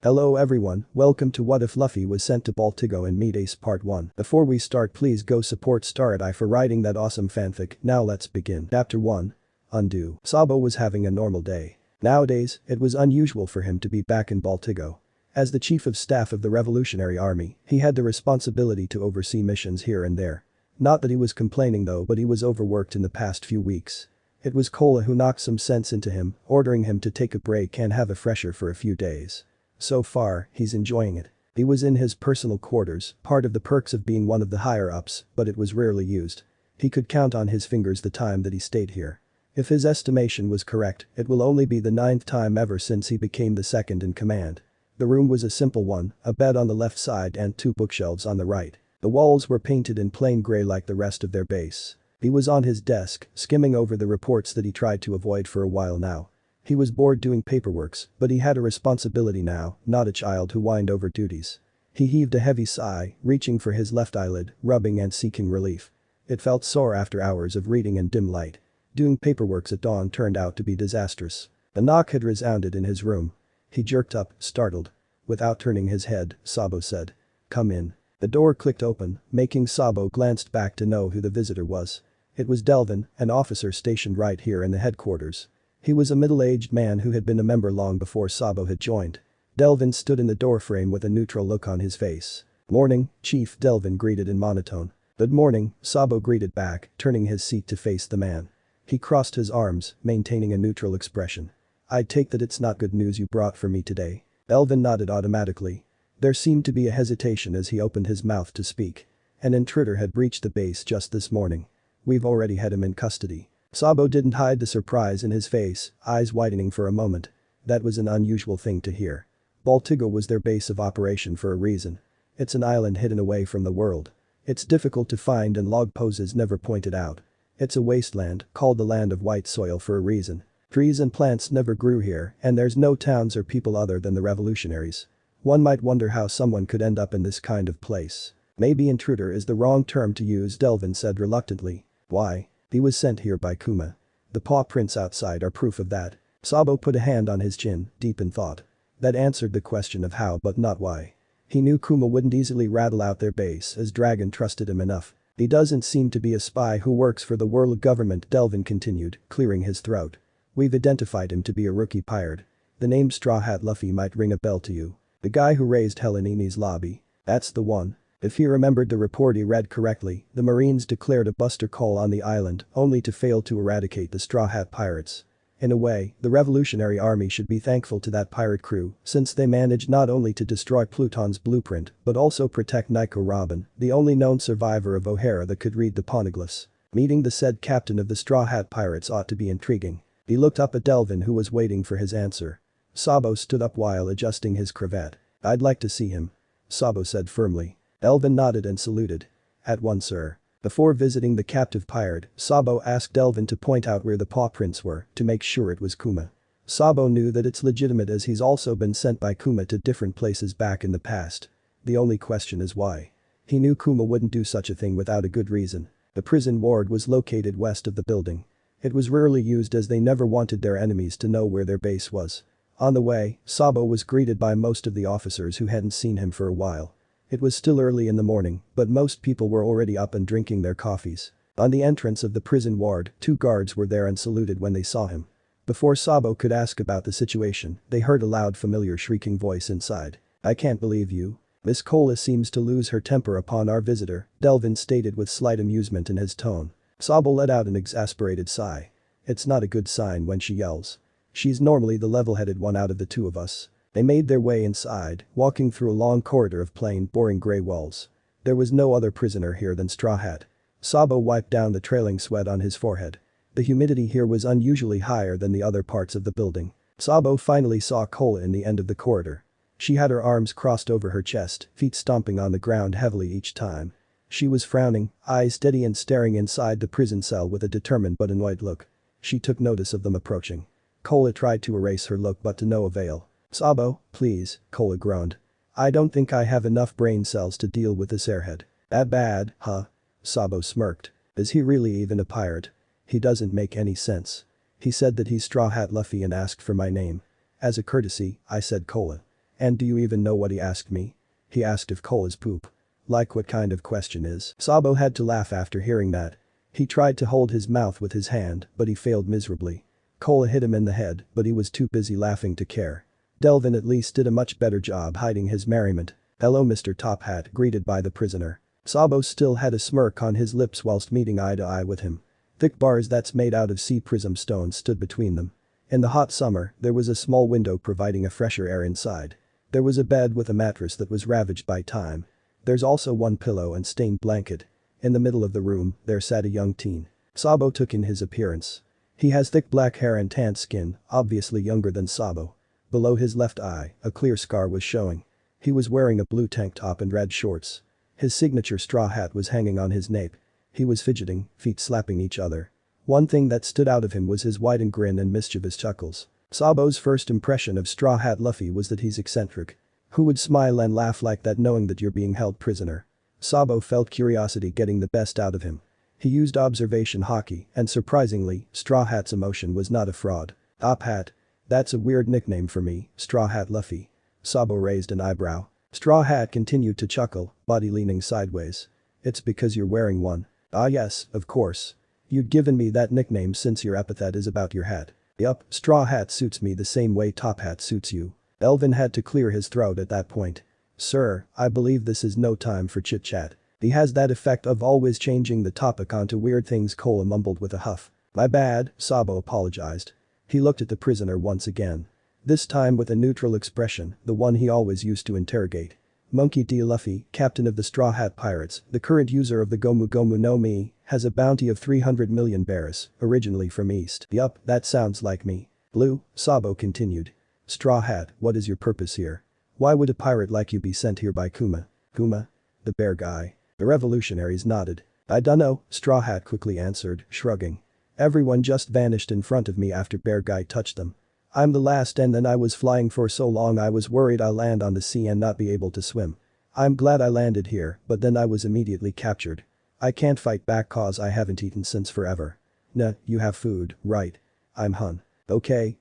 Hello everyone, welcome to What If Luffy was sent to Baltigo and Meet Ace Part 1. Before we start, please go support staryty for writing that awesome fanfic. Now let's begin. Chapter 1. Undo. Sabo was having a normal day. Nowadays, it was unusual for him to be back in Baltigo. As the chief of staff of the Revolutionary Army, he had the responsibility to oversee missions here and there. Not that he was complaining though, but he was overworked in the past few weeks. It was Cola who knocked some sense into him, ordering him to take a break and have a fresher for a few days. So far, he's enjoying it. He was in his personal quarters, part of the perks of being one of the higher-ups, but it was rarely used. He could count on his fingers the time that he stayed here. If his estimation was correct, it will only be the 9th time ever since he became the second in command. The room was a simple one, a bed on the left side and 2 bookshelves on the right. The walls were painted in plain grey like the rest of their base. He was on his desk, skimming over the reports that he tried to avoid for a while now. He was bored doing paperworks, but he had a responsibility now, not a child who whined over duties. He heaved a heavy sigh, reaching for his left eyelid, rubbing and seeking relief. It felt sore after hours of reading in dim light. Doing paperworks at dawn turned out to be disastrous. A knock had resounded in his room. He jerked up, startled. Without turning his head, Sabo said, "Come in." The door clicked open, making Sabo glanced back to know who the visitor was. It was Delvin, an officer stationed right here in the headquarters. He was a middle-aged man who had been a member long before Sabo had joined. Delvin stood in the doorframe with a neutral look on his face. "Morning, Chief," Delvin greeted in monotone. "Good morning," Sabo greeted back, turning his seat to face the man. He crossed his arms, maintaining a neutral expression. "I take that it's not good news you brought for me today." Delvin nodded automatically. There seemed to be a hesitation as he opened his mouth to speak. An intruder had breached the base just this morning. "We've already had him in custody." Sabo didn't hide the surprise in his face, eyes widening for a moment. That was an unusual thing to hear. Baltigo was their base of operation for a reason. It's an island hidden away from the world. It's difficult to find and log poses never pointed out. It's a wasteland, called the land of white soil for a reason. Trees and plants never grew here, and there's no towns or people other than the revolutionaries. One might wonder how someone could end up in this kind of place. Maybe intruder is the wrong term to use, Delvin said reluctantly. "Why? He was sent here by Kuma. The paw prints outside are proof of that." Sabo put a hand on his chin, deep in thought. That answered the question of how but not why. He knew Kuma wouldn't easily rattle out their base as Dragon trusted him enough. "He doesn't seem to be a spy who works for the world government," Delvin continued, clearing his throat. "We've identified him to be a rookie pirate. The name Straw Hat Luffy might ring a bell to you. The guy who raised hell in Eni's lobby. That's the one." If he remembered the report he read correctly, the Marines declared a buster call on the island only to fail to eradicate the Straw Hat pirates. In a way, the Revolutionary Army should be thankful to that pirate crew since they managed not only to destroy Pluton's blueprint but also protect Nico Robin, the only known survivor of O'Hara that could read the poneglyphs. Meeting the said captain of the Straw Hat pirates ought to be intriguing. He looked up at Delvin who was waiting for his answer. Sabo stood up while adjusting his cravat. "I'd like to see him," Sabo said firmly. Delvin nodded and saluted. "At once, sir." Before visiting the captive pirate, Sabo asked Delvin to point out where the paw prints were to make sure it was Kuma. Sabo knew that it's legitimate as he's also been sent by Kuma to different places back in the past. The only question is why. He knew Kuma wouldn't do such a thing without a good reason. The prison ward was located west of the building. It was rarely used as they never wanted their enemies to know where their base was. On the way, Sabo was greeted by most of the officers who hadn't seen him for a while. It was still early in the morning, but most people were already up and drinking their coffees. On the entrance of the prison ward, 2 guards were there and saluted when they saw him. Before Sabo could ask about the situation, they heard a loud familiar shrieking voice inside. "I can't believe you. Miss Cola seems to lose her temper upon our visitor," Delvin stated with slight amusement in his tone. Sabo let out an exasperated sigh. "It's not a good sign when she yells. She's normally the level-headed one out of the 2 of us." They made their way inside, walking through a long corridor of plain, boring grey walls. There was no other prisoner here than Straw Hat. Sabo wiped down the trailing sweat on his forehead. The humidity here was unusually higher than the other parts of the building. Sabo finally saw Cola in the end of the corridor. She had her arms crossed over her chest, feet stomping on the ground heavily each time. She was frowning, eyes steady and staring inside the prison cell with a determined but annoyed look. She took notice of them approaching. Cola tried to erase her look but to no avail. "Sabo, please," Cola groaned. "I don't think I have enough brain cells to deal with this airhead." "That bad, huh?" Sabo smirked. "Is he really even a pirate? He doesn't make any sense. He said that he's Straw Hat Luffy and asked for my name. As a courtesy, I said Cola. And do you even know what he asked me? He asked if coal is poop. Like what kind of question is? Sabo had to laugh after hearing that. He tried to hold his mouth with his hand, but he failed miserably. Cola hit him in the head, but he was too busy laughing to care. Delvin at least did a much better job hiding his merriment. "Hello Mr. Top Hat," greeted by the prisoner. Sabo still had a smirk on his lips whilst meeting eye to eye with him. Thick bars that's made out of sea prism stone stood between them. In the hot summer, there was a small window providing a fresher air inside. There was a bed with a mattress that was ravaged by time. There's also one pillow and stained blanket. In the middle of the room, there sat a young teen. Sabo took in his appearance. He has thick black hair and tanned skin, obviously younger than Sabo. Below his left eye, a clear scar was showing. He was wearing a blue tank top and red shorts. His signature straw hat was hanging on his nape. He was fidgeting, feet slapping each other. One thing that stood out of him was his widened grin and mischievous chuckles. Sabo's first impression of Straw Hat Luffy was that he's eccentric. Who would smile and laugh like that knowing that you're being held prisoner? Sabo felt curiosity getting the best out of him. He used observation hockey, and surprisingly, Straw Hat's emotion was not a fraud. "Top Hat. That's a weird nickname for me, Straw Hat Luffy." Sabo raised an eyebrow. Straw Hat continued to chuckle, body leaning sideways. "It's because you're wearing one." "Ah yes, of course. You'd given me that nickname since your epithet is about your hat." "Yup, Straw Hat suits me the same way Top Hat suits you." Elvin had to clear his throat at that point. "Sir, I believe this is no time for chit-chat." He has that effect of always changing the topic onto weird things, Cola mumbled with a huff. "My bad," Sabo apologized. He looked at the prisoner once again. This time with a neutral expression, the one he always used to interrogate. "Monkey D. Luffy, captain of the Straw Hat Pirates, the current user of the Gomu Gomu no Mi, has a bounty of 300 million bears, originally from East." "Yup, that sounds like me." "Blue," Sabo continued. "Straw Hat, what is your purpose here? Why would a pirate like you be sent here by Kuma?" "Kuma? The bear guy." The revolutionaries nodded. "I dunno," Straw Hat quickly answered, shrugging. "Everyone just vanished in front of me after bear guy touched them. I'm the last and then I was flying for so long I was worried I'll land on the sea and not be able to swim. I'm glad I landed here, but then I was immediately captured. I can't fight back cause I haven't eaten since forever." "Nah, you have food, right?" "I'm hun." Okay.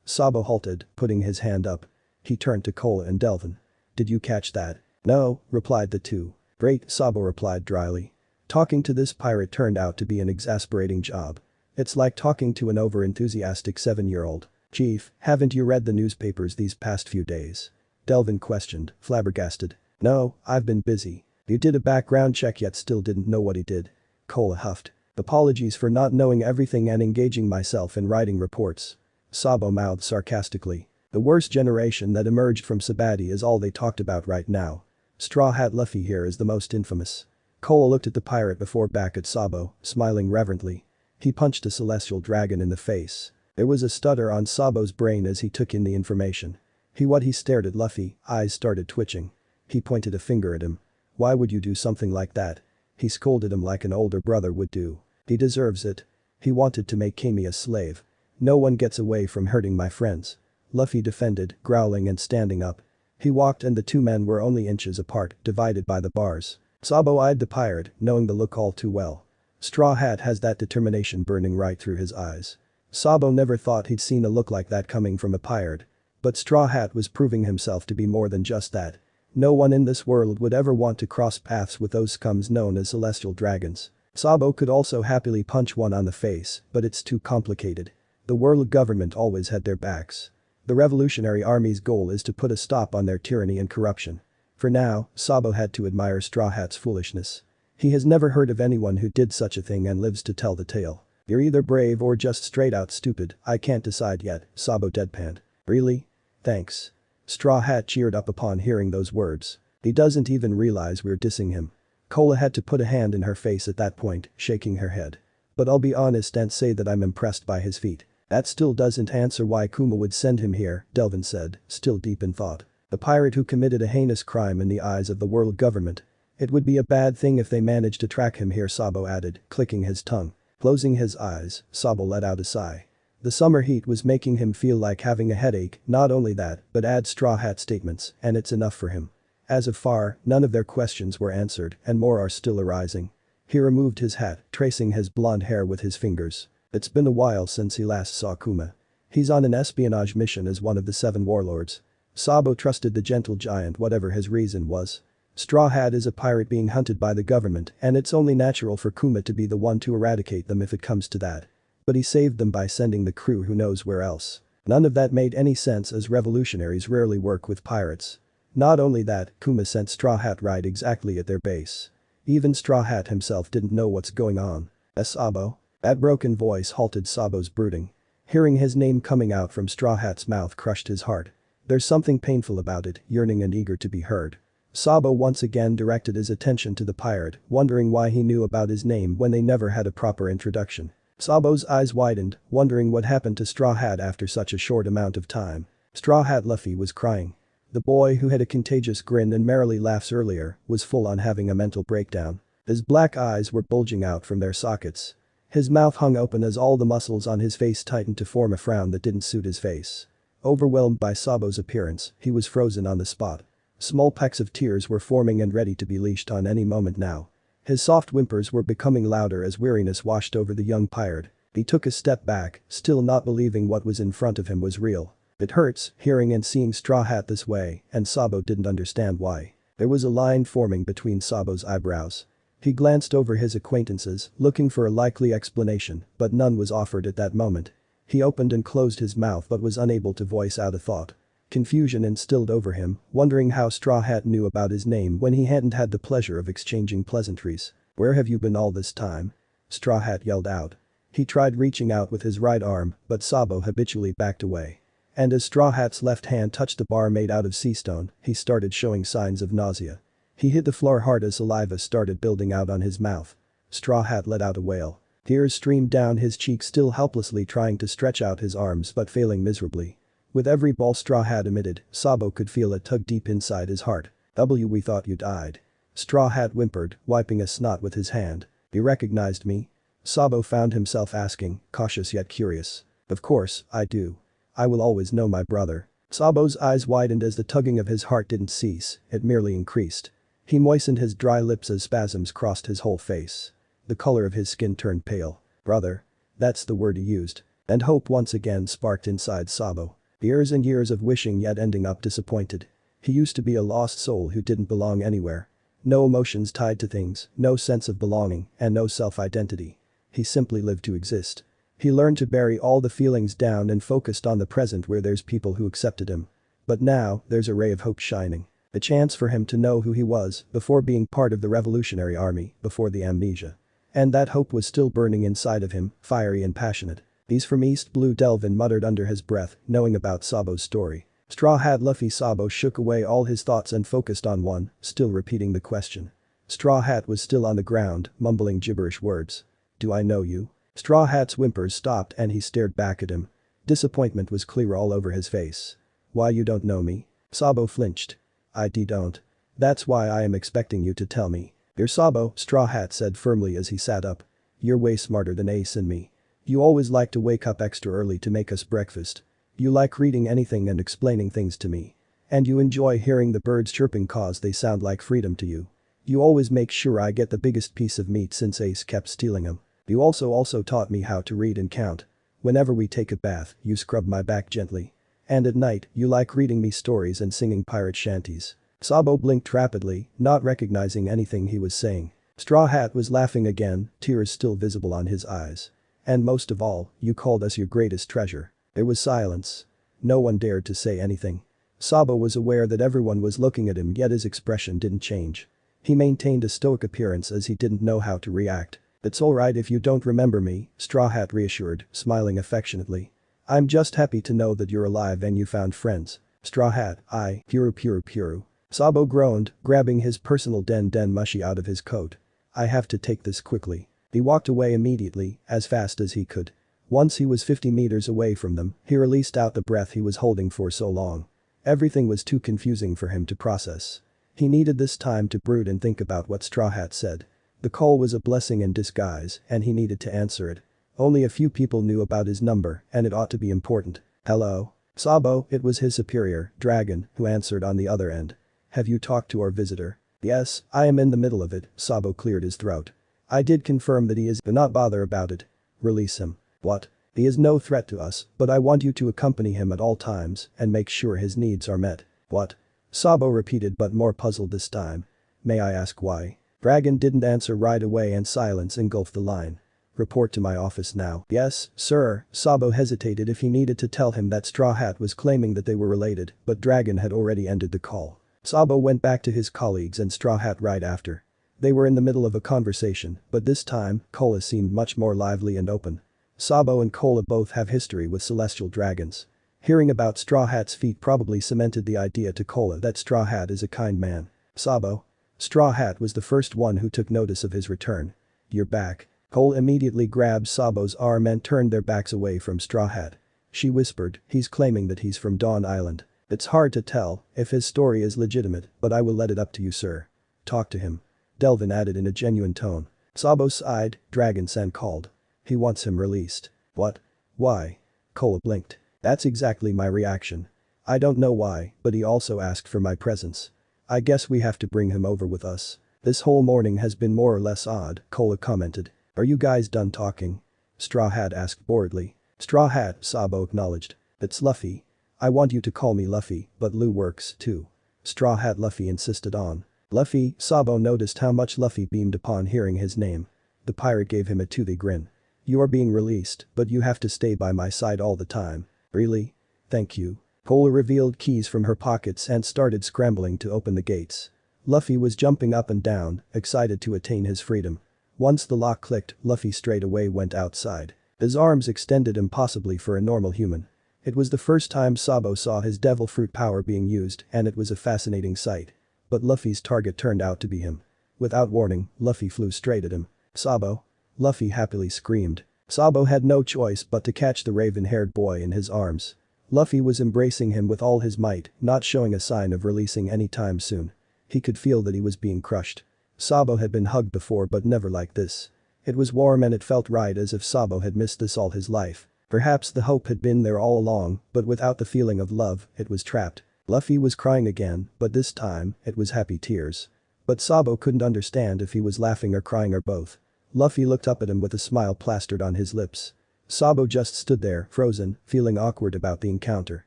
Sabo halted, putting his hand up. He turned to Cola and Delvin. "Did you catch that?" "No," replied the two. "Great," Sabo replied dryly. Talking to this pirate turned out to be an exasperating job. It's like talking to an over-enthusiastic 7-year-old. "Chief, haven't you read the newspapers these past few days?" Delvin questioned, flabbergasted. "No, I've been busy." "You did a background check yet still didn't know what he did?" Cola huffed. "Apologies for not knowing everything and engaging myself in writing reports." Sabo mouthed sarcastically. The worst generation that emerged from Sabaody is all they talked about right now. Straw Hat Luffy here is the most infamous. Cola looked at the pirate before back at Sabo, smiling reverently. He punched a celestial dragon in the face. There was a stutter on Sabo's brain as he took in the information. He stared at Luffy, eyes started twitching. He pointed a finger at him. "Why would you do something like that?" He scolded him like an older brother would do. "He deserves it. He wanted to make Kimi a slave. No one gets away from hurting my friends." Luffy defended, growling and standing up. He walked and the two men were only inches apart, divided by the bars. Sabo eyed the pirate, knowing the look all too well. Straw Hat has that determination burning right through his eyes. Sabo never thought he'd seen a look like that coming from a pirate. But Straw Hat was proving himself to be more than just that. No one in this world would ever want to cross paths with those scums known as celestial dragons. Sabo could also happily punch one on the face, but it's too complicated. The world government always had their backs. The Revolutionary Army's goal is to put a stop on their tyranny and corruption. For now, Sabo had to admire Straw Hat's foolishness. He has never heard of anyone who did such a thing and lives to tell the tale. "You're either brave or just straight out stupid, I can't decide yet," Sabo deadpanned. "Really? Thanks." Straw Hat cheered up upon hearing those words. "He doesn't even realize we're dissing him." Cola had to put a hand in her face at that point, shaking her head. "But I'll be honest and say that I'm impressed by his feat." "That still doesn't answer why Kuma would send him here," Delvin said, still deep in thought. "A pirate who committed a heinous crime in the eyes of the world government. It would be a bad thing if they managed to track him here," Sabo added, clicking his tongue. Closing his eyes, Sabo let out a sigh. The summer heat was making him feel like having a headache, not only that, but add Straw Hat statements, and it's enough for him. As of far, none of their questions were answered, and more are still arising. He removed his hat, tracing his blonde hair with his fingers. It's been a while since he last saw Kuma. He's on an espionage mission as one of the 7 warlords. Sabo trusted the gentle giant whatever his reason was. Straw Hat is a pirate being hunted by the government and it's only natural for Kuma to be the one to eradicate them if it comes to that. But he saved them by sending the crew who knows where else. None of that made any sense as revolutionaries rarely work with pirates. Not only that, Kuma sent Straw Hat right exactly at their base. Even Straw Hat himself didn't know what's going on. Sabo? That broken voice halted Sabo's brooding. Hearing his name coming out from Straw Hat's mouth crushed his heart. There's something painful about it, yearning and eager to be heard. Sabo once again directed his attention to the pirate, wondering why he knew about his name when they never had a proper introduction. Sabo's eyes widened, wondering what happened to Straw Hat after such a short amount of time. Straw Hat Luffy was crying. The boy who had a contagious grin and merrily laughs earlier was full on having a mental breakdown. His black eyes were bulging out from their sockets. His mouth hung open as all the muscles on his face tightened to form a frown that didn't suit his face. Overwhelmed by Sabo's appearance, he was frozen on the spot. Small pecks of tears were forming and ready to be leashed on any moment now. His soft whimpers were becoming louder as weariness washed over the young pirate. He took a step back, still not believing what was in front of him was real. It hurts, hearing and seeing Straw Hat this way, and Sabo didn't understand why. There was a line forming between Sabo's eyebrows. He glanced over his acquaintances, looking for a likely explanation, but none was offered at that moment. He opened and closed his mouth but was unable to voice out a thought. Confusion instilled over him, wondering how Straw Hat knew about his name when he hadn't had the pleasure of exchanging pleasantries. "Where have you been all this time?" Straw Hat yelled out. He tried reaching out with his right arm, but Sabo habitually backed away. And as Straw Hat's left hand touched a bar made out of sea stone, he started showing signs of nausea. He hit the floor hard as saliva started building out on his mouth. Straw Hat let out a wail. Tears streamed down his cheeks, still helplessly trying to stretch out his arms but failing miserably. With every ball Straw Hat emitted, Sabo could feel a tug deep inside his heart. "We thought you died." Straw Hat whimpered, wiping a snot with his hand. "You recognized me?" Sabo found himself asking, cautious yet curious. "Of course, I do. I will always know my brother." Sabo's eyes widened as the tugging of his heart didn't cease, it merely increased. He moistened his dry lips as spasms crossed his whole face. The color of his skin turned pale. "Brother?" That's the word he used. And hope once again sparked inside Sabo. Years and years of wishing yet ending up disappointed. He used to be a lost soul who didn't belong anywhere. No emotions tied to things, no sense of belonging, and no self-identity. He simply lived to exist. He learned to bury all the feelings down and focused on the present where there's people who accepted him. But now, there's a ray of hope shining. A chance for him to know who he was before being part of the Revolutionary Army, before the amnesia. And that hope was still burning inside of him, fiery and passionate. "He's from East Blue," Delvin muttered under his breath, knowing about Sabo's story. Straw Hat Luffy. Sabo shook away all his thoughts and focused on one, still repeating the question. Straw Hat was still on the ground, mumbling gibberish words. "Do I know you?" Straw Hat's whimpers stopped and he stared back at him. Disappointment was clear all over his face. "Why, you don't know me?" Sabo flinched. "I don't. That's why I am expecting you to tell me." "You're Sabo," Straw Hat said firmly as he sat up. "You're way smarter than Ace and me. You always like to wake up extra early to make us breakfast. You like reading anything and explaining things to me. And you enjoy hearing the birds chirping cause they sound like freedom to you. You always make sure I get the biggest piece of meat since Ace kept stealing them. You also taught me how to read and count. Whenever we take a bath, you scrub my back gently. And at night, you like reading me stories and singing pirate shanties." Sabo blinked rapidly, not recognizing anything he was saying. Straw Hat was laughing again, tears still visible on his eyes. "And most of all, you called us your greatest treasure." There was silence. No one dared to say anything. Sabo was aware that everyone was looking at him yet his expression didn't change. He maintained a stoic appearance as he didn't know how to react. "It's alright if you don't remember me," Straw Hat reassured, smiling affectionately. "I'm just happy to know that you're alive and you found friends." Straw Hat, Puru. Sabo groaned, grabbing his personal den mushi out of his coat. "I have to take this quickly." He walked away immediately, as fast as he could. Once he was 50 meters away from them, he released out the breath he was holding for so long. Everything was too confusing for him to process. He needed this time to brood and think about what Straw Hat said. The call was a blessing in disguise, and he needed to answer it. Only a few people knew about his number, and it ought to be important. "Hello?" "Sabo," it was his superior, Dragon, who answered on the other end. "Have you talked to our visitor?" "Yes, I am in the middle of it," Sabo cleared his throat. "I did confirm that he is, but not bother about it. Release him." "What?" He is no threat to us, but I want you to accompany him at all times and make sure his needs are met." "What?" Sabo repeated but more puzzled this time. "May I ask why?" Dragon didn't answer right away and silence engulfed the line. "Report to my office now." "Yes, sir." Sabo hesitated if he needed to tell him that Straw Hat was claiming that they were related, but Dragon had already ended the call. Sabo went back to his colleagues and Straw Hat right after. They were in the middle of a conversation, but this time, Cola seemed much more lively and open. Sabo and Cola both have history with celestial dragons. Hearing about Straw Hat's feat probably cemented the idea to Cola that Straw Hat is a kind man. "Sabo?" Straw Hat was the first one who took notice of his return. "You're back." Cola immediately grabbed Sabo's arm and turned their backs away from Straw Hat. She whispered, "He's claiming that he's from Dawn Island. It's hard to tell if his story is legitimate, but I will let it up to you, sir. Talk to him." Delvin added in a genuine tone. Sabo sighed, Dragon-san called. "He wants him released." "What? Why?" Cola blinked. "That's exactly my reaction. I don't know why, but he also asked for my presence. I guess we have to bring him over with us." "This whole morning has been more or less odd," Cola commented. "Are you guys done talking?" Straw Hat asked boredly. "Straw Hat," Sabo acknowledged. "It's Luffy. I want you to call me Luffy, but Lu works too." Straw Hat Luffy insisted on. "Luffy," Sabo noticed how much Luffy beamed upon hearing his name. The pirate gave him a toothy grin. "You are being released, but you have to stay by my side all the time." "Really? Thank you." Cola revealed keys from her pockets and started scrambling to open the gates. Luffy was jumping up and down, excited to attain his freedom. Once the lock clicked, Luffy straight away went outside. His arms extended impossibly for a normal human. It was the first time Sabo saw his devil fruit power being used and it was a fascinating sight. But Luffy's target turned out to be him. Without warning, Luffy flew straight at him. "Sabo?" Luffy happily screamed. Sabo had no choice but to catch the raven-haired boy in his arms. Luffy was embracing him with all his might, not showing a sign of releasing anytime soon. He could feel that he was being crushed. Sabo had been hugged before but never like this. It was warm and it felt right as if Sabo had missed this all his life. Perhaps the hope had been there all along, but without the feeling of love, it was trapped. Luffy was crying again, but this time, it was happy tears. But Sabo couldn't understand if he was laughing or crying or both. Luffy looked up at him with a smile plastered on his lips. Sabo just stood there, frozen, feeling awkward about the encounter.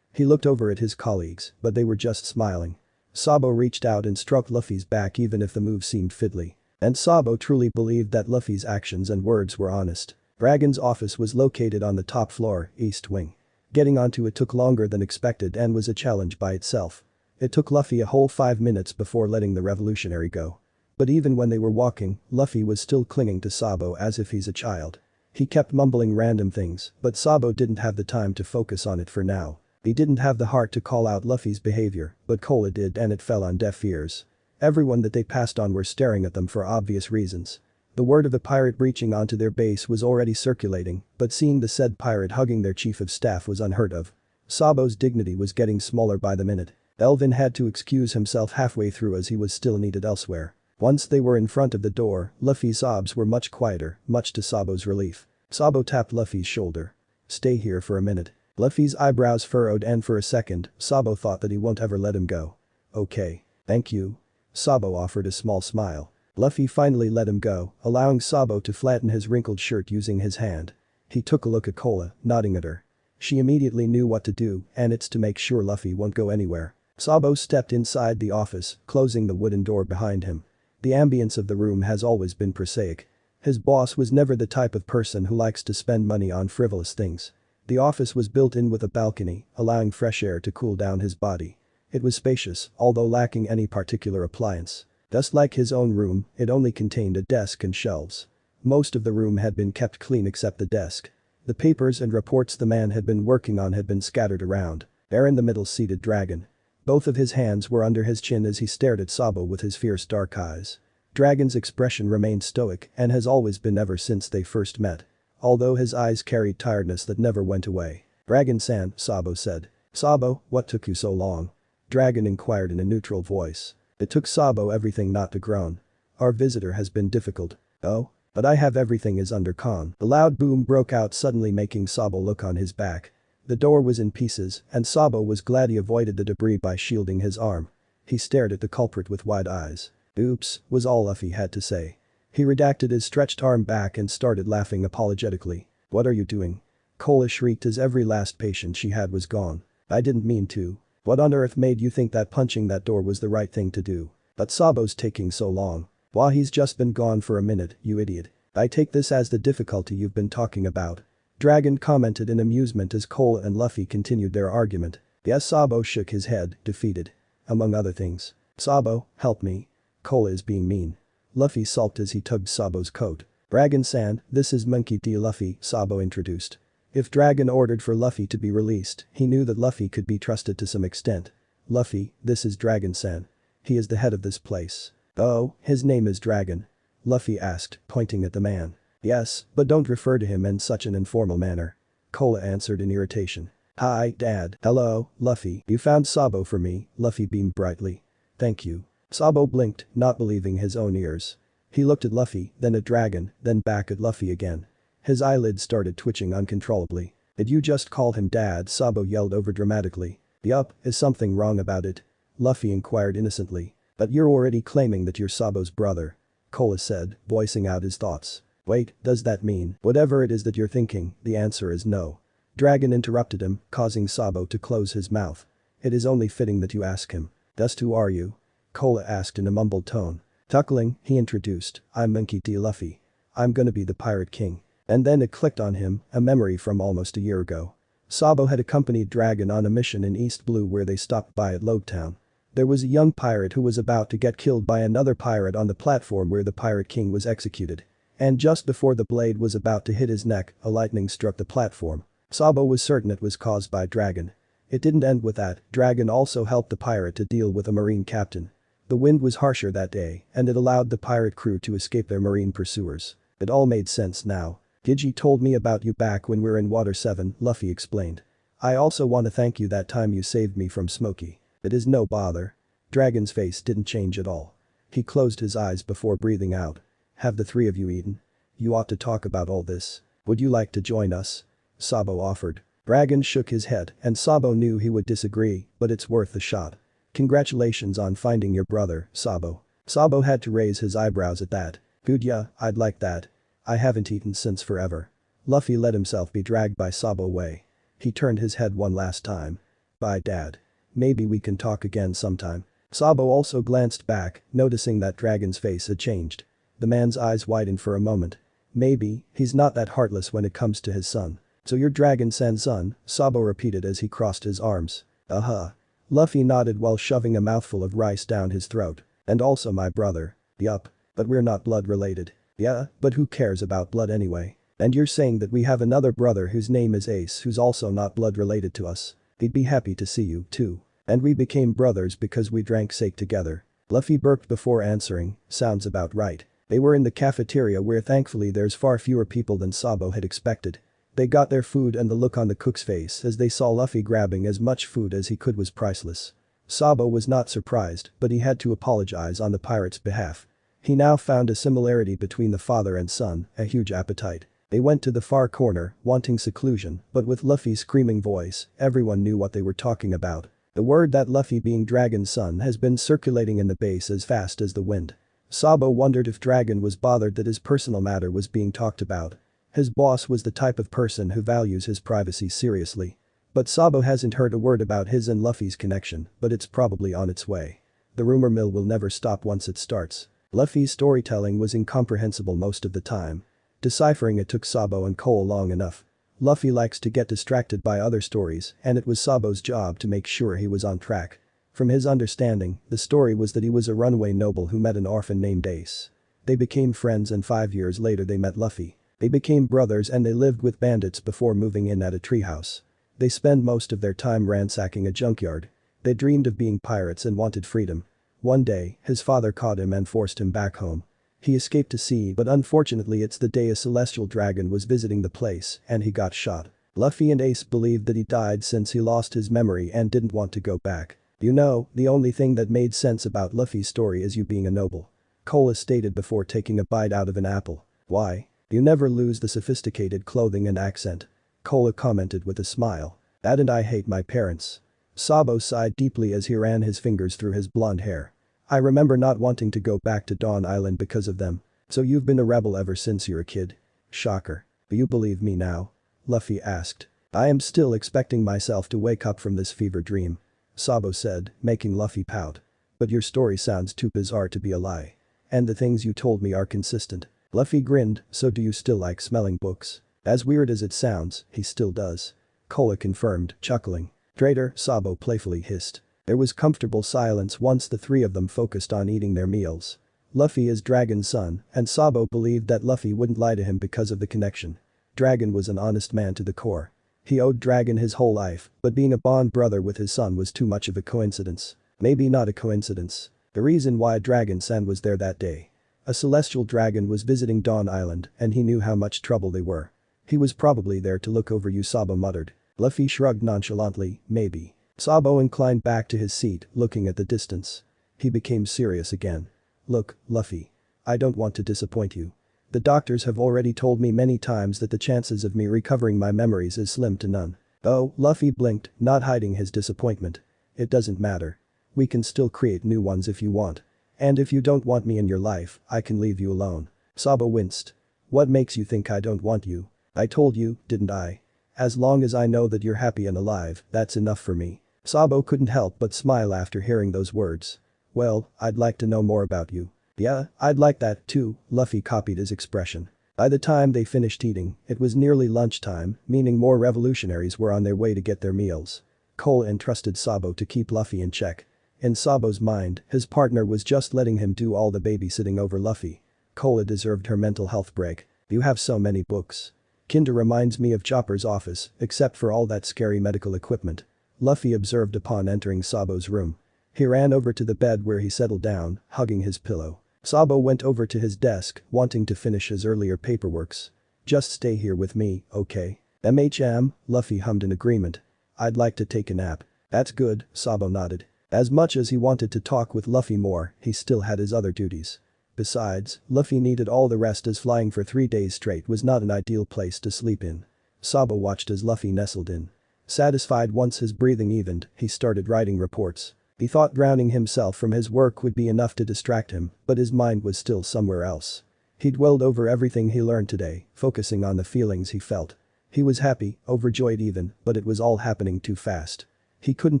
He looked over at his colleagues, but they were just smiling. Sabo reached out and struck Luffy's back even if the move seemed fiddly. And Sabo truly believed that Luffy's actions and words were honest. Dragon's office was located on the top floor, east wing. Getting onto it took longer than expected and was a challenge by itself. It took Luffy a whole 5 minutes before letting the revolutionary go. But even when they were walking, Luffy was still clinging to Sabo as if he's a child. He kept mumbling random things, but Sabo didn't have the time to focus on it for now. He didn't have the heart to call out Luffy's behavior, but Cola did and it fell on deaf ears. Everyone that they passed on were staring at them for obvious reasons. The word of a pirate breaching onto their base was already circulating, but seeing the said pirate hugging their chief of staff was unheard of. Sabo's dignity was getting smaller by the minute. Elvin had to excuse himself halfway through as he was still needed elsewhere. Once they were in front of the door, Luffy's sobs were much quieter, much to Sabo's relief. Sabo tapped Luffy's shoulder. "Stay here for a minute." Luffy's eyebrows furrowed and for a second, Sabo thought that he won't ever let him go. "Okay. Thank you." Sabo offered a small smile. Luffy finally let him go, allowing Sabo to flatten his wrinkled shirt using his hand. He took a look at Cola, nodding at her. She immediately knew what to do, and it's to make sure Luffy won't go anywhere. Sabo stepped inside the office, closing the wooden door behind him. The ambience of the room has always been prosaic. His boss was never the type of person who likes to spend money on frivolous things. The office was built in with a balcony, allowing fresh air to cool down his body. It was spacious, although lacking any particular appliance. Just like his own room, it only contained a desk and shelves. Most of the room had been kept clean except the desk. The papers and reports the man had been working on had been scattered around. There in the middle seated Dragon. Both of his hands were under his chin as he stared at Sabo with his fierce dark eyes. Dragon's expression remained stoic and has always been ever since they first met. Although his eyes carried tiredness that never went away. "Dragon-san," Sabo said. "Sabo, what took you so long?" Dragon inquired in a neutral voice. It took Sabo everything not to groan. "Our visitor has been difficult." "Oh? But I have everything is under con." The loud boom broke out suddenly making Sabo look on his back. The door was in pieces and Sabo was glad he avoided the debris by shielding his arm. He stared at the culprit with wide eyes. "Oops," was all Luffy had to say. He redacted his stretched arm back and started laughing apologetically. "What are you doing?" Cola shrieked as every last patient she had was gone. I didn't mean to. What on earth made you think that punching that door was the right thing to do? But Sabo's taking so long. Why, he's just been gone for a minute, you idiot. I take this as the difficulty you've been talking about. Dragon commented in amusement as Cola and Luffy continued their argument. Yes, Sabo shook his head, defeated. Among other things. Sabo, help me. Cola is being mean. Luffy sulked as he tugged Sabo's coat. Dragon-san, this is Monkey D. Luffy, Sabo introduced. If Dragon ordered for Luffy to be released, he knew that Luffy could be trusted to some extent. Luffy, this is Dragon-san. He is the head of this place. Oh, his name is Dragon? Luffy asked, pointing at the man. Yes, but don't refer to him in such an informal manner. Cola answered in irritation. Hi, Dad. Hello, Luffy. You found Sabo for me, Luffy beamed brightly. Thank you. Sabo blinked, not believing his own ears. He looked at Luffy, then at Dragon, then back at Luffy again. His eyelids started twitching uncontrollably. Did you just call him Dad? Sabo yelled overdramatically. Yup, is something wrong about it? Luffy inquired innocently. But you're already claiming that you're Sabo's brother. Cola said, voicing out his thoughts. Wait, does that mean, whatever it is that you're thinking, the answer is no. Dragon interrupted him, causing Sabo to close his mouth. It is only fitting that you ask him. Just who are you? Cola asked in a mumbled tone. Chuckling, he introduced, I'm Monkey D. Luffy. I'm gonna be the Pirate King. And then it clicked on him, a memory from almost a year ago. Sabo had accompanied Dragon on a mission in East Blue where they stopped by at Logetown. There was a young pirate who was about to get killed by another pirate on the platform where the Pirate King was executed. And just before the blade was about to hit his neck, a lightning struck the platform. Sabo was certain it was caused by Dragon. It didn't end with that, Dragon also helped the pirate to deal with a marine captain. The wind was harsher that day, and it allowed the pirate crew to escape their marine pursuers. It all made sense now. Gigi told me about you back when we were in Water 7, Luffy explained. I also want to thank you that time you saved me from Smokey. It is no bother. Dragon's face didn't change at all. He closed his eyes before breathing out. Have the three of you eaten? You ought to talk about all this. Would you like to join us? Sabo offered. Dragon shook his head and Sabo knew he would disagree, but it's worth a shot. Congratulations on finding your brother, Sabo. Sabo had to raise his eyebrows at that. Good, yeah, I'd like that. I haven't eaten since forever. Luffy let himself be dragged by Sabo away. He turned his head one last time. Bye, Dad. Maybe we can talk again sometime. Sabo also glanced back, noticing that Dragon's face had changed. The man's eyes widened for a moment. Maybe, he's not that heartless when it comes to his son. So you're Dragon-san's son, Sabo repeated as he crossed his arms. Uh-huh. Luffy nodded while shoving a mouthful of rice down his throat. And also my brother. Yup. But we're not blood related. Yeah, but who cares about blood anyway? And you're saying that we have another brother whose name is Ace who's also not blood related to us. He'd be happy to see you, too. And we became brothers because we drank sake together. Luffy burped before answering, sounds about right. They were in the cafeteria where thankfully there's far fewer people than Sabo had expected. They got their food and the look on the cook's face as they saw Luffy grabbing as much food as he could was priceless. Sabo was not surprised, but he had to apologize on the pirate's behalf. He now found a similarity between the father and son, a huge appetite. They went to the far corner, wanting seclusion, but with Luffy's screaming voice, everyone knew what they were talking about. The word that Luffy being Dragon's son has been circulating in the base as fast as the wind. Sabo wondered if Dragon was bothered that his personal matter was being talked about. His boss was the type of person who values his privacy seriously. But Sabo hasn't heard a word about his and Luffy's connection, but it's probably on its way. The rumor mill will never stop once it starts. Luffy's storytelling was incomprehensible most of the time. Deciphering it took Sabo and Cole long enough. Luffy likes to get distracted by other stories and it was Sabo's job to make sure he was on track. From his understanding, the story was that he was a runaway noble who met an orphan named Ace. They became friends and 5 years later they met Luffy. They became brothers and they lived with bandits before moving in at a treehouse. They spend most of their time ransacking a junkyard. They dreamed of being pirates and wanted freedom. One day, his father caught him and forced him back home. He escaped to sea but unfortunately it's the day a celestial dragon was visiting the place and he got shot. Luffy and Ace believed that he died since he lost his memory and didn't want to go back. You know, the only thing that made sense about Luffy's story is you being a noble. Cola stated before taking a bite out of an apple. Why? You never lose the sophisticated clothing and accent. Cola commented with a smile. That and I hate my parents. Sabo sighed deeply as he ran his fingers through his blonde hair. I remember not wanting to go back to Dawn Island because of them. So you've been a rebel ever since you're a kid? Shocker. But you believe me now? Luffy asked. I am still expecting myself to wake up from this fever dream. Sabo said, making Luffy pout. But your story sounds too bizarre to be a lie. And the things you told me are consistent. Luffy grinned, so do you still like smelling books? As weird as it sounds, he still does. Kola confirmed, chuckling. Traitor, Sabo playfully hissed. There was comfortable silence once the three of them focused on eating their meals. Luffy is Dragon's son, and Sabo believed that Luffy wouldn't lie to him because of the connection. Dragon was an honest man to the core. He owed Dragon his whole life, but being a bond brother with his son was too much of a coincidence. Maybe not a coincidence. The reason why Dragon-san was there that day. A celestial dragon was visiting Dawn Island, and he knew how much trouble they were. He was probably there to look over you, Sabo muttered. Luffy shrugged nonchalantly, maybe. Sabo inclined back to his seat, looking at the distance. He became serious again. Look, Luffy. I don't want to disappoint you. The doctors have already told me many times that the chances of me recovering my memories is slim to none. Oh, Luffy blinked, not hiding his disappointment. It doesn't matter. We can still create new ones if you want. And if you don't want me in your life, I can leave you alone. Sabo winced. What makes you think I don't want you? I told you, didn't I? As long as I know that you're happy and alive, that's enough for me. Sabo couldn't help but smile after hearing those words. Well, I'd like to know more about you. Yeah, I'd like that too, Luffy copied his expression. By the time they finished eating, it was nearly lunchtime, meaning more revolutionaries were on their way to get their meals. Cole entrusted Sabo to keep Luffy in check. In Sabo's mind, his partner was just letting him do all the babysitting over Luffy. Cola deserved her mental health break. You have so many books. Kinda reminds me of Chopper's office, except for all that scary medical equipment. Luffy observed upon entering Sabo's room. He ran over to the bed where he settled down, hugging his pillow. Sabo went over to his desk, wanting to finish his earlier paperworks. Just stay here with me, okay? Luffy hummed in agreement. I'd like to take a nap. That's good, Sabo nodded. As much as he wanted to talk with Luffy more, he still had his other duties. Besides, Luffy needed all the rest as flying for 3 days straight was not an ideal place to sleep in. Sabo watched as Luffy nestled in. Satisfied once his breathing evened, he started writing reports. He thought drowning himself from his work would be enough to distract him, but his mind was still somewhere else. He dwelled over everything he learned today, focusing on the feelings he felt. He was happy, overjoyed even, but it was all happening too fast. He couldn't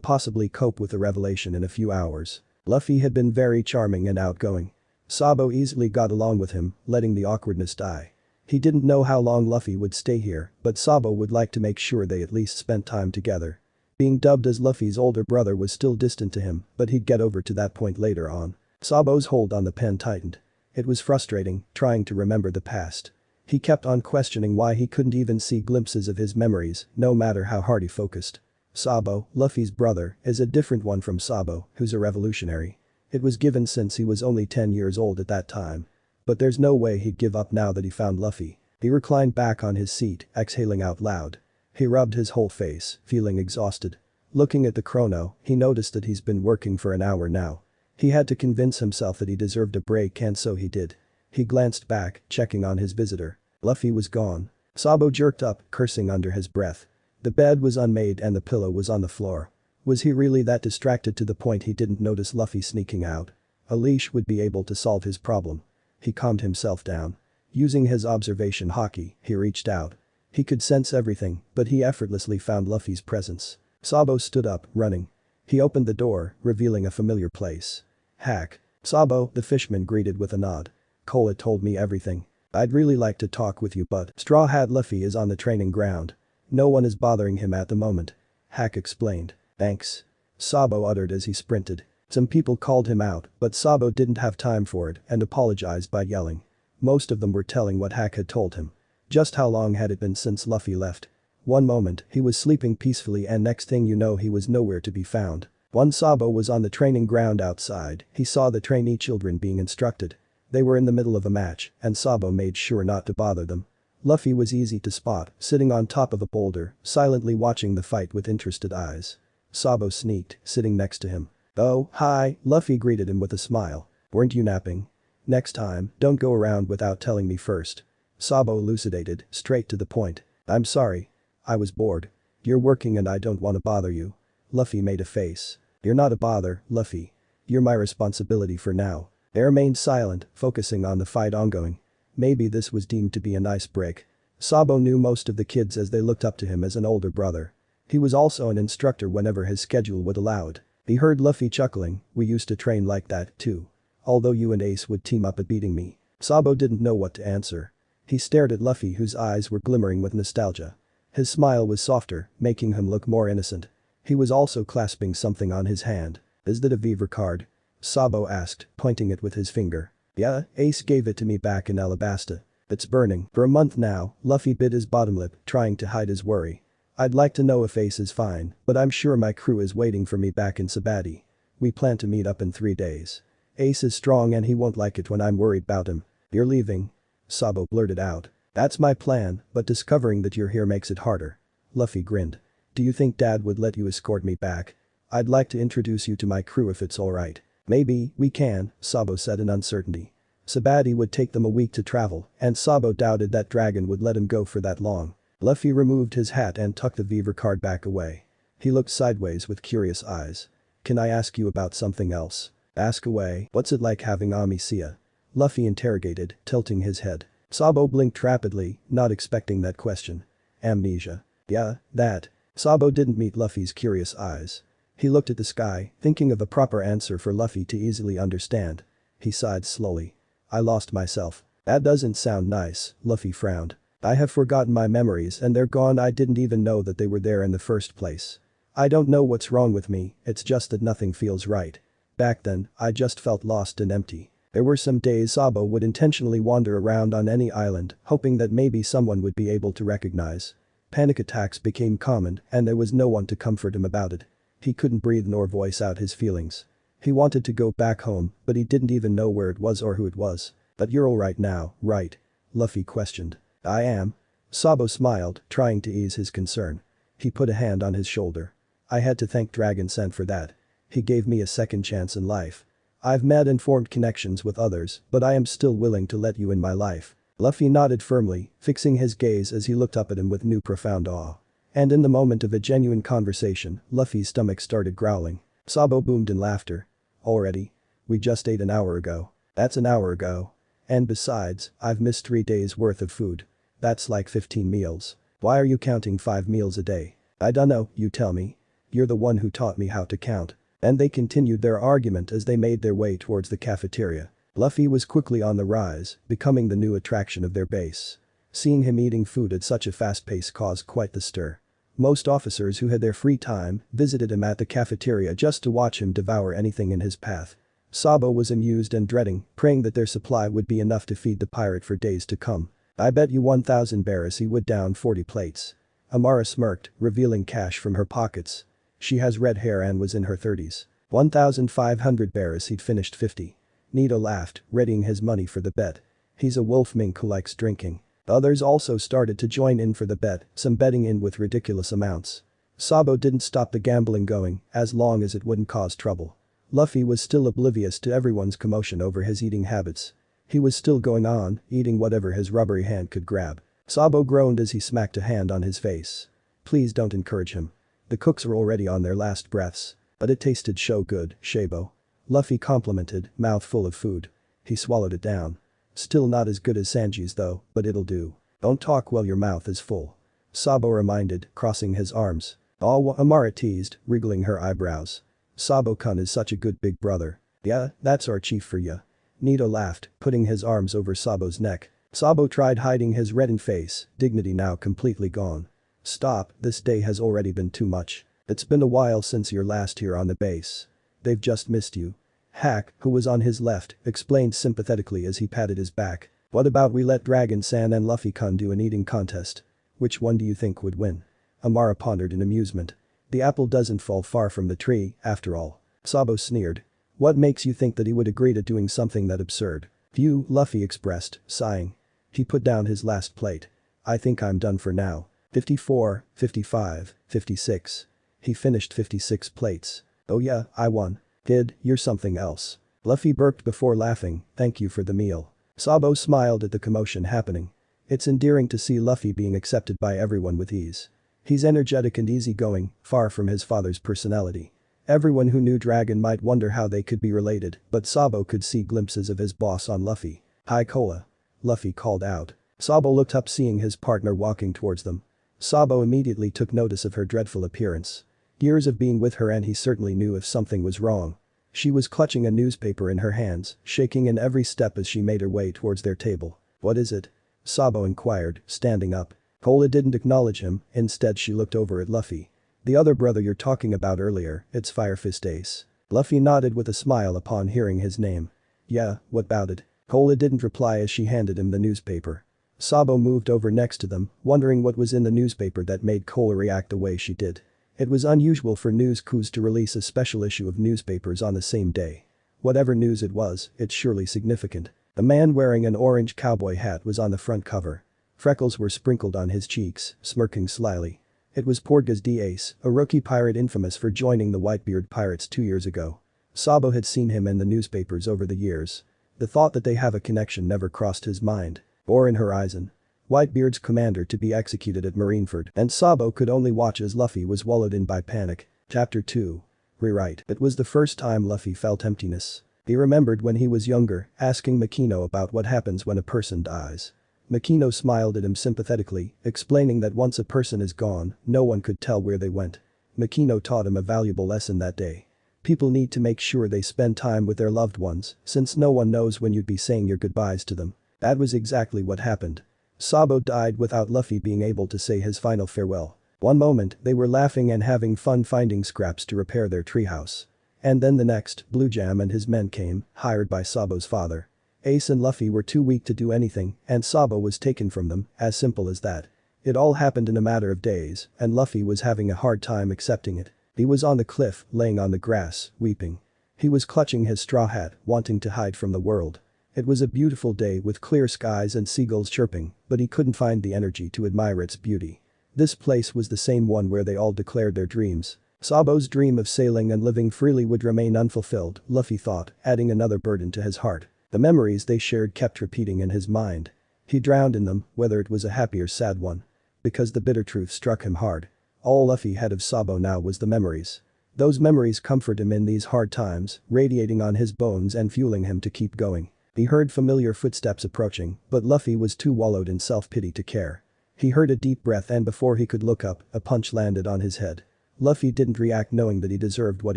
possibly cope with the revelation in a few hours. Luffy had been very charming and outgoing. Sabo easily got along with him, letting the awkwardness die. He didn't know how long Luffy would stay here, but Sabo would like to make sure they at least spent time together. Being dubbed as Luffy's older brother was still distant to him, but he'd get over to that point later on. Sabo's hold on the pen tightened. It was frustrating, trying to remember the past. He kept on questioning why he couldn't even see glimpses of his memories, no matter how hard he focused. Sabo, Luffy's brother, is a different one from Sabo, who's a revolutionary. It was given since he was only 10 years old at that time. But there's no way he'd give up now that he found Luffy. He reclined back on his seat, exhaling out loud. He rubbed his whole face, feeling exhausted. Looking at the chrono, he noticed that he's been working for an hour now. He had to convince himself that he deserved a break, and so he did. He glanced back, checking on his visitor. Luffy was gone. Sabo jerked up, cursing under his breath. The bed was unmade and the pillow was on the floor. Was he really that distracted to the point he didn't notice Luffy sneaking out? A leash would be able to solve his problem. He calmed himself down. Using his observation haki, he reached out. He could sense everything, but he effortlessly found Luffy's presence. Sabo stood up, running. He opened the door, revealing a familiar place. Hack. Sabo, the fishman greeted with a nod. Cola told me everything. I'd really like to talk with you, but Straw Hat Luffy is on the training ground. No one is bothering him at the moment. Hack explained. Thanks. Sabo uttered as he sprinted. Some people called him out, but Sabo didn't have time for it and apologized by yelling. Most of them were telling what Hack had told him. Just how long had it been since Luffy left? One moment, he was sleeping peacefully and next thing you know he was nowhere to be found. When Sabo was on the training ground outside, he saw the trainee children being instructed. They were in the middle of a match, and Sabo made sure not to bother them. Luffy was easy to spot, sitting on top of a boulder, silently watching the fight with interested eyes. Sabo sneaked, sitting next to him. Oh, hi, Luffy greeted him with a smile. Weren't you napping? Next time, don't go around without telling me first. Sabo elucidated, straight to the point. I'm sorry. I was bored. You're working and I don't want to bother you. Luffy made a face. You're not a bother, Luffy. You're my responsibility for now. They remained silent, focusing on the fight ongoing. Maybe this was deemed to be a nice break. Sabo knew most of the kids as they looked up to him as an older brother. He was also an instructor whenever his schedule would allow it. He heard Luffy chuckling, "We used to train like that, too. Although you and Ace would team up at beating me." Sabo didn't know what to answer. He stared at Luffy whose eyes were glimmering with nostalgia. His smile was softer, making him look more innocent. He was also clasping something on his hand. "Is that a Viver card?" Sabo asked, pointing it with his finger. "Yeah, Ace gave it to me back in Alabasta. It's burning." For a month now, Luffy bit his bottom lip, trying to hide his worry. "I'd like to know if Ace is fine, but I'm sure my crew is waiting for me back in Sabaody. We plan to meet up in 3 days. Ace is strong and he won't like it when I'm worried about him." "You're leaving?" Sabo blurted out. "That's my plan, but discovering that you're here makes it harder." Luffy grinned. "Do you think Dad would let you escort me back? I'd like to introduce you to my crew if it's alright." "Maybe, we can," Sabo said in uncertainty. Sabaody would take them a week to travel, and Sabo doubted that dragon would let him go for that long. Luffy removed his hat and tucked the Viver card back away. He looked sideways with curious eyes. "Can I ask you about something else?" "Ask away. What's it like having amnesia?" Luffy interrogated, tilting his head. Sabo blinked rapidly, not expecting that question. "Amnesia. Yeah, that." Sabo didn't meet Luffy's curious eyes. He looked at the sky, thinking of a proper answer for Luffy to easily understand. He sighed slowly. "I lost myself." "That doesn't sound nice," Luffy frowned. "I have forgotten my memories and they're gone. I didn't even know that they were there in the first place. I don't know what's wrong with me, it's just that nothing feels right. Back then, I just felt lost and empty." There were some days Sabo would intentionally wander around on any island, hoping that maybe someone would be able to recognize. Panic attacks became common and there was no one to comfort him about it. He couldn't breathe nor voice out his feelings. He wanted to go back home, but he didn't even know where it was or who it was. "But you're alright now, right?" Luffy questioned. "I am." Sabo smiled, trying to ease his concern. He put a hand on his shoulder. "I had to thank Dragon-san for that. He gave me a second chance in life. I've made and formed connections with others, but I am still willing to let you in my life." Luffy nodded firmly, fixing his gaze as he looked up at him with new profound awe. And in the moment of a genuine conversation, Luffy's stomach started growling. Sabo boomed in laughter. "Already? We just ate an hour ago." "That's an hour ago. And besides, I've missed 3 days worth of food. That's like 15 meals. Why are you counting 5 meals a day?" "I dunno, you tell me. You're the one who taught me how to count." And they continued their argument as they made their way towards the cafeteria. Luffy was quickly on the rise, becoming the new attraction of their base. Seeing him eating food at such a fast pace caused quite the stir. Most officers who had their free time visited him at the cafeteria just to watch him devour anything in his path. Sabo was amused and dreading, praying that their supply would be enough to feed the pirate for days to come. "I bet you 1,000 bears he would down 40 plates." Amara smirked, revealing cash from her pockets. She has red hair and was in her 30s. 1,500 bears he'd finished 50. Nito laughed, readying his money for the bet. He's a wolf mink who likes drinking. Others also started to join in for the bet, some betting in with ridiculous amounts. Sabo didn't stop the gambling going, as long as it wouldn't cause trouble. Luffy was still oblivious to everyone's commotion over his eating habits. He was still going on, eating whatever his rubbery hand could grab. Sabo groaned as he smacked a hand on his face. "Please don't encourage him. The cooks are already on their last breaths. But it tasted so good, Shabo." Luffy complimented, mouth full of food. He swallowed it down. "Still not as good as Sanji's though, but it'll do. Don't talk while your mouth is full." Sabo reminded, crossing his arms. "Oh," Amara teased, wriggling her eyebrows. "Sabo-kun is such a good big brother." "Yeah, that's our chief for ya." Nito laughed, putting his arms over Sabo's neck. Sabo tried hiding his reddened face, dignity now completely gone. "Stop, this day has already been too much. It's been a while since you're last here on the base. They've just missed you." Hack, who was on his left, explained sympathetically as he patted his back. "What about we let Dragon-san and Luffy-kun do an eating contest? Which one do you think would win?" Amara pondered in amusement. "The apple doesn't fall far from the tree, after all." Sabo sneered. "What makes you think that he would agree to doing something that absurd?" "Phew," Luffy expressed, sighing. He put down his last plate. "I think I'm done for now. 54, 55, 56. He finished 56 plates. "Oh yeah, I won. Kid, you're something else." Luffy burped before laughing, "Thank you for the meal." Sabo smiled at the commotion happening. It's endearing to see Luffy being accepted by everyone with ease. He's energetic and easygoing, far from his father's personality. Everyone who knew Dragon might wonder how they could be related, but Sabo could see glimpses of his boss on Luffy. "Hi Koa." Luffy called out. Sabo looked up seeing his partner walking towards them. Sabo immediately took notice of her dreadful appearance. Years of being with her and he certainly knew if something was wrong. She was clutching a newspaper in her hands, shaking in every step as she made her way towards their table. "What is it?" Sabo inquired, standing up. Cola didn't acknowledge him, instead she looked over at Luffy. "The other brother you're talking about earlier, it's Firefist Ace." Luffy nodded with a smile upon hearing his name. "Yeah, what about it?" Cola didn't reply as she handed him the newspaper. Sabo moved over next to them, wondering what was in the newspaper that made Cola react the way she did. It was unusual for news crews to release a special issue of newspapers on the same day. Whatever news it was, it's surely significant. The man wearing an orange cowboy hat was on the front cover. Freckles were sprinkled on his cheeks, smirking slyly. It was Portgas D. Ace, a rookie pirate infamous for joining the Whitebeard pirates 2 years ago. Sabo had seen him in the newspapers over the years. The thought that they have a connection never crossed his mind. Or in horizon. Whitebeard's commander to be executed at Marineford, and Sabo could only watch as Luffy was wallowed in by panic. Chapter 2. Rewrite. It was the first time Luffy felt emptiness. He remembered when he was younger, asking Makino about what happens when a person dies. Makino smiled at him sympathetically, explaining that once a person is gone, no one could tell where they went. Makino taught him a valuable lesson that day. People need to make sure they spend time with their loved ones, since no one knows when you'd be saying your goodbyes to them. That was exactly what happened. Sabo died without Luffy being able to say his final farewell. One moment, they were laughing and having fun finding scraps to repair their treehouse. And then the next, Blue Jam and his men came, hired by Sabo's father. Ace and Luffy were too weak to do anything, and Sabo was taken from them, as simple as that. It all happened in a matter of days, and Luffy was having a hard time accepting it. He was on the cliff, laying on the grass, weeping. He was clutching his straw hat, wanting to hide from the world. It was a beautiful day with clear skies and seagulls chirping, but he couldn't find the energy to admire its beauty. This place was the same one where they all declared their dreams. Sabo's dream of sailing and living freely would remain unfulfilled, Luffy thought, adding another burden to his heart. The memories they shared kept repeating in his mind. He drowned in them, whether it was a happy or sad one. Because the bitter truth struck him hard. All Luffy had of Sabo now was the memories. Those memories comfort him in these hard times, radiating on his bones and fueling him to keep going. He heard familiar footsteps approaching, but Luffy was too wallowed in self-pity to care. He heard a deep breath and before he could look up, a punch landed on his head. Luffy didn't react knowing that he deserved what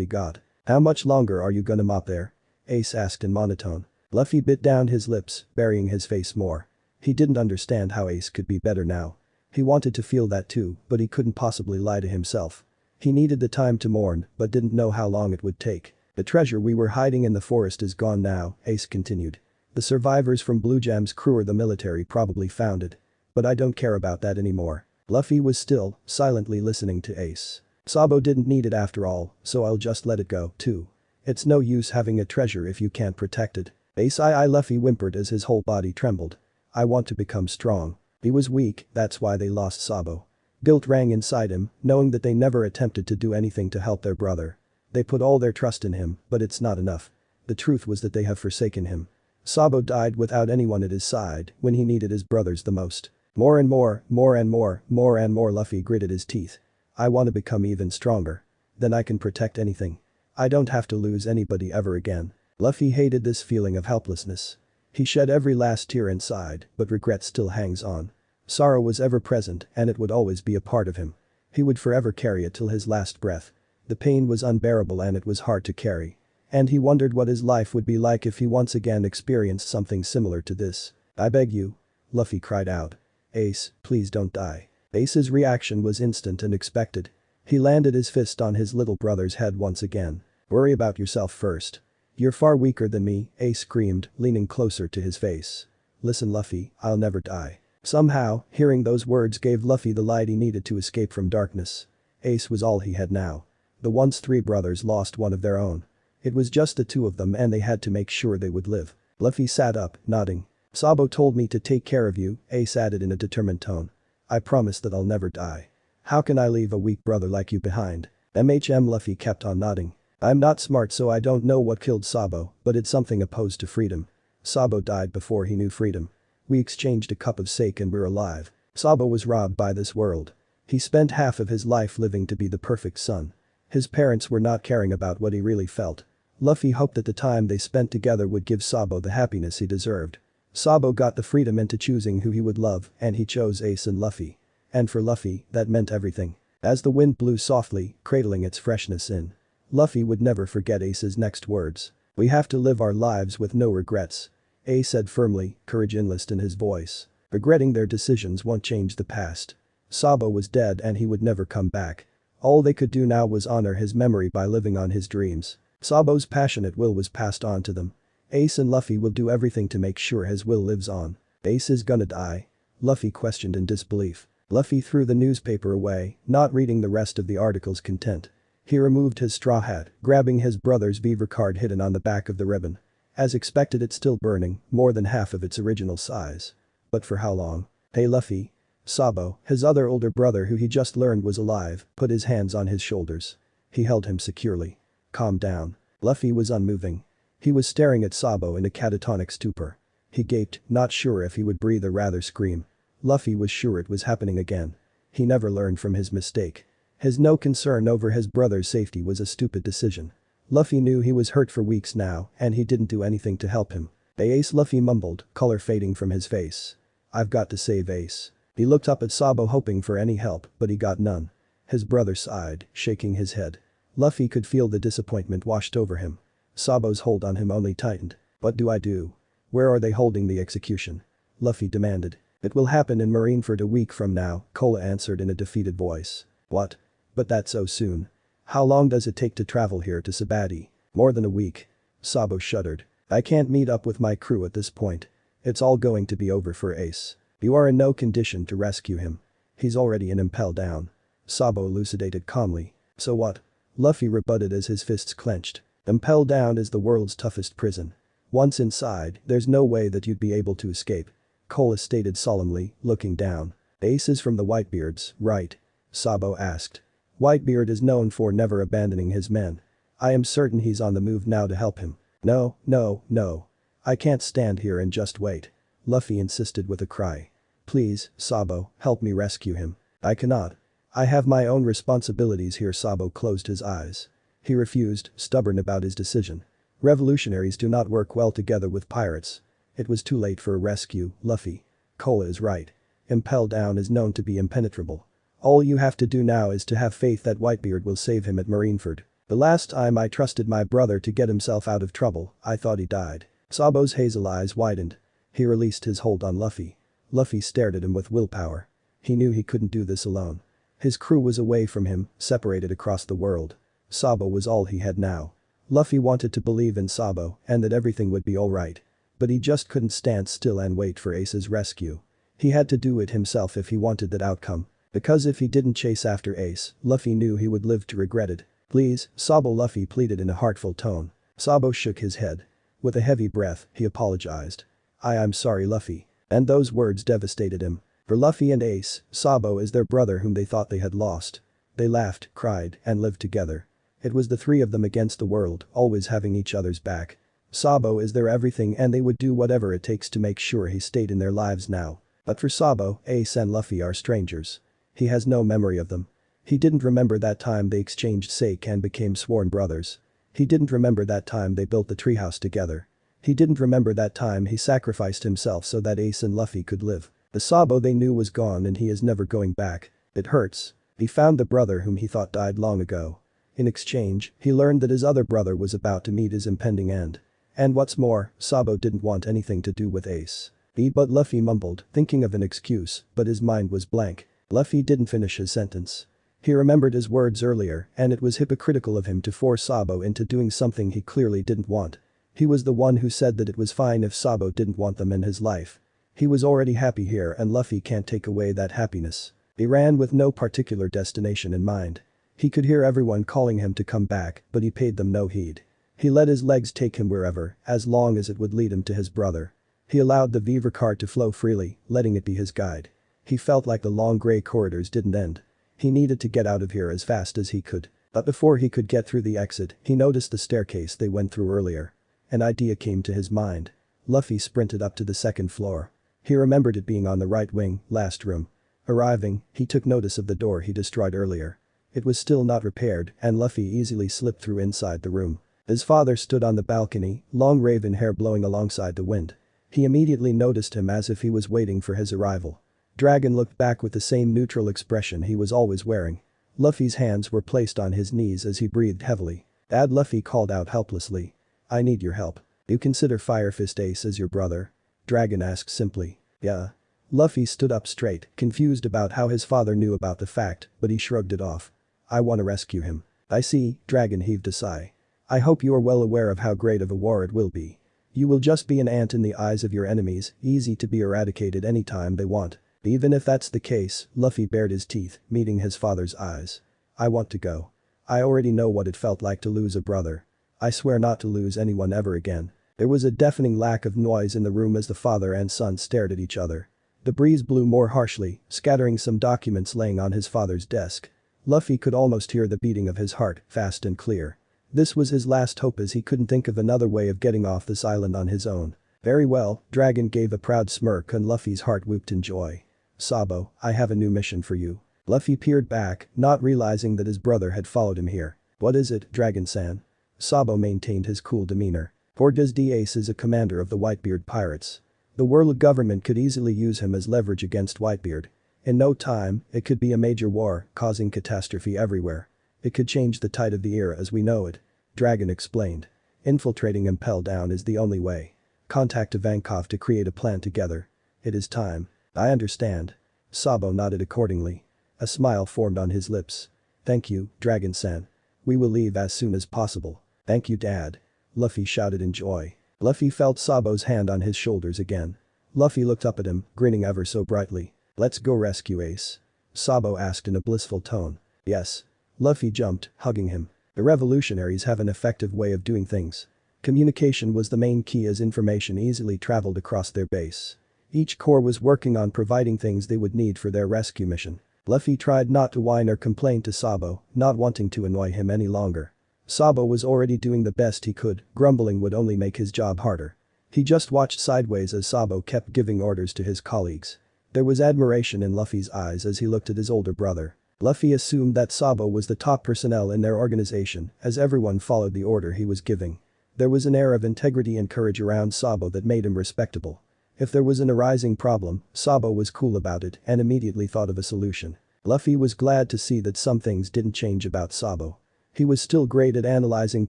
he got. "How much longer are you gonna mop there?" Ace asked in monotone. Luffy bit down his lips, burying his face more. He didn't understand how Ace could be better now. He wanted to feel that too, but he couldn't possibly lie to himself. He needed the time to mourn, but didn't know how long it would take. "The treasure we were hiding in the forest is gone now," Ace continued. "The survivors from Blue Jam's crew or the military probably found it. But I don't care about that anymore." Luffy was still, silently listening to Ace. "Sabo didn't need it after all, so I'll just let it go, too. It's no use having a treasure if you can't protect it." Ace Luffy whimpered as his whole body trembled. "I want to become strong." He was weak, that's why they lost Sabo. Guilt rang inside him, knowing that they never attempted to do anything to help their brother. They put all their trust in him, but it's not enough. The truth was that they have forsaken him. Sabo died without anyone at his side when he needed his brothers the most. More and more Luffy gritted his teeth. "I want to become even stronger. Then I can protect anything. I don't have to lose anybody ever again." Luffy hated this feeling of helplessness. He shed every last tear inside, but regret still hangs on. Sorrow was ever present and it would always be a part of him. He would forever carry it till his last breath. The pain was unbearable and it was hard to carry. And he wondered what his life would be like if he once again experienced something similar to this. "I beg you." Luffy cried out. "Ace, please don't die." Ace's reaction was instant and expected. He landed his fist on his little brother's head once again. "Worry about yourself first. You're far weaker than me," Ace screamed, leaning closer to his face. "Listen Luffy, I'll never die." Somehow, hearing those words gave Luffy the light he needed to escape from darkness. Ace was all he had now. The once three brothers lost one of their own. It was just the two of them and they had to make sure they would live. Luffy sat up, nodding. "Sabo told me to take care of you," Ace added in a determined tone. "I promise that I'll never die. How can I leave a weak brother like you behind?" Luffy kept on nodding. "I'm not smart so I don't know what killed Sabo, but it's something opposed to freedom. Sabo died before he knew freedom. We exchanged a cup of sake and we're alive. Sabo was robbed by this world. He spent half of his life living to be the perfect son. His parents were not caring about what he really felt. Luffy hoped that the time they spent together would give Sabo the happiness he deserved. Sabo got the freedom into choosing who he would love and he chose Ace and Luffy. And for Luffy, that meant everything. As the wind blew softly, cradling its freshness in. Luffy would never forget Ace's next words. "We have to live our lives with no regrets," Ace said firmly, courage enlist in his voice. Regretting their decisions won't change the past. Sabo was dead and he would never come back. All they could do now was honor his memory by living on his dreams. Sabo's passionate will was passed on to them. Ace and Luffy will do everything to make sure his will lives on. Ace is gonna die? Luffy questioned in disbelief. Luffy threw the newspaper away, not reading the rest of the article's content. He removed his straw hat, grabbing his brother's beaver card hidden on the back of the ribbon. As expected, it's still burning, more than half of its original size. But for how long? Hey Luffy. Sabo, his other older brother who he just learned was alive, put his hands on his shoulders. He held him securely. Calm down. Luffy was unmoving. He was staring at Sabo in a catatonic stupor. He gaped, not sure if he would breathe or rather scream. Luffy was sure it was happening again. He never learned from his mistake. His no concern over his brother's safety was a stupid decision. Luffy knew he was hurt for weeks now and he didn't do anything to help him. Ace, Luffy mumbled, color fading from his face. I've got to save Ace. He looked up at Sabo hoping for any help, but he got none. His brother sighed, shaking his head. Luffy could feel the disappointment washed over him. Sabo's hold on him only tightened. What do I do? Where are they holding the execution? Luffy demanded. It will happen in Marineford a week from now, Kola answered in a defeated voice. What? But that's so soon. How long does it take to travel here to Sabaody? More than a week. Sabo shuddered. I can't meet up with my crew at this point. It's all going to be over for Ace. You are in no condition to rescue him. He's already in Impel Down. Sabo elucidated calmly. So what? Luffy rebutted as his fists clenched. Impel Down is the world's toughest prison. Once inside, there's no way that you'd be able to escape. Kola stated solemnly, looking down. Ace is from the Whitebeards, right? Sabo asked. Whitebeard is known for never abandoning his men. I am certain he's on the move now to help him. No, no, no. I can't stand here and just wait. Luffy insisted with a cry. Please, Sabo, help me rescue him. I cannot. I have my own responsibilities here. Sabo closed his eyes. He refused, stubborn about his decision. Revolutionaries do not work well together with pirates. It was too late for a rescue, Luffy. Kola is right. Impel Down is known to be impenetrable. All you have to do now is to have faith that Whitebeard will save him at Marineford. The last time I trusted my brother to get himself out of trouble, I thought he died. Sabo's hazel eyes widened. He released his hold on Luffy. Luffy stared at him with willpower. He knew he couldn't do this alone. His crew was away from him, separated across the world. Sabo was all he had now. Luffy wanted to believe in Sabo and that everything would be alright. But he just couldn't stand still and wait for Ace's rescue. He had to do it himself if he wanted that outcome. Because if he didn't chase after Ace, Luffy knew he would live to regret it. Please, Sabo, Luffy pleaded in a heartful tone. Sabo shook his head. With a heavy breath, he apologized. I'm sorry, Luffy. And those words devastated him. For Luffy and Ace, Sabo is their brother whom they thought they had lost. They laughed, cried, and lived together. It was the three of them against the world, always having each other's back. Sabo is their everything and they would do whatever it takes to make sure he stayed in their lives now. But for Sabo, Ace and Luffy are strangers. He has no memory of them. He didn't remember that time they exchanged sake and became sworn brothers. He didn't remember that time they built the treehouse together. He didn't remember that time he sacrificed himself so that Ace and Luffy could live. The Sabo they knew was gone and he is never going back. It hurts. He found the brother whom he thought died long ago. In exchange, he learned that his other brother was about to meet his impending end. And what's more, Sabo didn't want anything to do with Ace. But Luffy mumbled, thinking of an excuse, but his mind was blank. Luffy didn't finish his sentence. He remembered his words earlier and it was hypocritical of him to force Sabo into doing something he clearly didn't want. He was the one who said that it was fine if Sabo didn't want them in his life. He was already happy here and Luffy can't take away that happiness. He ran with no particular destination in mind. He could hear everyone calling him to come back, but he paid them no heed. He let his legs take him wherever, as long as it would lead him to his brother. He allowed the beaver cart to flow freely, letting it be his guide. He felt like the long gray corridors didn't end. He needed to get out of here as fast as he could. But before he could get through the exit, he noticed the staircase they went through earlier. An idea came to his mind. Luffy sprinted up to the second floor. He remembered it being on the right wing, last room. Arriving, he took notice of the door he destroyed earlier. It was still not repaired and Luffy easily slipped through inside the room. His father stood on the balcony, long raven hair blowing alongside the wind. He immediately noticed him as if he was waiting for his arrival. Dragon looked back with the same neutral expression he was always wearing. Luffy's hands were placed on his knees as he breathed heavily. Luffy called out helplessly. I need your help. You consider Fire Fist Ace as your brother? Dragon asked simply. Yeah. Luffy stood up straight, confused about how his father knew about the fact, but he shrugged it off. I want to rescue him. I see, Dragon heaved a sigh. I hope you are well aware of how great of a war it will be. You will just be an ant in the eyes of your enemies, easy to be eradicated anytime they want. Even if that's the case, Luffy bared his teeth, meeting his father's eyes. I want to go. I already know what it felt like to lose a brother. I swear not to lose anyone ever again. There was a deafening lack of noise in the room as the father and son stared at each other. The breeze blew more harshly, scattering some documents laying on his father's desk. Luffy could almost hear the beating of his heart, fast and clear. This was his last hope as he couldn't think of another way of getting off this island on his own. Very well, Dragon gave a proud smirk and Luffy's heart whooped in joy. Sabo, I have a new mission for you. Luffy peered back, not realizing that his brother had followed him here. What is it, Dragon-san? Sabo maintained his cool demeanor. Porges Ace is a commander of the Whitebeard pirates. The world government could easily use him as leverage against Whitebeard. In no time, it could be a major war, causing catastrophe everywhere. It could change the tide of the era as we know it. Dragon explained. Infiltrating Impel Down is the only way. Contact Ivankov to create a plan together. It is time. I understand. Sabo nodded accordingly. A smile formed on his lips. Thank you, Dragon-san. We will leave as soon as possible. Thank you, Dad. Luffy shouted in joy. Luffy felt Sabo's hand on his shoulders again. Luffy looked up at him, grinning ever so brightly. Let's go rescue Ace. Sabo asked in a blissful tone. Yes. Luffy jumped, hugging him. The revolutionaries have an effective way of doing things. Communication was the main key as information easily traveled across their base. Each corps was working on providing things they would need for their rescue mission. Luffy tried not to whine or complain to Sabo, not wanting to annoy him any longer. Sabo was already doing the best he could, grumbling would only make his job harder. He just watched sideways as Sabo kept giving orders to his colleagues. There was admiration in Luffy's eyes as he looked at his older brother. Luffy assumed that Sabo was the top personnel in their organization as everyone followed the order he was giving. There was an air of integrity and courage around Sabo that made him respectable. If there was an arising problem, Sabo was cool about it and immediately thought of a solution. Luffy was glad to see that some things didn't change about Sabo. He was still great at analyzing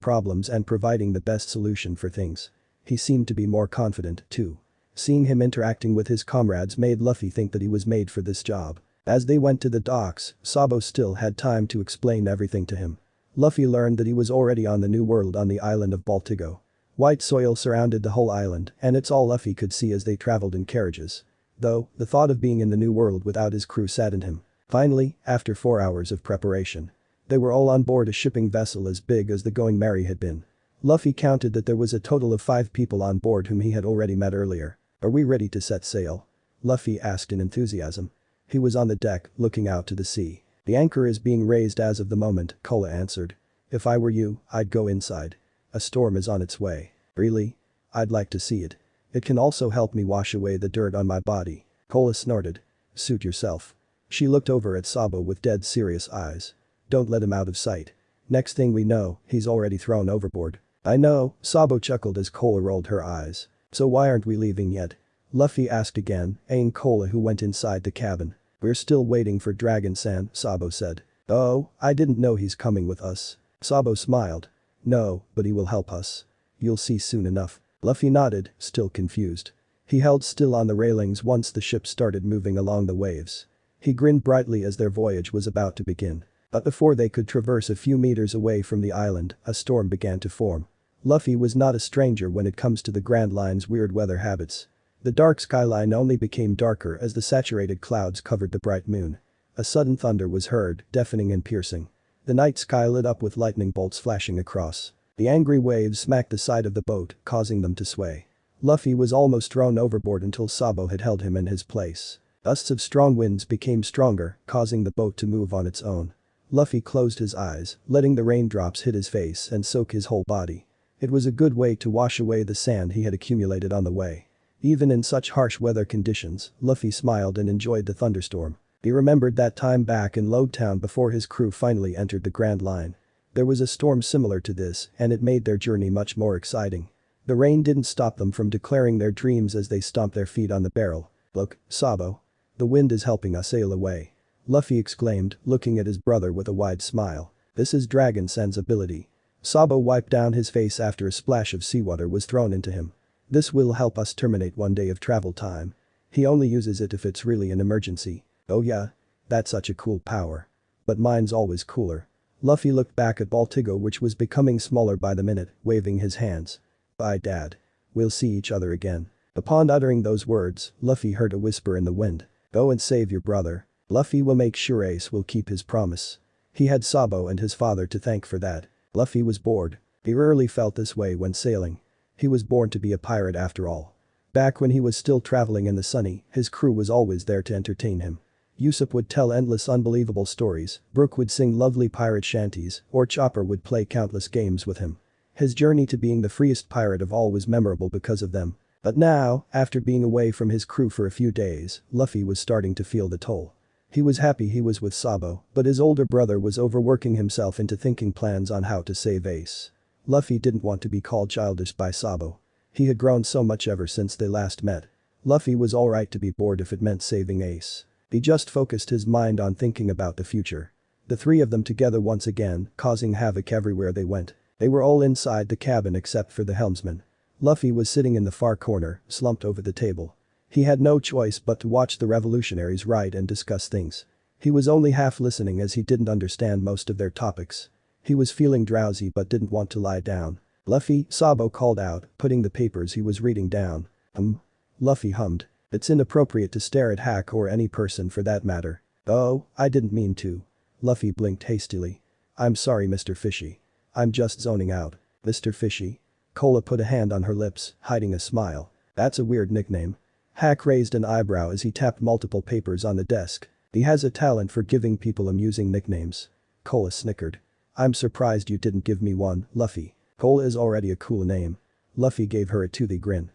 problems and providing the best solution for things. He seemed to be more confident, too. Seeing him interacting with his comrades made Luffy think that he was made for this job. As they went to the docks, Sabo still had time to explain everything to him. Luffy learned that he was already on the new world on the island of Baltigo. White soil surrounded the whole island and it's all Luffy could see as they traveled in carriages. Though, the thought of being in the new world without his crew saddened him. Finally, after 4 hours of preparation, they were all on board a shipping vessel as big as the Going Merry had been. Luffy counted that there was a total of 5 people on board whom he had already met earlier. Are we ready to set sail? Luffy asked in enthusiasm. He was on the deck, looking out to the sea. The anchor is being raised as of the moment, Kola answered. If I were you, I'd go inside. A storm is on its way. Really? I'd like to see it. It can also help me wash away the dirt on my body. Kola snorted. Suit yourself. She looked over at Sabo with dead serious eyes. Don't let him out of sight. Next thing we know, he's already thrown overboard. I know, Sabo chuckled as Kola rolled her eyes. So why aren't we leaving yet? Luffy asked again, eyeing Kola who went inside the cabin. We're still waiting for Dragon-san, Sabo said. Oh, I didn't know he's coming with us. Sabo smiled. No, but he will help us. You'll see soon enough. Luffy nodded, still confused. He held still on the railings once the ship started moving along the waves. He grinned brightly as their voyage was about to begin. But before they could traverse a few meters away from the island, a storm began to form. Luffy was not a stranger when it comes to the Grand Line's weird weather habits. The dark skyline only became darker as the saturated clouds covered the bright moon. A sudden thunder was heard, deafening and piercing. The night sky lit up with lightning bolts flashing across. The angry waves smacked the side of the boat, causing them to sway. Luffy was almost thrown overboard until Sabo had held him in his place. Gusts of strong winds became stronger, causing the boat to move on its own. Luffy closed his eyes, letting the raindrops hit his face and soak his whole body. It was a good way to wash away the sand he had accumulated on the way. Even in such harsh weather conditions, Luffy smiled and enjoyed the thunderstorm. He remembered that time back in Logtown before his crew finally entered the Grand Line. There was a storm similar to this and it made their journey much more exciting. The rain didn't stop them from declaring their dreams as they stomped their feet on the barrel. "Look, Sabo. The wind is helping us sail away," Luffy exclaimed, looking at his brother with a wide smile. "This is Dragon Sen's ability." Sabo wiped down his face after a splash of seawater was thrown into him. "This will help us terminate one day of travel time. He only uses it if it's really an emergency." "Oh yeah? That's such a cool power. But mine's always cooler." Luffy looked back at Baltigo, which was becoming smaller by the minute, waving his hands. "Bye Dad. We'll see each other again." Upon uttering those words, Luffy heard a whisper in the wind. "Go and save your brother. Luffy will make sure Ace will keep his promise." He had Sabo and his father to thank for that. Luffy was bored. He rarely felt this way when sailing. He was born to be a pirate after all. Back when he was still traveling in the Sunny, his crew was always there to entertain him. Usopp would tell endless unbelievable stories, Brook would sing lovely pirate shanties, or Chopper would play countless games with him. His journey to being the freest pirate of all was memorable because of them. But now, after being away from his crew for a few days, Luffy was starting to feel the toll. He was happy he was with Sabo, but his older brother was overworking himself into thinking plans on how to save Ace. Luffy didn't want to be called childish by Sabo. He had grown so much ever since they last met. Luffy was alright to be bored if it meant saving Ace. He just focused his mind on thinking about the future. The three of them together once again, causing havoc everywhere they went. They were all inside the cabin except for the helmsman. Luffy was sitting in the far corner, slumped over the table. He had no choice but to watch the revolutionaries write and discuss things. He was only half listening as he didn't understand most of their topics. He was feeling drowsy but didn't want to lie down. "Luffy," Sabo called out, putting the papers he was reading down. Luffy hummed. "It's inappropriate to stare at Hack or any person for that matter." "Oh, I didn't mean to." Luffy blinked hastily. "I'm sorry Mr. Fishy. I'm just zoning out." "Mr. Fishy?" Cola put a hand on her lips, hiding a smile. "That's a weird nickname." Hack raised an eyebrow as he tapped multiple papers on the desk. "He has a talent for giving people amusing nicknames." Cola snickered. "I'm surprised you didn't give me one, Luffy. Cola is already a cool name." Luffy gave her a toothy grin.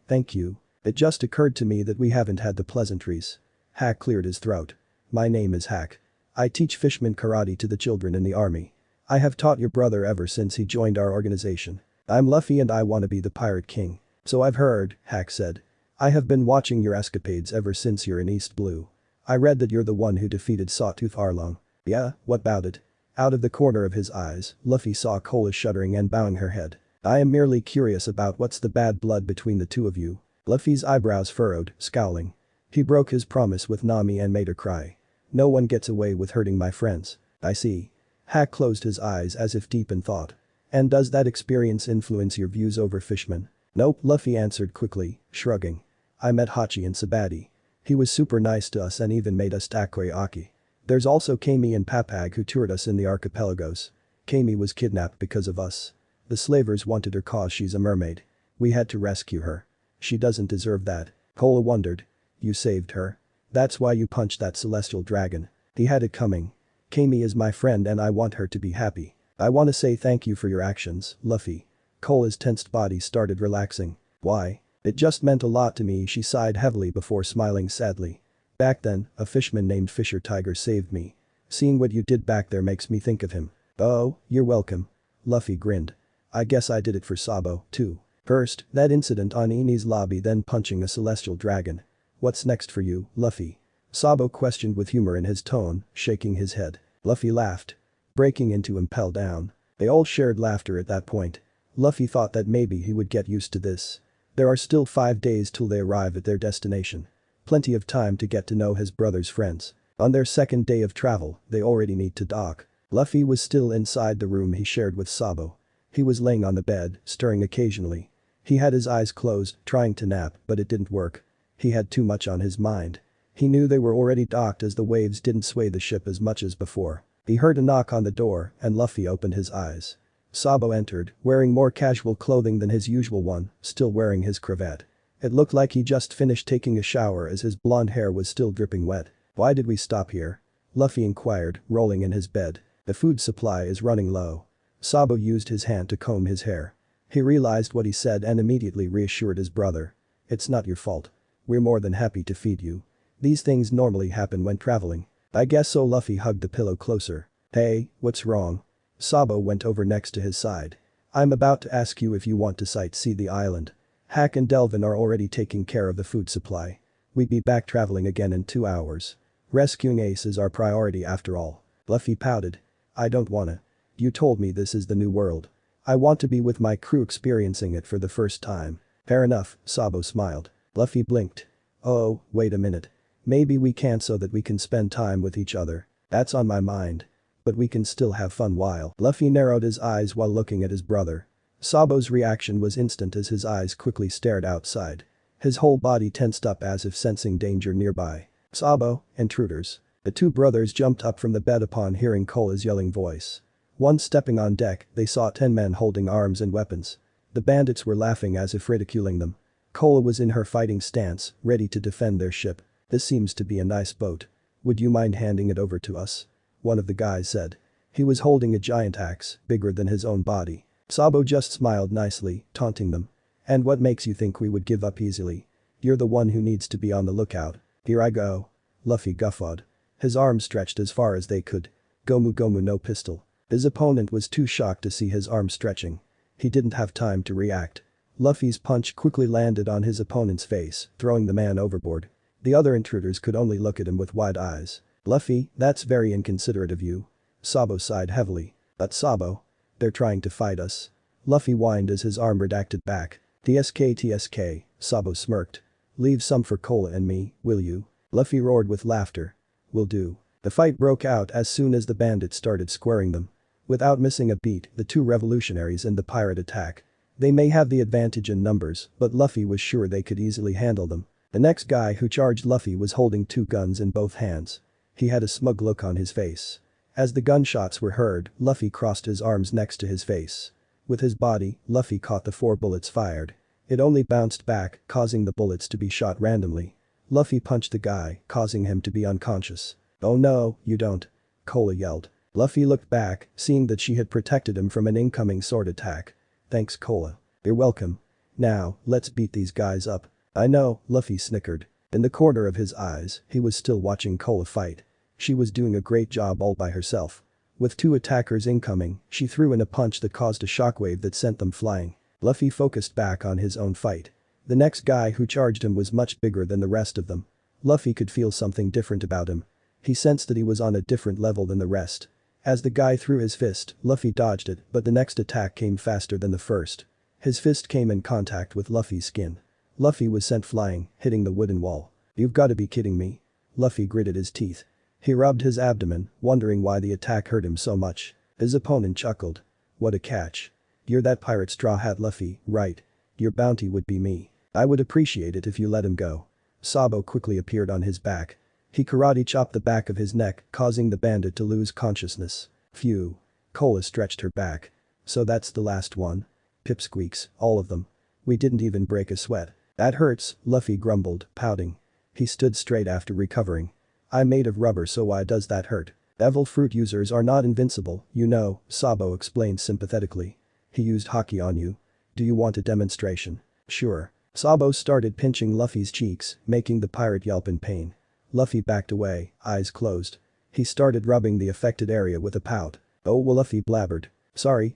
Thank you. It just occurred to me that we haven't had the pleasantries." Hack cleared his throat. "My name is Hack. I teach fishman karate to the children in the army. I have taught your brother ever since he joined our organization. I'm Luffy and I want to be the Pirate King." "So I've heard," Hack said. "I have been watching your escapades ever since you're in East Blue. I read that you're the one who defeated Sawtooth Arlong." "Yeah, what about it?" Out of the corner of his eyes, Luffy saw Cola shuddering and bowing her head. "I am merely curious about what's the bad blood between the two of you." Luffy's eyebrows furrowed, scowling. He broke his promise with Nami and made her cry. "No one gets away with hurting my friends." "I see." Hack closed his eyes as if deep in thought. "And does that experience influence your views over fishmen?" "Nope," Luffy answered quickly, shrugging. "I met Hachi in Sabaody. He was super nice to us and even made us takoyaki. There's also Kami and Papag who toured us in the archipelagos. Kami was kidnapped because of us. The slavers wanted her cause she's a mermaid. We had to rescue her. She doesn't deserve that." Cola wondered. "You saved her? That's why you punched that celestial dragon." He had it coming. "Kami is my friend and I want her to be happy. I want to say thank you for your actions, Luffy." Cola's tensed body started relaxing. "Why? It just meant a lot to me," she sighed heavily before smiling sadly. "Back then, a fishman named Fisher Tiger saved me. Seeing what you did back there makes me think of him." "Oh, you're welcome." Luffy grinned. "I guess I did it for Sabo, too. First, that incident on Eni's lobby, then punching a celestial dragon. What's next for you, Luffy?" Sabo questioned with humor in his tone, shaking his head. Luffy laughed. Breaking into Impel Down. They all shared laughter at that point. Luffy thought that maybe he would get used to this. There are still 5 days till they arrive at their destination. Plenty of time to get to know his brother's friends. On their second day of travel, they already need to dock. Luffy was still inside the room he shared with Sabo. He was laying on the bed, stirring occasionally. He had his eyes closed, trying to nap, but it didn't work. He had too much on his mind. He knew they were already docked as the waves didn't sway the ship as much as before. He heard a knock on the door and Luffy opened his eyes. Sabo entered, wearing more casual clothing than his usual one, still wearing his cravat. It looked like he just finished taking a shower as his blonde hair was still dripping wet. "Why did we stop here?" Luffy inquired, rolling in his bed. "The food supply is running low." Sabo used his hand to comb his hair. He realized what he said and immediately reassured his brother. "It's not your fault. We're more than happy to feed you. These things normally happen when traveling." "I guess so." Luffy hugged the pillow closer. "Hey, what's wrong?" Sabo went over next to his side. I'm about to ask you if you want to sightsee the island. Hack and Delvin are already taking care of the food supply. We'd be back traveling again in 2 hours. Rescuing Ace is our priority after all. Luffy pouted. I don't wanna. You told me this is the new world. I want to be with my crew experiencing it for the first time. Fair enough, Sabo smiled. Luffy blinked. Oh, wait a minute. Maybe we can't so that we can spend time with each other. That's on my mind. But we can still have fun while. Luffy narrowed his eyes while looking at his brother. Sabo's reaction was instant as his eyes quickly stared outside. His whole body tensed up as if sensing danger nearby. Sabo, intruders. The two brothers jumped up from the bed upon hearing Cola's yelling voice. Once stepping on deck, they saw 10 men holding arms and weapons. The bandits were laughing as if ridiculing them. Cola was in her fighting stance, ready to defend their ship. This seems to be a nice boat. Would you mind handing it over to us? One of the guys said. He was holding a giant axe, bigger than his own body. Sabo just smiled nicely, taunting them. And what makes you think we would give up easily? You're the one who needs to be on the lookout. Here I go. Luffy guffawed. His arms stretched as far as they could. Gomu Gomu no pistol. His opponent was too shocked to see his arm stretching. He didn't have time to react. Luffy's punch quickly landed on his opponent's face, throwing the man overboard. The other intruders could only look at him with wide eyes. Luffy, that's very inconsiderate of you. Sabo sighed heavily. But Sabo. They're trying to fight us. Luffy whined as his arm redacted back. TSK, Sabo smirked. Leave some for Cola and me, will you? Luffy roared with laughter. Will do. The fight broke out as soon as the bandits started squaring them. Without missing a beat, the two revolutionaries and the pirate attack. They may have the advantage in numbers, but Luffy was sure they could easily handle them. The next guy who charged Luffy was holding 2 guns in both hands. He had a smug look on his face. As the gunshots were heard, Luffy crossed his arms next to his face. With his body, Luffy caught the 4 bullets fired. It only bounced back, causing the bullets to be shot randomly. Luffy punched the guy, causing him to be unconscious. Oh no, you don't. Cola yelled. Luffy looked back, seeing that she had protected him from an incoming sword attack. Thanks Cola. You're welcome. Now, let's beat these guys up. I know, Luffy snickered. In the corner of his eyes, he was still watching Cola fight. She was doing a great job all by herself. With 2 attackers incoming, she threw in a punch that caused a shockwave that sent them flying. Luffy focused back on his own fight. The next guy who charged him was much bigger than the rest of them. Luffy could feel something different about him. He sensed that he was on a different level than the rest. As the guy threw his fist, Luffy dodged it, but the next attack came faster than the first. His fist came in contact with Luffy's skin. Luffy was sent flying, hitting the wooden wall. You've gotta be kidding me. Luffy gritted his teeth. He rubbed his abdomen, wondering why the attack hurt him so much. His opponent chuckled. What a catch. You're that pirate Straw Hat Luffy, right? Your bounty would be me. I would appreciate it if you let him go. Sabo quickly appeared on his back. He karate chopped the back of his neck, causing the bandit to lose consciousness. Phew. Cola stretched her back. So that's the last one? Pipsqueaks, all of them. We didn't even break a sweat. That hurts, Luffy grumbled, pouting. He stood straight after recovering. I'm made of rubber, so why does that hurt? Devil fruit users are not invincible, you know, Sabo explained sympathetically. He used hockey on you. Do you want a demonstration? Sure. Sabo started pinching Luffy's cheeks, making the pirate yelp in pain. Luffy backed away, eyes closed. He started rubbing the affected area with a pout. Oh well, Luffy blabbered. Sorry.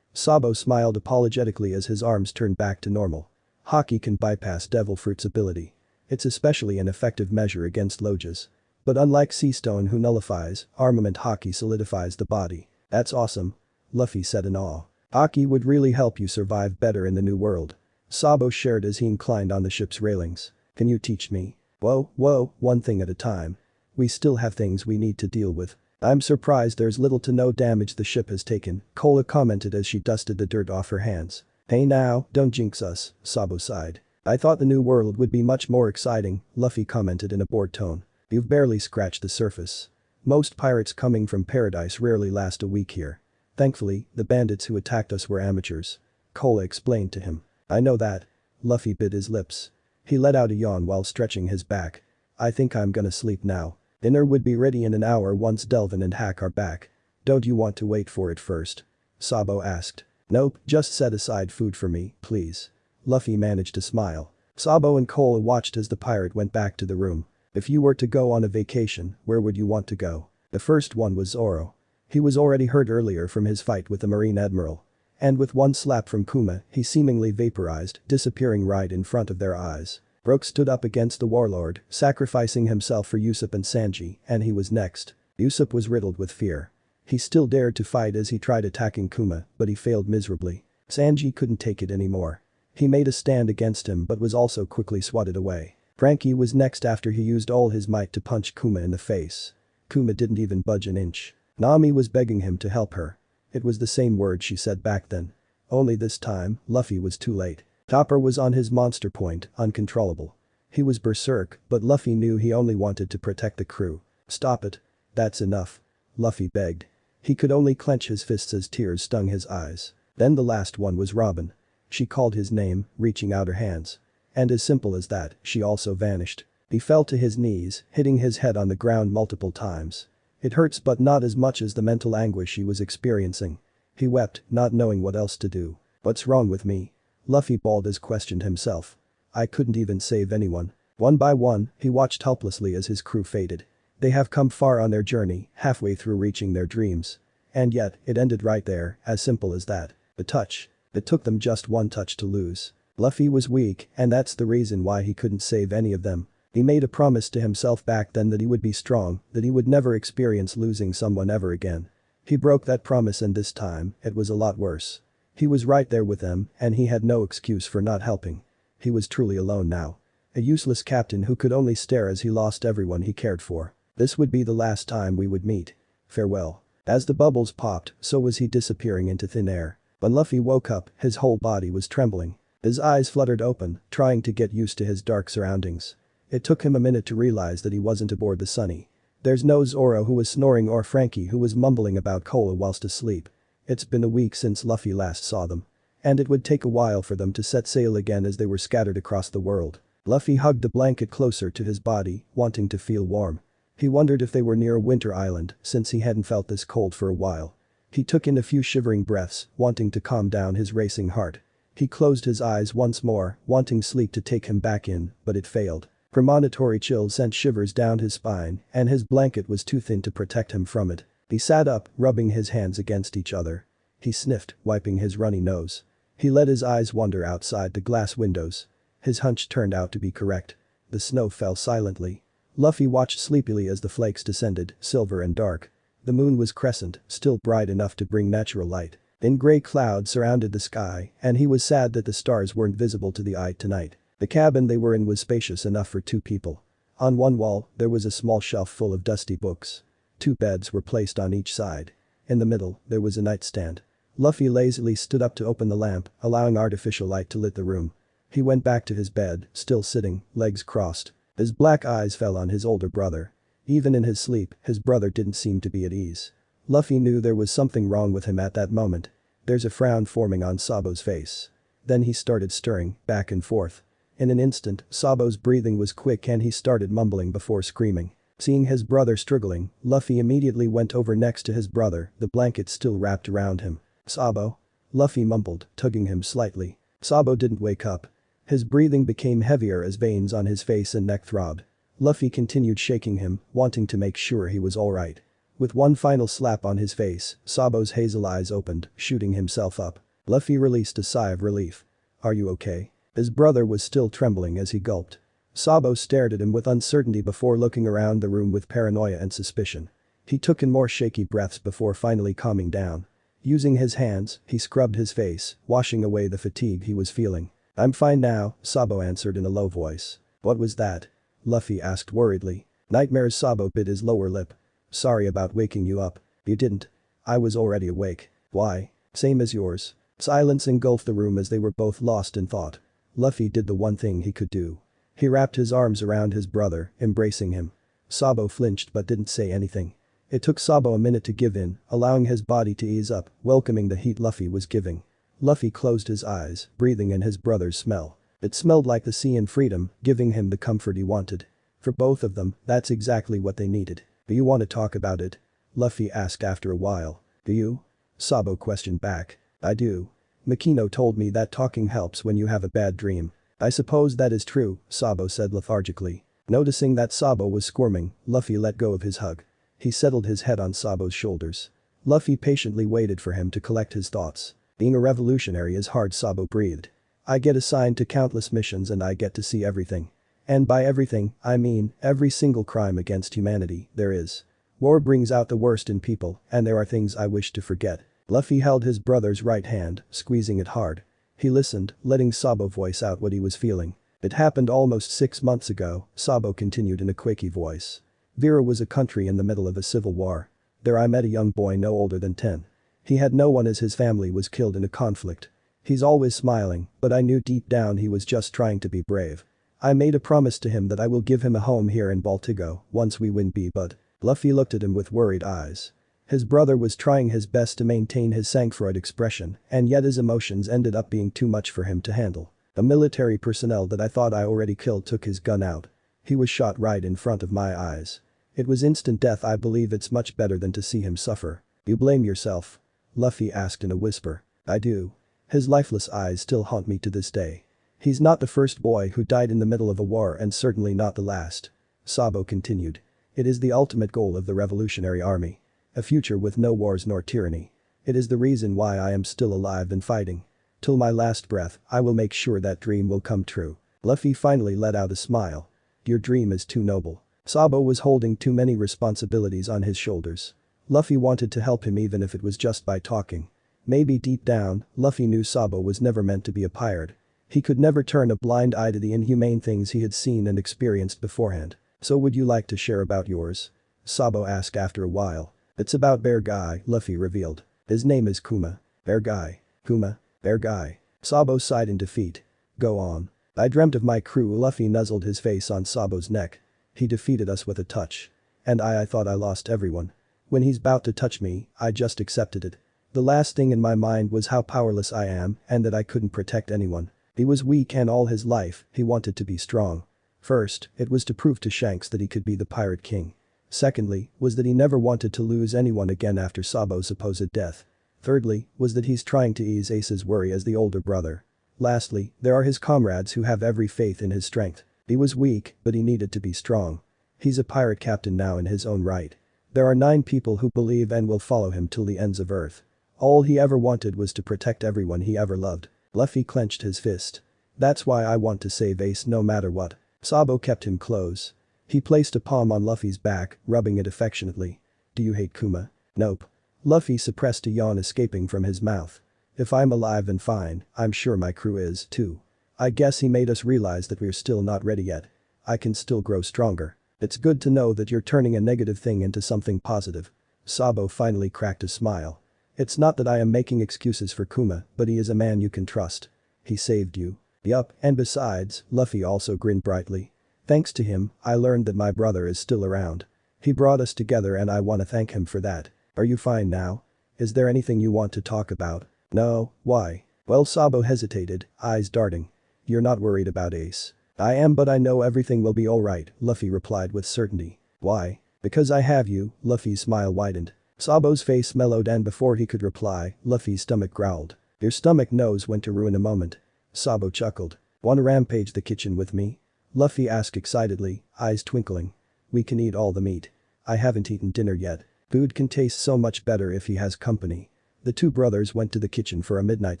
Sabo smiled apologetically as his arms turned back to normal. Hockey can bypass Devil Fruit's ability. It's especially an effective measure against Lojas. But unlike Sea Stone who nullifies, armament hockey solidifies the body. That's awesome. Luffy said in awe. Hockey would really help you survive better in the new world. Sabo shared as he inclined on the ship's railings. Can you teach me? Whoa, one thing at a time. We still have things we need to deal with. I'm surprised there's little to no damage the ship has taken, Cola commented as she dusted the dirt off her hands. Hey now, don't jinx us, Sabo sighed. I thought the new world would be much more exciting, Luffy commented in a bored tone. You've barely scratched the surface. Most pirates coming from paradise rarely last a week here. Thankfully, the bandits who attacked us were amateurs. Cola explained to him. I know that. Luffy bit his lips. He let out a yawn while stretching his back. I think I'm gonna sleep now. Dinner would be ready in an hour once Delvin and Hack are back. Don't you want to wait for it first? Sabo asked. Nope, just set aside food for me, please. Luffy managed to smile. Sabo and Cola watched as the pirate went back to the room. If you were to go on a vacation, where would you want to go? The first one was Zoro. He was already hurt earlier from his fight with the Marine Admiral. And with one slap from Kuma, he seemingly vaporized, disappearing right in front of their eyes. Brook stood up against the warlord, sacrificing himself for Usopp and Sanji, and he was next. Usopp was riddled with fear. He still dared to fight as he tried attacking Kuma, but he failed miserably. Sanji couldn't take it anymore. He made a stand against him but was also quickly swatted away. Frankie was next after he used all his might to punch Kuma in the face. Kuma didn't even budge an inch. Nami was begging him to help her. It was the same word she said back then. Only this time, Luffy was too late. Chopper was on his monster point, uncontrollable. He was berserk, but Luffy knew he only wanted to protect the crew. Stop it. That's enough. Luffy begged. He could only clench his fists as tears stung his eyes. Then the last one was Robin. She called his name, reaching out her hands. And as simple as that, she also vanished. He fell to his knees, hitting his head on the ground multiple times. It hurts but not as much as the mental anguish he was experiencing. He wept, not knowing what else to do. What's wrong with me? Luffy bawled as questioned himself. I couldn't even save anyone. One by one, he watched helplessly as his crew faded. They have come far on their journey, halfway through reaching their dreams. And yet, it ended right there, as simple as that. A touch. It took them just one touch to lose. Luffy was weak, and that's the reason why he couldn't save any of them. He made a promise to himself back then that he would be strong, that he would never experience losing someone ever again. He broke that promise and this time, it was a lot worse. He was right there with them, and he had no excuse for not helping. He was truly alone now. A useless captain who could only stare as he lost everyone he cared for. This would be the last time we would meet. Farewell. As the bubbles popped, so was he disappearing into thin air. When Luffy woke up, his whole body was trembling. His eyes fluttered open, trying to get used to his dark surroundings. It took him a minute to realize that he wasn't aboard the Sunny. There's no Zoro who was snoring or Frankie who was mumbling about cola whilst asleep. It's been a week since Luffy last saw them. And it would take a while for them to set sail again as they were scattered across the world. Luffy hugged the blanket closer to his body, wanting to feel warm. He wondered if they were near a winter island, since he hadn't felt this cold for a while. He took in a few shivering breaths, wanting to calm down his racing heart. He closed his eyes once more, wanting sleep to take him back in, but it failed. Premonitory chills sent shivers down his spine, and his blanket was too thin to protect him from it. He sat up, rubbing his hands against each other. He sniffed, wiping his runny nose. He let his eyes wander outside the glass windows. His hunch turned out to be correct. The snow fell silently. Luffy watched sleepily as the flakes descended, silver and dark. The moon was crescent, still bright enough to bring natural light. Thin gray clouds surrounded the sky, and he was sad that the stars weren't visible to the eye tonight. The cabin they were in was spacious enough for two people. On one wall, there was a small shelf full of dusty books. 2 beds were placed on each side. In the middle, there was a nightstand. Luffy lazily stood up to open the lamp, allowing artificial light to lit the room. He went back to his bed, still sitting, legs crossed. His black eyes fell on his older brother. Even in his sleep, his brother didn't seem to be at ease. Luffy knew there was something wrong with him at that moment. There's a frown forming on Sabo's face. Then he started stirring, back and forth. In an instant, Sabo's breathing was quick and he started mumbling before screaming. Seeing his brother struggling, Luffy immediately went over next to his brother, the blanket still wrapped around him. Sabo? Luffy mumbled, tugging him slightly. Sabo didn't wake up. His breathing became heavier as veins on his face and neck throbbed. Luffy continued shaking him, wanting to make sure he was alright. With one final slap on his face, Sabo's hazel eyes opened, shooting himself up. Luffy released a sigh of relief. Are you okay? His brother was still trembling as he gulped. Sabo stared at him with uncertainty before looking around the room with paranoia and suspicion. He took in more shaky breaths before finally calming down. Using his hands, he scrubbed his face, washing away the fatigue he was feeling. I'm fine now, Sabo answered in a low voice. What was that? Luffy asked worriedly. Nightmares. Sabo bit his lower lip. Sorry about waking you up. You didn't. I was already awake. Why? Same as yours. Silence engulfed the room as they were both lost in thought. Luffy did the one thing he could do. He wrapped his arms around his brother, embracing him. Sabo flinched but didn't say anything. It took Sabo a minute to give in, allowing his body to ease up, welcoming the heat Luffy was giving. Luffy closed his eyes, breathing in his brother's smell. It smelled like the sea and freedom, giving him the comfort he wanted. For both of them, that's exactly what they needed. Do you want to talk about it? Luffy asked after a while. Do you? Sabo questioned back. I do. Makino told me that talking helps when you have a bad dream. I suppose that is true, Sabo said lethargically. Noticing that Sabo was squirming, Luffy let go of his hug. He settled his head on Sabo's shoulders. Luffy patiently waited for him to collect his thoughts. Being a revolutionary is hard, Sabo breathed. I get assigned to countless missions and I get to see everything. And by everything, I mean every single crime against humanity there is. War brings out the worst in people, and there are things I wish to forget. Luffy held his brother's right hand, squeezing it hard. He listened, letting Sabo voice out what he was feeling. It happened almost 6 months ago, Sabo continued in a quaky voice. Vera was a country in the middle of a civil war. There I met a young boy no older than 10. He had no one as his family was killed in a conflict. He's always smiling, but I knew deep down he was just trying to be brave. I made a promise to him that I will give him a home here in Baltigo once we win B, but Luffy looked at him with worried eyes. His brother was trying his best to maintain his sang-froid expression, and yet his emotions ended up being too much for him to handle. A military personnel that I thought I already killed took his gun out. He was shot right in front of my eyes. It was instant death. I believe it's much better than to see him suffer. You blame yourself? Luffy asked in a whisper. I do. His lifeless eyes still haunt me to this day. He's not the first boy who died in the middle of a war and certainly not the last. Sabo continued. It is the ultimate goal of the Revolutionary Army. A future with no wars nor tyranny. It is the reason why I am still alive and fighting. Till my last breath, I will make sure that dream will come true. Luffy finally let out a smile. Your dream is too noble. Sabo was holding too many responsibilities on his shoulders. Luffy wanted to help him even if it was just by talking. Maybe deep down, Luffy knew Sabo was never meant to be a pirate. He could never turn a blind eye to the inhumane things he had seen and experienced beforehand. So would you like to share about yours? Sabo asked after a while. It's about Bear Guy, Luffy revealed. His name is Kuma. Bear Guy. Kuma. Bear Guy. Sabo sighed in defeat. Go on. I dreamt of my crew. Luffy nuzzled his face on Sabo's neck. He defeated us with a touch. And I thought I lost everyone. When he's about to touch me, I just accepted it. The last thing in my mind was how powerless I am and that I couldn't protect anyone. He was weak and all his life, he wanted to be strong. First, it was to prove to Shanks that he could be the Pirate King. Secondly, was that he never wanted to lose anyone again after Sabo's supposed death. Thirdly, was that he's trying to ease Ace's worry as the older brother. Lastly, there are his comrades who have every faith in his strength. He was weak, but he needed to be strong. He's a pirate captain now in his own right. There are 9 people who believe and will follow him till the ends of Earth. All he ever wanted was to protect everyone he ever loved. Luffy clenched his fist. That's why I want to save Ace no matter what. Sabo kept him close. He placed a palm on Luffy's back, rubbing it affectionately. Do you hate Kuma? Nope. Luffy suppressed a yawn escaping from his mouth. If I'm alive and fine, I'm sure my crew is, too. I guess he made us realize that we're still not ready yet. I can still grow stronger. It's good to know that you're turning a negative thing into something positive. Sabo finally cracked a smile. It's not that I am making excuses for Kuma, but he is a man you can trust. He saved you. Yup, and besides, Luffy also grinned brightly. Thanks to him, I learned that my brother is still around. He brought us together and I want to thank him for that. Are you fine now? Is there anything you want to talk about? No, why? Well, Sabo hesitated, eyes darting. You're not worried about Ace. I am, but I know everything will be alright, Luffy replied with certainty. Why? Because I have you, Luffy's smile widened. Sabo's face mellowed and before he could reply, Luffy's stomach growled. Your stomach knows when to ruin a moment. Sabo chuckled. Want to rampage the kitchen with me? Luffy asked excitedly, eyes twinkling. We can eat all the meat. I haven't eaten dinner yet. Food can taste so much better if he has company. The 2 brothers went to the kitchen for a midnight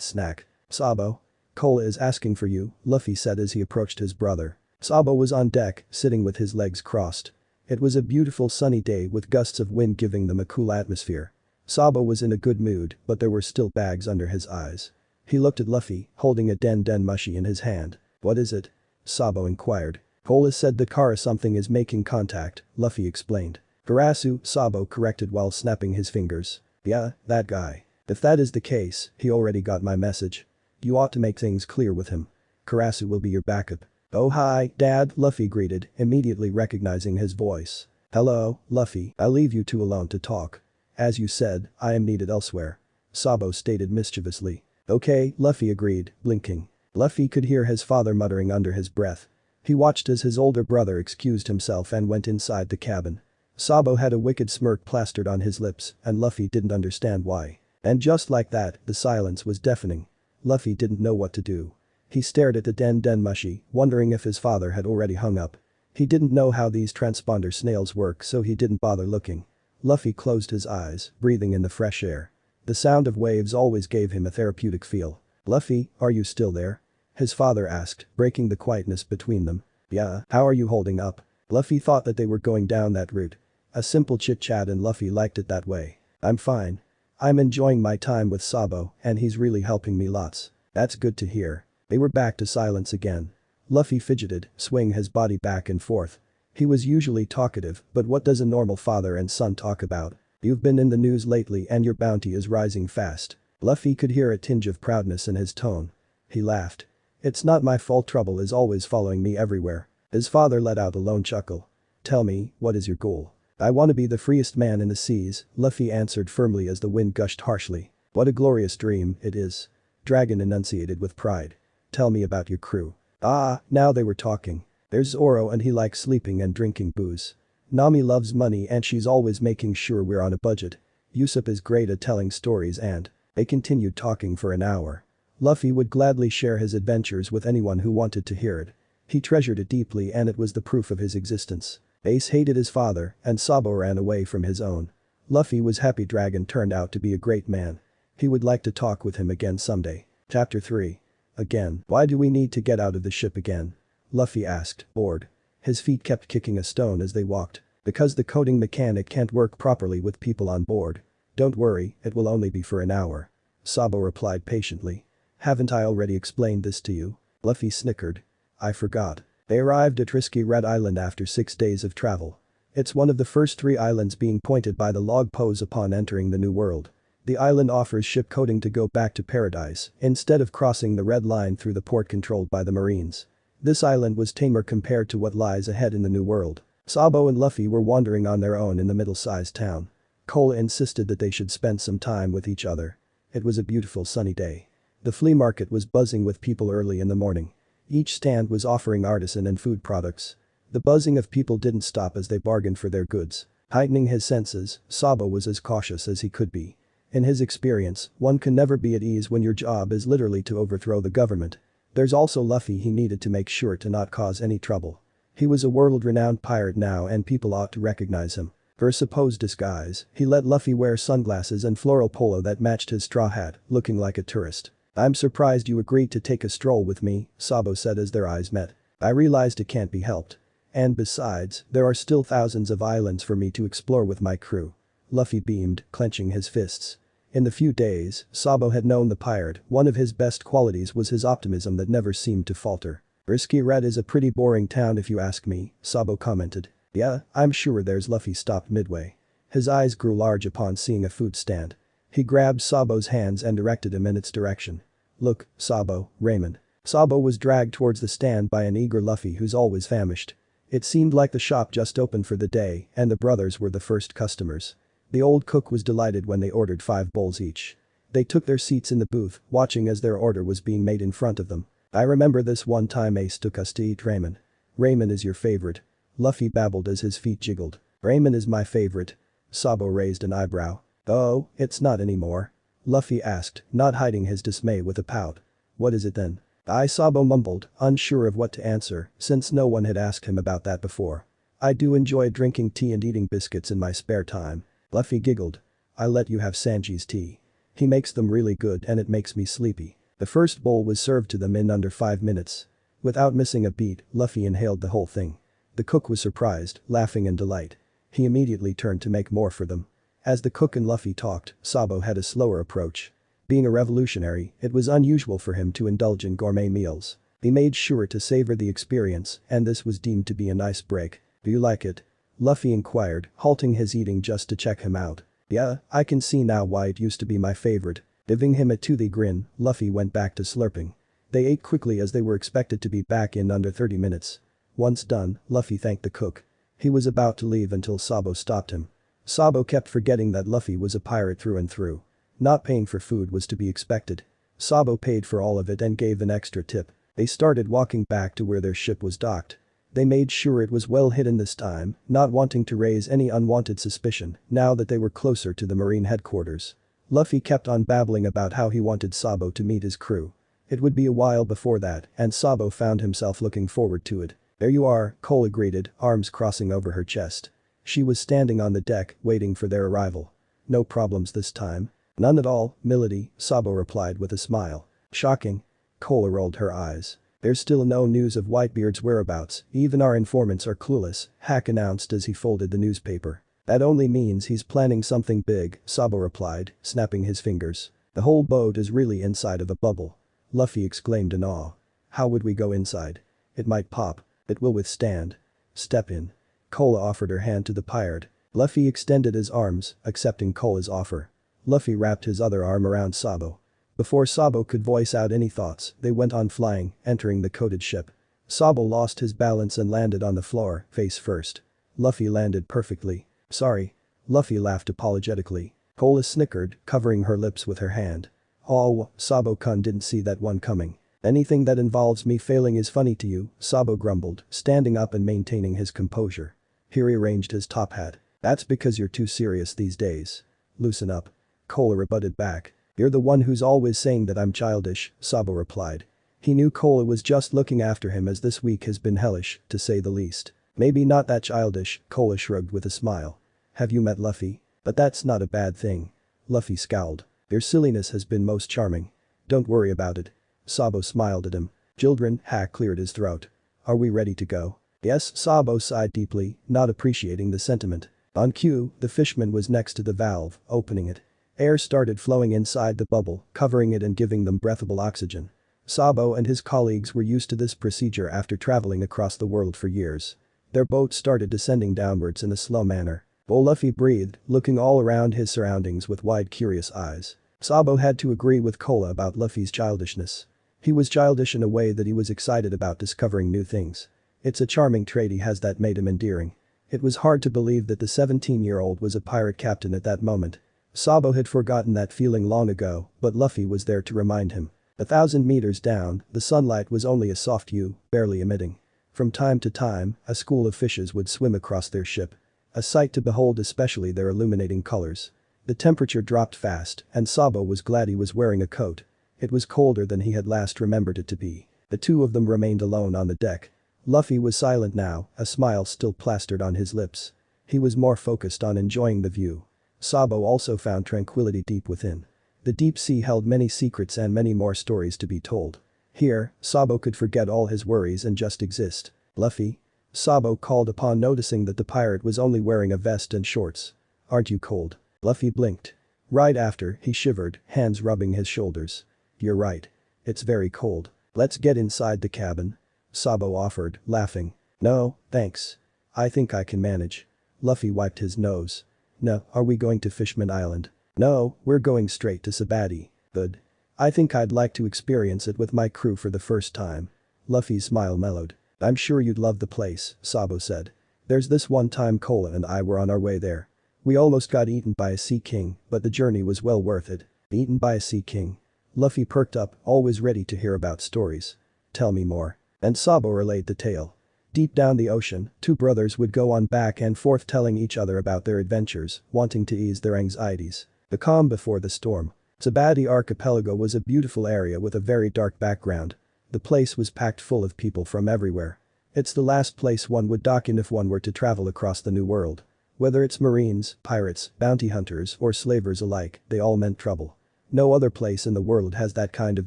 snack. Sabo? Cole is asking for you, Luffy said as he approached his brother. Sabo was on deck, sitting with his legs crossed. It was a beautiful sunny day with gusts of wind giving them a cool atmosphere. Sabo was in a good mood, but there were still bags under his eyes. He looked at Luffy, holding a den mushy in his hand. What is it? Sabo inquired. Cole has said the car or something is making contact, Luffy explained. Karasu, Sabo corrected while snapping his fingers. Yeah, that guy. If that is the case, he already got my message. You ought to make things clear with him. Karasu will be your backup. Oh hi, Dad, Luffy greeted, immediately recognizing his voice. Hello, Luffy, I'll leave you 2 alone to talk. As you said, I am needed elsewhere. Sabo stated mischievously. Okay, Luffy agreed, blinking. Luffy could hear his father muttering under his breath. He watched as his older brother excused himself and went inside the cabin. Sabo had a wicked smirk plastered on his lips and Luffy didn't understand why. And just like that, the silence was deafening. Luffy didn't know what to do. He stared at the den mushy, wondering if his father had already hung up. He didn't know how these transponder snails work so he didn't bother looking. Luffy closed his eyes, breathing in the fresh air. The sound of waves always gave him a therapeutic feel. "Luffy, are you still there?" his father asked, breaking the quietness between them. "Yeah, how are you holding up?" Luffy thought that they were going down that route. A simple chit-chat and Luffy liked it that way. "I'm fine. I'm enjoying my time with Sabo and he's really helping me lots." "That's good to hear." They were back to silence again. Luffy fidgeted, swinging his body back and forth. He was usually talkative, but what does a normal father and son talk about? "You've been in the news lately and your bounty is rising fast." Luffy could hear a tinge of proudness in his tone. He laughed. "It's not my fault, trouble is always following me everywhere." His father let out a lone chuckle. "Tell me, what is your goal?" "I want to be the freest man in the seas," Luffy answered firmly as the wind gushed harshly. "What a glorious dream it is." Dragon enunciated with pride. "Tell me about your crew." Ah, now they were talking. "There's Zoro and he likes sleeping and drinking booze. Nami loves money and she's always making sure we're on a budget. Usopp is great at telling stories and..." They continued talking for an hour. Luffy would gladly share his adventures with anyone who wanted to hear it. He treasured it deeply and it was the proof of his existence. Ace hated his father and Sabo ran away from his own. Luffy was happy Dragon turned out to be a great man. He would like to talk with him again someday. Chapter 3. Again. "Why do we need to get out of the ship again?" Luffy asked, bored. His feet kept kicking a stone as they walked. "Because the coding mechanic can't work properly with people on board." "Don't worry, it will only be for an hour." Sabo replied patiently. "Haven't I already explained this to you?" Luffy snickered. "I forgot." They arrived at Risky Red Island after 6 days of travel. It's one of the first 3 islands being pointed by the log pose upon entering the new world. The island offers ship coding to go back to paradise instead of crossing the red line through the port controlled by the marines. This island was tamer compared to what lies ahead in the new world. Sabo and Luffy were wandering on their own in the middle-sized town. Cole insisted that they should spend some time with each other. It was a beautiful sunny day. The flea market was buzzing with people early in the morning. Each stand was offering artisan and food products. The buzzing of people didn't stop as they bargained for their goods. Heightening his senses, Sabo was as cautious as he could be. In his experience, one can never be at ease when your job is literally to overthrow the government. There's also Luffy he needed to make sure to not cause any trouble. He was a world-renowned pirate now and people ought to recognize him. For a supposed disguise, he let Luffy wear sunglasses and floral polo that matched his straw hat, looking like a tourist. "I'm surprised you agreed to take a stroll with me," Sabo said as their eyes met. "I realized it can't be helped. And besides, there are still thousands of islands for me to explore with my crew." Luffy beamed, clenching his fists. In the few days Sabo had known the pirate, one of his best qualities was his optimism that never seemed to falter. "Risky Red is a pretty boring town if you ask me," Sabo commented. "Yeah, I'm sure there's." Luffy stopped midway. His eyes grew large upon seeing a food stand. He grabbed Sabo's hands and directed him in its direction. "Look, Sabo, Raymond." Sabo was dragged towards the stand by an eager Luffy who's always famished. It seemed like the shop just opened for the day and the brothers were the first customers. The old cook was delighted when they ordered 5 bowls each. They took their seats in the booth, watching as their order was being made in front of them. "I remember this one time Ace took us to eat ramen." "Ramen is your favorite?" Luffy babbled as his feet jiggled. "Ramen is my favorite." Sabo raised an eyebrow. "Oh, it's not anymore?" Luffy asked, not hiding his dismay with a pout. "What is it then?" Sabo mumbled, unsure of what to answer, since no one had asked him about that before. "I do enjoy drinking tea and eating biscuits in my spare time." Luffy giggled. "I let you have Sanji's tea. He makes them really good and it makes me sleepy." The first bowl was served to them in under 5 minutes. Without missing a beat, Luffy inhaled the whole thing. The cook was surprised, laughing in delight. He immediately turned to make more for them. As the cook and Luffy talked, Sabo had a slower approach. Being a revolutionary, it was unusual for him to indulge in gourmet meals. He made sure to savor the experience and this was deemed to be a nice break. "Do you like it?" Luffy inquired, halting his eating just to check him out. "Yeah, I can see now why it used to be my favorite." Giving him a toothy grin, Luffy went back to slurping. They ate quickly as they were expected to be back in under 30 minutes. Once done, Luffy thanked the cook. He was about to leave until Sabo stopped him. Sabo kept forgetting that Luffy was a pirate through and through. Not paying for food was to be expected. Sabo paid for all of it and gave an extra tip. They started walking back to where their ship was docked. They made sure it was well hidden this time, not wanting to raise any unwanted suspicion now that they were closer to the marine headquarters. Luffy kept on babbling about how he wanted Sabo to meet his crew. It would be a while before that and Sabo found himself looking forward to it. "There you are," Cole greeted, arms crossing over her chest. She was standing on the deck, waiting for their arrival. "No problems this time?" None at all, milady, Sabo replied with a smile. Shocking. Cola rolled her eyes. There's still no news of Whitebeard's whereabouts, even our informants are clueless, Hack announced as he folded the newspaper. That only means he's planning something big, Sabo replied, snapping his fingers. The whole boat is really inside of a bubble. Luffy exclaimed in awe. How would we go inside? It might pop. It will withstand. Step in. Cola offered her hand to the pirate. Luffy extended his arms, accepting Cola's offer. Luffy wrapped his other arm around Sabo. Before Sabo could voice out any thoughts, they went on flying, entering the coated ship. Sabo lost his balance and landed on the floor, face first. Luffy landed perfectly. Sorry. Luffy laughed apologetically. Cola snickered, covering her lips with her hand. Oh, Sabo-kun didn't see that one coming. Anything that involves me failing is funny to you, Sabo grumbled, standing up and maintaining his composure. He rearranged his top hat. That's because you're too serious these days. Loosen up. Cola rebutted back. You're the one who's always saying that I'm childish, Sabo replied. He knew Cola was just looking after him as this week has been hellish, to say the least. Maybe not that childish, Cola shrugged with a smile. Have you met Luffy? But that's not a bad thing. Luffy scowled. Your silliness has been most charming. Don't worry about it. Sabo smiled at him. Children, Hack cleared his throat. Are we ready to go? Yes, Sabo sighed deeply, not appreciating the sentiment. On cue, the fishman was next to the valve, opening it. Air started flowing inside the bubble, covering it and giving them breathable oxygen. Sabo and his colleagues were used to this procedure after traveling across the world for years. Their boat started descending downwards in a slow manner. Luffy breathed, looking all around his surroundings with wide curious eyes. Sabo had to agree with Cola about Luffy's childishness. He was childish in a way that he was excited about discovering new things. It's a charming trait he has that made him endearing. It was hard to believe that the 17-year-old was a pirate captain at that moment. Sabo had forgotten that feeling long ago, but Luffy was there to remind him. 1,000 meters down, the sunlight was only a soft hue, barely emitting. From time to time, a school of fishes would swim across their ship. A sight to behold, especially their illuminating colors. The temperature dropped fast, and Sabo was glad he was wearing a coat. It was colder than he had last remembered it to be. The two of them remained alone on the deck. Luffy was silent now, a smile still plastered on his lips. He was more focused on enjoying the view. Sabo also found tranquility deep within. The deep sea held many secrets and many more stories to be told. Here, Sabo could forget all his worries and just exist. Luffy? Sabo called upon, noticing that the pirate was only wearing a vest and shorts. Aren't you cold? Luffy blinked. Right after, he shivered, hands rubbing his shoulders. You're right. It's very cold. Let's get inside the cabin. Sabo offered, laughing. No, thanks. I think I can manage. Luffy wiped his nose. No, are we going to Fishman Island? No, we're going straight to Sabaody. Good. I think I'd like to experience it with my crew for the first time. Luffy's smile mellowed. I'm sure you'd love the place, Sabo said. There's this one time Cola and I were on our way there. We almost got eaten by a sea king, but the journey was well worth it. Eaten by a sea king. Luffy perked up, always ready to hear about stories. Tell me more. And Sabo relayed the tale. Deep down the ocean, two brothers would go on back and forth telling each other about their adventures, wanting to ease their anxieties. The calm before the storm. Sabaody Archipelago was a beautiful area with a very dark background. The place was packed full of people from everywhere. It's the last place one would dock in if one were to travel across the new world. Whether it's marines, pirates, bounty hunters, or slavers alike, they all meant trouble. No other place in the world has that kind of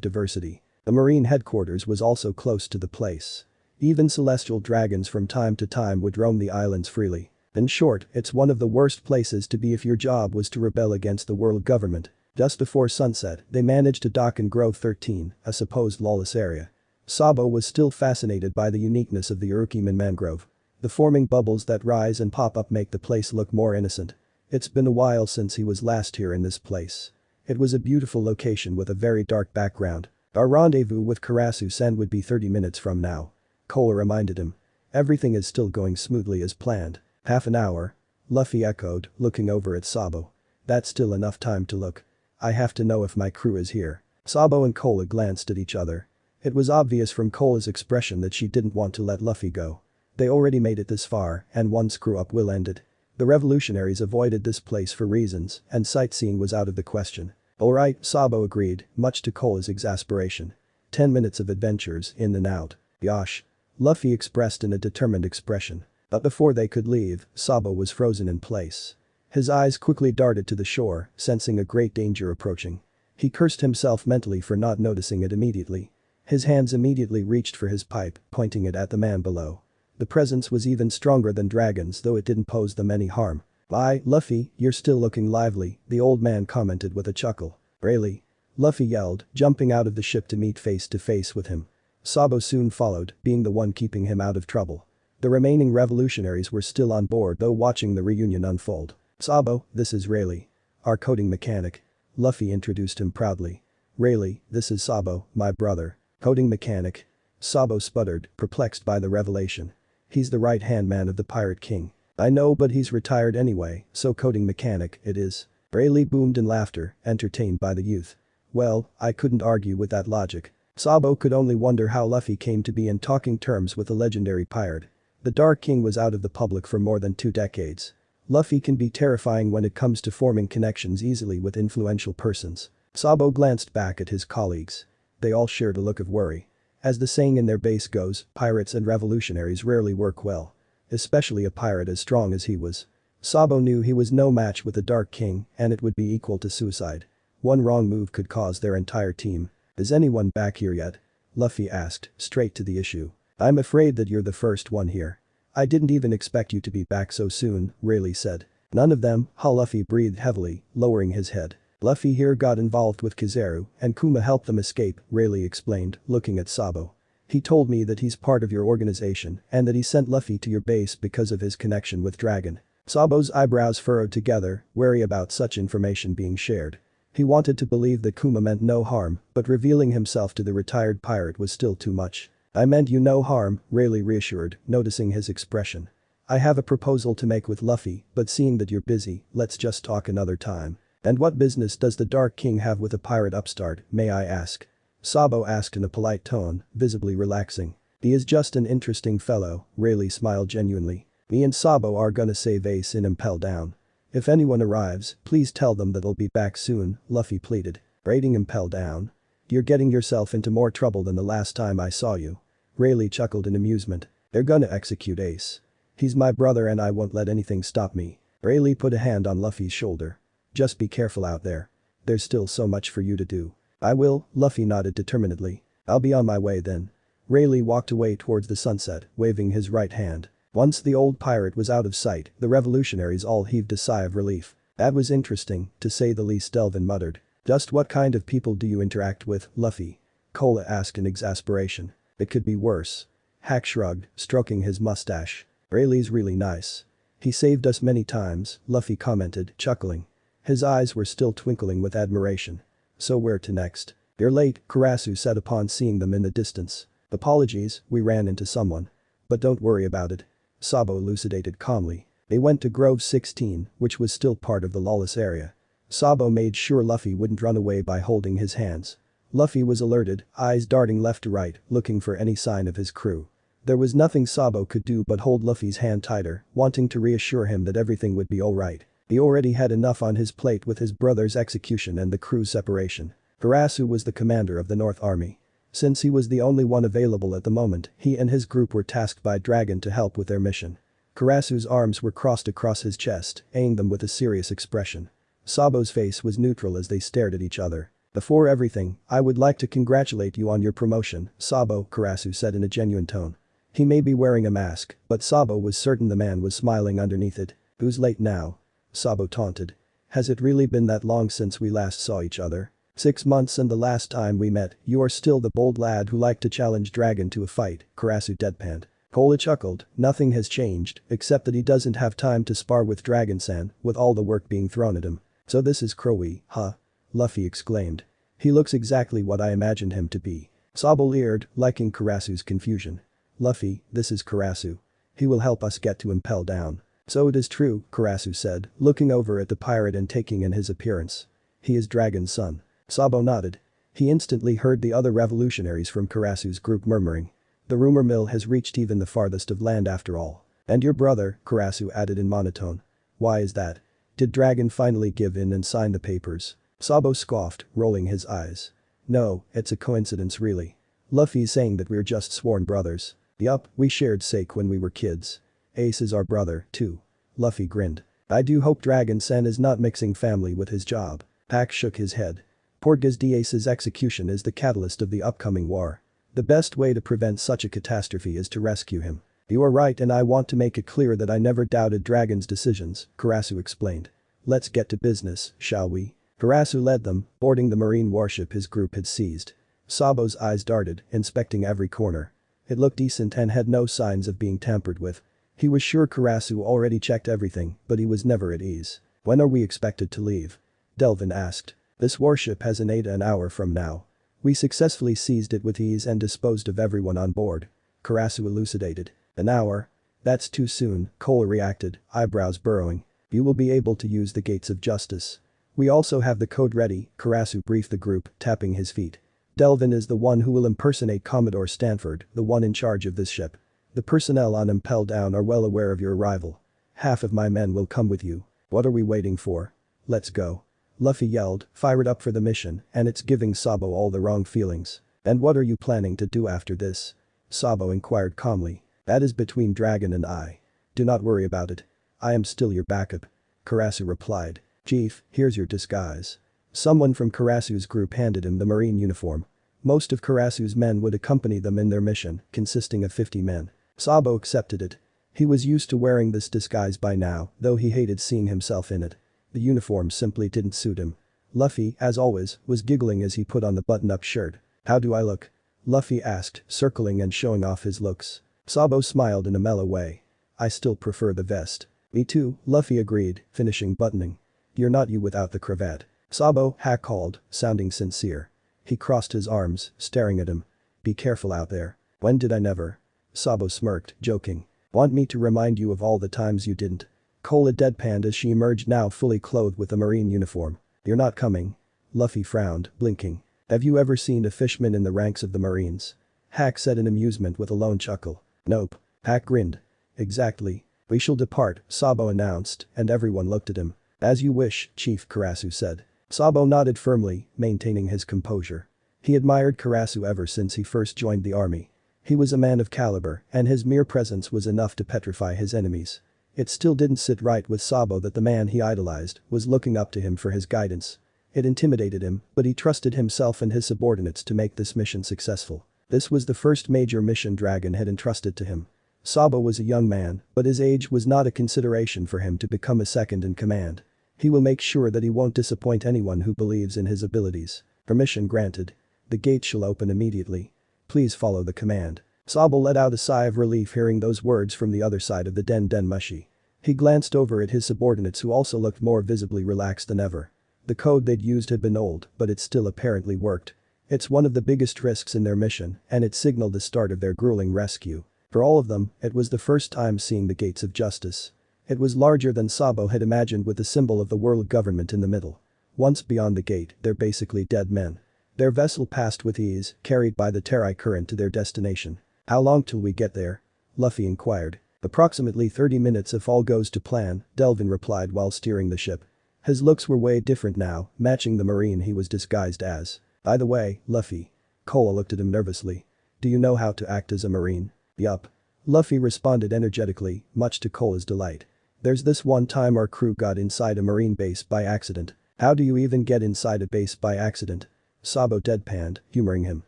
diversity. The marine headquarters was also close to the place. Even celestial dragons from time to time would roam the islands freely. In short, it's one of the worst places to be if your job was to rebel against the world government. Just before sunset, they managed to dock in Grove 13, a supposed lawless area. Sabo was still fascinated by the uniqueness of the Urukiman mangrove. The forming bubbles that rise and pop up make the place look more innocent. It's been a while since he was last here in this place. It was a beautiful location with a very dark background. Our rendezvous with Karasu-sen would be 30 minutes from now. Cola reminded him. Everything is still going smoothly as planned. Half an hour? Luffy echoed, looking over at Sabo. That's still enough time to look. I have to know if my crew is here. Sabo and Cola glanced at each other. It was obvious from Cola's expression that she didn't want to let Luffy go. They already made it this far, and one screw-up will end it. The revolutionaries avoided this place for reasons, and sightseeing was out of the question. Alright, Sabo agreed, much to Cola's exasperation. 10 minutes of adventures, in and out. Yosh. Luffy expressed in a determined expression. But before they could leave, Sabo was frozen in place. His eyes quickly darted to the shore, sensing a great danger approaching. He cursed himself mentally for not noticing it immediately. His hands immediately reached for his pipe, pointing it at the man below. The presence was even stronger than dragons, though it didn't pose them any harm. "Bye, Luffy, you're still looking lively," the old man commented with a chuckle. "Really?" Luffy yelled, jumping out of the ship to meet face to face with him. Sabo soon followed, being the one keeping him out of trouble. The remaining revolutionaries were still on board, though watching the reunion unfold. "Sabo, this is Rayleigh, our coding mechanic." Luffy introduced him proudly. "Rayleigh, this is Sabo, my brother. Coding mechanic." Sabo sputtered, perplexed by the revelation. "He's the right-hand man of the Pirate King." "I know, but he's retired anyway, so coding mechanic it is." Rayleigh boomed in laughter, entertained by the youth. Well, I couldn't argue with that logic. Sabo could only wonder how Luffy came to be in talking terms with the legendary pirate. The Dark King was out of the public for more than 2 decades. Luffy can be terrifying when it comes to forming connections easily with influential persons. Sabo glanced back at his colleagues. They all shared a look of worry. As the saying in their base goes, pirates and revolutionaries rarely work well. Especially a pirate as strong as he was. Sabo knew he was no match with the Dark King, and it would be equal to suicide. One wrong move could cause their entire team. "Is anyone back here yet?" Luffy asked, straight to the issue. "I'm afraid that you're the first one here." "I didn't even expect you to be back so soon," Rayleigh said. "None of them," Luffy breathed heavily, lowering his head. "Luffy here got involved with Kizaru, and Kuma helped them escape," Rayleigh explained, looking at Sabo. "He told me that he's part of your organization and that he sent Luffy to your base because of his connection with Dragon." Sabo's eyebrows furrowed together, wary about such information being shared. He wanted to believe that Kuma meant no harm, but revealing himself to the retired pirate was still too much. "I meant you no harm," Rayleigh reassured, noticing his expression. "I have a proposal to make with Luffy, but seeing that you're busy, let's just talk another time." "And what business does the Dark King have with a pirate upstart, may I ask?" Sabo asked in a polite tone, visibly relaxing. "He is just an interesting fellow," Rayleigh smiled genuinely. "Me and Sabo are gonna save Ace in Impel Down. If anyone arrives, please tell them that I'll be back soon," Luffy pleaded. "Raiding Impel Down? You're getting yourself into more trouble than the last time I saw you." Rayleigh chuckled in amusement. "They're gonna execute Ace. He's my brother and I won't let anything stop me." Rayleigh put a hand on Luffy's shoulder. "Just be careful out there. There's still so much for you to do." "I will," Luffy nodded determinedly. "I'll be on my way then." Rayleigh walked away towards the sunset, waving his right hand. Once the old pirate was out of sight, the revolutionaries all heaved a sigh of relief. "That was interesting, to say the least," Delvin muttered. "Just what kind of people do you interact with, Luffy?" Cola asked in exasperation. "It could be worse." Hack shrugged, stroking his mustache. "Rayleigh's really nice. He saved us many times," Luffy commented, chuckling. His eyes were still twinkling with admiration. "So where to next?" "You're late," Karasu said upon seeing them in the distance. "Apologies, we ran into someone. But don't worry about it." Sabo elucidated calmly. They went to Grove 16, which was still part of the lawless area. Sabo made sure Luffy wouldn't run away by holding his hands. Luffy was alerted, eyes darting left to right, looking for any sign of his crew. There was nothing Sabo could do but hold Luffy's hand tighter, wanting to reassure him that everything would be alright. He already had enough on his plate with his brother's execution and the crew's separation. Karasu was the commander of the North Army. Since he was the only one available at the moment, he and his group were tasked by Dragon to help with their mission. Karasu's arms were crossed across his chest, eyeing them with a serious expression. Sabo's face was neutral as they stared at each other. "Before everything, I would like to congratulate you on your promotion, Sabo," Karasu said in a genuine tone. He may be wearing a mask, but Sabo was certain the man was smiling underneath it. "Who's late now?" Sabo taunted. "Has it really been that long since we last saw each other? 6 months and the last time we met, you are still the bold lad who liked to challenge Dragon to a fight," Karasu deadpanned. Cola chuckled, "Nothing has changed, except that he doesn't have time to spar with Dragon-san, with all the work being thrown at him." "So this is Crowley, huh?" Luffy exclaimed. "He looks exactly what I imagined him to be." Sabo leered, liking Karasu's confusion. "Luffy, this is Karasu. He will help us get to Impel Down." "So it is true," Karasu said, looking over at the pirate and taking in his appearance. "He is Dragon's son." Sabo nodded. He instantly heard the other revolutionaries from Karasu's group murmuring. "The rumor mill has reached even the farthest of land after all." "And your brother," Karasu added in monotone. "Why is that? Did Dragon finally give in and sign the papers?" Sabo scoffed, rolling his eyes. "No, it's a coincidence really. Luffy's saying that we're just sworn brothers. Yup, we shared sake when we were kids. Ace is our brother, too." Luffy grinned. I do hope Dragon-sen is not mixing family with his job. Pac shook his head. Portgas Diaz's execution is the catalyst of the upcoming war. The best way to prevent such a catastrophe is to rescue him. You are right and I want to make it clear that I never doubted Dragon's decisions, Karasu explained. Let's get to business, shall we? Karasu led them, boarding the marine warship his group had seized. Sabo's eyes darted, inspecting every corner. It looked decent and had no signs of being tampered with. He was sure Karasu already checked everything, but he was never at ease. When are we expected to leave? Delvin asked. This warship has an ADA an hour from now. We successfully seized it with ease and disposed of everyone on board. Karasu elucidated. An hour? That's too soon, Cole reacted, eyebrows burrowing. You will be able to use the gates of justice. We also have the code ready, Karasu briefed the group, tapping his feet. Delvin is the one who will impersonate Commodore Stanford, the one in charge of this ship. The personnel on Impel Down are well aware of your arrival. Half of my men will come with you. What are we waiting for? Let's go. Luffy yelled, fired up for the mission, and it's giving Sabo all the wrong feelings. And what are you planning to do after this? Sabo inquired calmly. That is between Dragon and I. Do not worry about it. I am still your backup. Karasu replied. Chief, here's your disguise. Someone from Karasu's group handed him the marine uniform. Most of Karasu's men would accompany them in their mission, consisting of 50 men. Sabo accepted it. He was used to wearing this disguise by now, though he hated seeing himself in it. The uniform simply didn't suit him. Luffy, as always, was giggling as he put on the button-up shirt. How do I look? Luffy asked, circling and showing off his looks. Sabo smiled in a mellow way. I still prefer the vest. Me too, Luffy agreed, finishing buttoning. You're not you without the cravat. Sabo, Hack called, sounding sincere. He crossed his arms, staring at him. Be careful out there. When did I never? Sabo smirked, joking. Want me to remind you of all the times you didn't? Cola deadpanned as she emerged now fully clothed with a marine uniform. You're not coming. Luffy frowned, blinking. Have you ever seen a fishman in the ranks of the Marines? Hack said in amusement with a lone chuckle. Nope. Hack grinned. Exactly. We shall depart, Sabo announced, and everyone looked at him. As you wish, Chief, Karasu said. Sabo nodded firmly, maintaining his composure. He admired Karasu ever since he first joined the army. He was a man of caliber, and his mere presence was enough to petrify his enemies. It still didn't sit right with Sabo that the man he idolized was looking up to him for his guidance. It intimidated him, but he trusted himself and his subordinates to make this mission successful. This was the first major mission Dragon had entrusted to him. Sabo was a young man, but his age was not a consideration for him to become a second in command. He will make sure that he won't disappoint anyone who believes in his abilities. Permission granted. The gate shall open immediately. Please follow the command. Sabo let out a sigh of relief hearing those words from the other side of the den mushy. He glanced over at his subordinates who also looked more visibly relaxed than ever. The code they'd used had been old, but it still apparently worked. It's one of the biggest risks in their mission, and it signaled the start of their grueling rescue. For all of them, it was the first time seeing the gates of justice. It was larger than Sabo had imagined with the symbol of the world government in the middle. Once beyond the gate, they're basically dead men. Their vessel passed with ease, carried by the Terai current to their destination. How long till we get there? Luffy inquired. Approximately 30 minutes if all goes to plan, Delvin replied while steering the ship. His looks were way different now, matching the marine he was disguised as. By the way, Luffy. Cole looked at him nervously. Do you know how to act as a marine? Yup. Luffy responded energetically, much to Cole's delight. There's this one time our crew got inside a marine base by accident. How do you even get inside a base by accident? Sabo deadpanned, humoring him.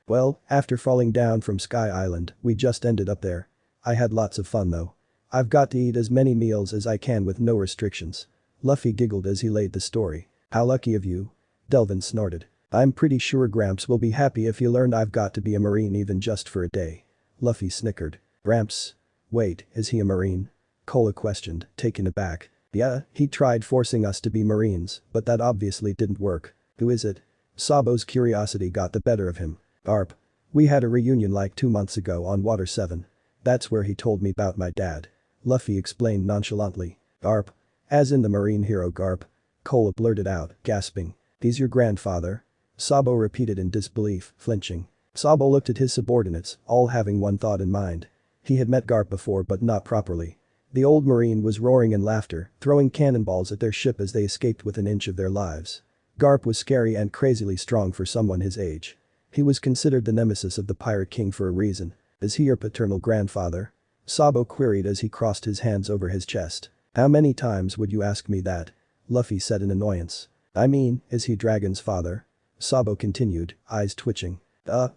Well, after falling down from Sky Island, we just ended up there. I had lots of fun though. I've got to eat as many meals as I can with no restrictions. Luffy giggled as he laid the story. How lucky of you. Delvin snorted. I'm pretty sure Gramps will be happy if he learned I've got to be a marine even just for a day. Luffy snickered. Gramps? Wait, is he a marine? Cola questioned, taken aback. Yeah, he tried forcing us to be marines, but that obviously didn't work. Who is it? Sabo's curiosity got the better of him. Garp. We had a reunion like 2 months ago on Water 7. That's where he told me about my dad. Luffy explained nonchalantly. Garp? As in the marine hero Garp? Cola blurted out, gasping. He's your grandfather? Sabo repeated in disbelief, flinching. Sabo looked at his subordinates, all having one thought in mind. He had met Garp before but not properly. The old marine was roaring in laughter, throwing cannonballs at their ship as they escaped within an inch of their lives. Garp was scary and crazily strong for someone his age. He was considered the nemesis of the Pirate King for a reason. Is he your paternal grandfather? Sabo queried as he crossed his hands over his chest. How many times would you ask me that? Luffy said in annoyance. I mean, is he Dragon's father? Sabo continued, eyes twitching.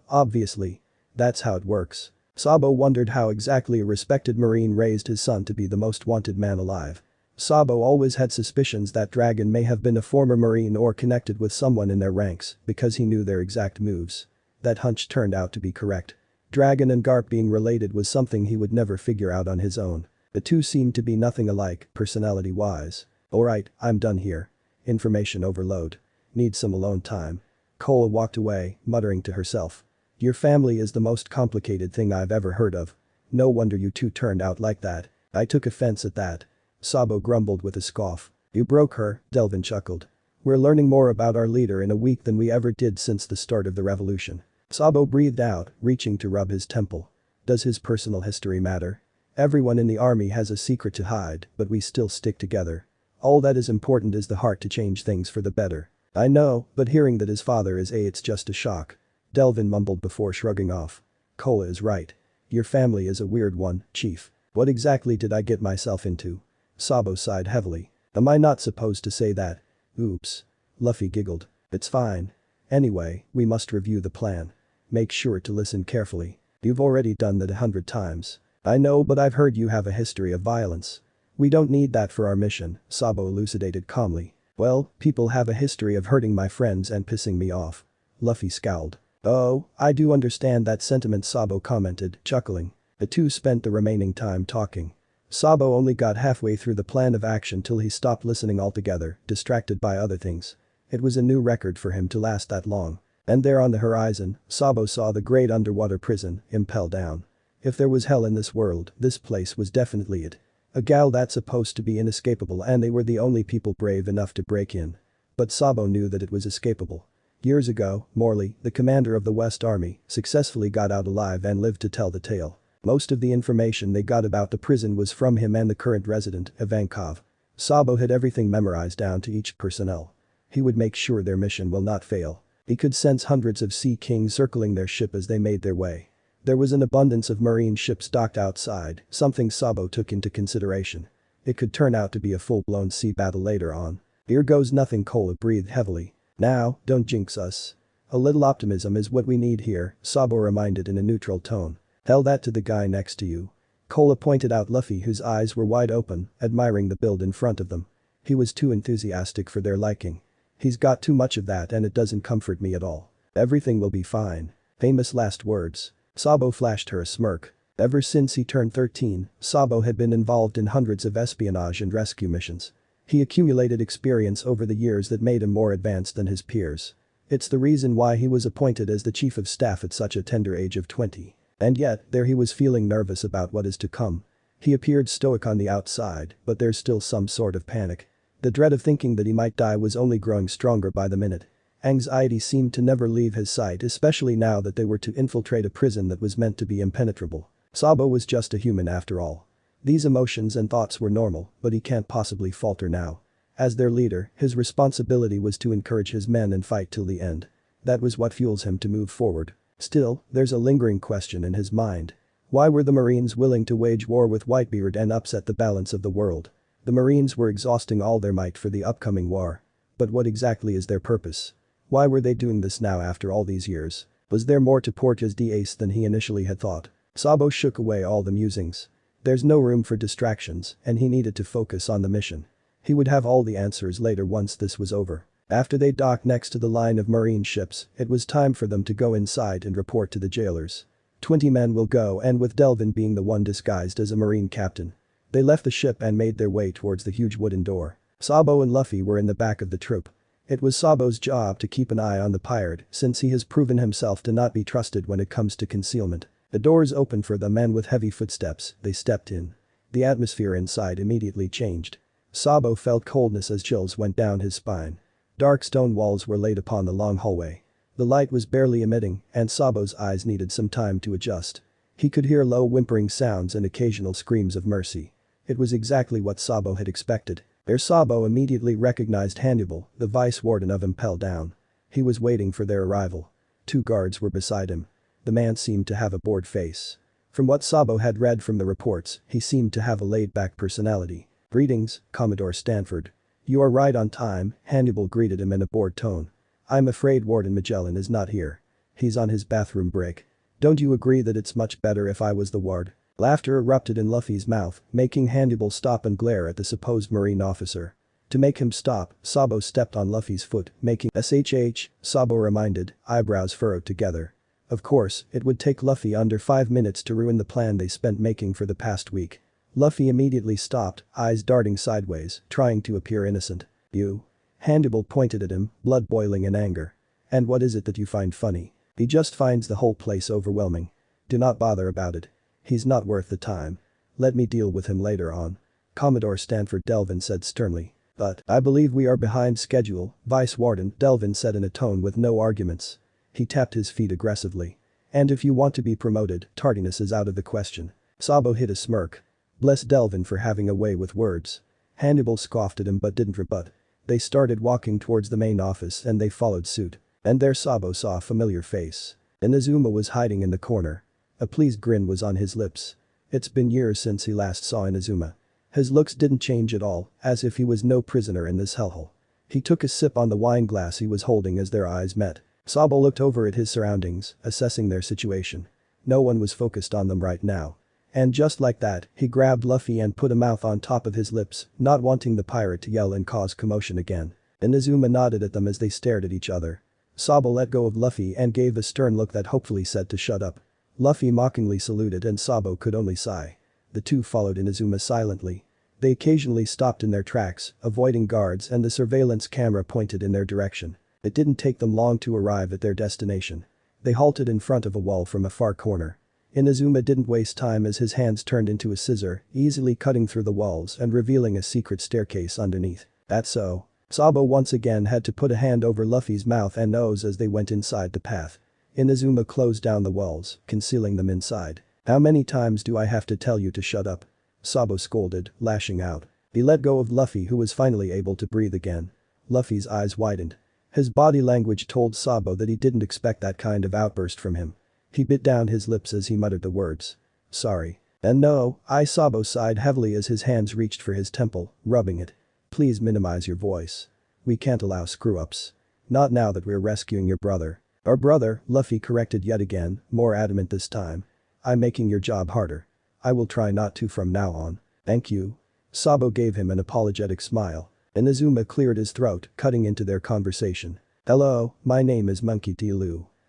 Obviously. That's how it works. Sabo wondered how exactly a respected marine raised his son to be the most wanted man alive. Sabo always had suspicions that Dragon may have been a former marine or connected with someone in their ranks because he knew their exact moves. That hunch turned out to be correct. Dragon and Garp being related was something he would never figure out on his own. The two seemed to be nothing alike, personality-wise. Alright, I'm done here. Information overload. Need some alone time. Koa walked away, muttering to herself. Your family is the most complicated thing I've ever heard of. No wonder you two turned out like that. I took offense at that. Sabo grumbled with a scoff. You broke her, Delvin chuckled. We're learning more about our leader in a week than we ever did since the start of the revolution. Sabo breathed out, reaching to rub his temple. Does his personal history matter? Everyone in the army has a secret to hide, but we still stick together. All that is important is the heart to change things for the better. I know, but hearing that his father is it's just a shock. Delvin mumbled before shrugging off. Koa is right. Your family is a weird one, Chief. What exactly did I get myself into? Sabo sighed heavily. Am I not supposed to say that? Oops. Luffy giggled. It's fine. Anyway, we must review the plan. Make sure to listen carefully. You've already done that 100 times. I know, but I've heard you have a history of violence. We don't need that for our mission, Sabo elucidated calmly. Well, people have a history of hurting my friends and pissing me off. Luffy scowled. Oh, I do understand that sentiment, Sabo commented, chuckling. The two spent the remaining time talking. Sabo only got halfway through the plan of action till he stopped listening altogether, distracted by other things. It was a new record for him to last that long. And there on the horizon, Sabo saw the great underwater prison, Impel Down. If there was hell in this world, this place was definitely it. A gal that's supposed to be inescapable, and they were the only people brave enough to break in. But Sabo knew that it was escapable. Years ago, Morley, the commander of the West Army, successfully got out alive and lived to tell the tale. Most of the information they got about the prison was from him and the current resident, Ivankov. Sabo had everything memorized down to each personnel. He would make sure their mission will not fail. He could sense hundreds of Sea Kings circling their ship as they made their way. There was an abundance of marine ships docked outside, something Sabo took into consideration. It could turn out to be a full-blown sea battle later on. Here goes nothing, Koa breathed heavily. Now, don't jinx us. A little optimism is what we need here, Sabo reminded in a neutral tone. Tell that to the guy next to you. Koa pointed out Luffy, whose eyes were wide open, admiring the build in front of them. He was too enthusiastic for their liking. He's got too much of that and it doesn't comfort me at all. Everything will be fine. Famous last words. Sabo flashed her a smirk. Ever since he turned 13, Sabo had been involved in hundreds of espionage and rescue missions. He accumulated experience over the years that made him more advanced than his peers. It's the reason why he was appointed as the chief of staff at such a tender age of 20. And yet, there he was feeling nervous about what is to come. He appeared stoic on the outside, but there's still some sort of panic. The dread of thinking that he might die was only growing stronger by the minute. Anxiety seemed to never leave his sight, especially now that they were to infiltrate a prison that was meant to be impenetrable. Sabo was just a human after all. These emotions and thoughts were normal, but he can't possibly falter now. As their leader, his responsibility was to encourage his men and fight till the end. That was what fuels him to move forward. Still, there's a lingering question in his mind. Why were the Marines willing to wage war with Whitebeard and upset the balance of the world? The Marines were exhausting all their might for the upcoming war. But what exactly is their purpose? Why were they doing this now after all these years? Was there more to Porta's ace than he initially had thought? Sabo shook away all the musings. There's no room for distractions, and he needed to focus on the mission. He would have all the answers later once this was over. After they docked next to the line of marine ships, it was time for them to go inside and report to the jailers. 20 men will go, and with Delvin being the one disguised as a marine captain. They left the ship and made their way towards the huge wooden door. Sabo and Luffy were in the back of the troop. It was Sabo's job to keep an eye on the pirate since he has proven himself to not be trusted when it comes to concealment. The doors opened for them and with heavy footsteps, they stepped in. The atmosphere inside immediately changed. Sabo felt coldness as chills went down his spine. Dark stone walls were laid upon the long hallway. The light was barely emitting, and Sabo's eyes needed some time to adjust. He could hear low whimpering sounds and occasional screams of mercy. It was exactly what Sabo had expected. Sabo immediately recognized Hannibal, the vice warden of Impel Down. He was waiting for their arrival. 2 guards were beside him. The man seemed to have a bored face. From what Sabo had read from the reports, he seemed to have a laid-back personality. "Greetings, Commodore Stanford. You are right on time," Hannibal greeted him in a bored tone. "I'm afraid Warden Magellan is not here. He's on his bathroom break. Don't you agree that it's much better if I was the ward?" Laughter erupted in Luffy's mouth, making Hannibal stop and glare at the supposed marine officer. To make him stop, Sabo stepped on Luffy's foot, making shh, Sabo reminded, eyebrows furrowed together. Of course, it would take Luffy under 5 minutes to ruin the plan they spent making for the past week. Luffy immediately stopped, eyes darting sideways, trying to appear innocent. "You?" Hannibal pointed at him, blood boiling in anger. "And what is it that you find funny?" "He just finds the whole place overwhelming. Do not bother about it. He's not worth the time. Let me deal with him later on," Commodore Stanford Delvin said sternly. "But I believe we are behind schedule," Vice Warden Delvin said in a tone with no arguments. He tapped his feet aggressively. "And if you want to be promoted, tardiness is out of the question." Sabo hid a smirk. Bless Delvin for having a way with words. Hannibal scoffed at him but didn't rebut. They started walking towards the main office and they followed suit. And there Sabo saw a familiar face. Inazuma was hiding in the corner. A pleased grin was on his lips. It's been years since he last saw Inazuma. His looks didn't change at all, as if he was no prisoner in this hellhole. He took a sip on the wine glass he was holding as their eyes met. Sabo looked over at his surroundings, assessing their situation. No one was focused on them right now. And just like that, he grabbed Luffy and put a mouth on top of his lips, not wanting the pirate to yell and cause commotion again. Inazuma nodded at them as they stared at each other. Sabo let go of Luffy and gave a stern look that hopefully said to shut up. Luffy mockingly saluted and Sabo could only sigh. The two followed Inazuma silently. They occasionally stopped in their tracks, avoiding guards and the surveillance camera pointed in their direction. It didn't take them long to arrive at their destination. They halted in front of a wall from a far corner. Inazuma didn't waste time as his hands turned into a scissor, easily cutting through the walls and revealing a secret staircase underneath. "That's so." Sabo once again had to put a hand over Luffy's mouth and nose as they went inside the path. Inazuma closed down the walls, concealing them inside. "How many times do I have to tell you to shut up?" Sabo scolded, lashing out. He let go of Luffy who was finally able to breathe again. Luffy's eyes widened. His body language told Sabo that he didn't expect that kind of outburst from him. He bit down his lips as he muttered the words. "Sorry." "And no, Sabo sighed heavily as his hands reached for his temple, rubbing it. "Please minimize your voice. We can't allow screw-ups. Not now that we're rescuing your brother." "Our brother," Luffy corrected yet again, more adamant this time. "I'm making your job harder. I will try not to from now on." "Thank you." Sabo gave him an apologetic smile. Inazuma cleared his throat, cutting into their conversation. "Hello, my name is Monkey D.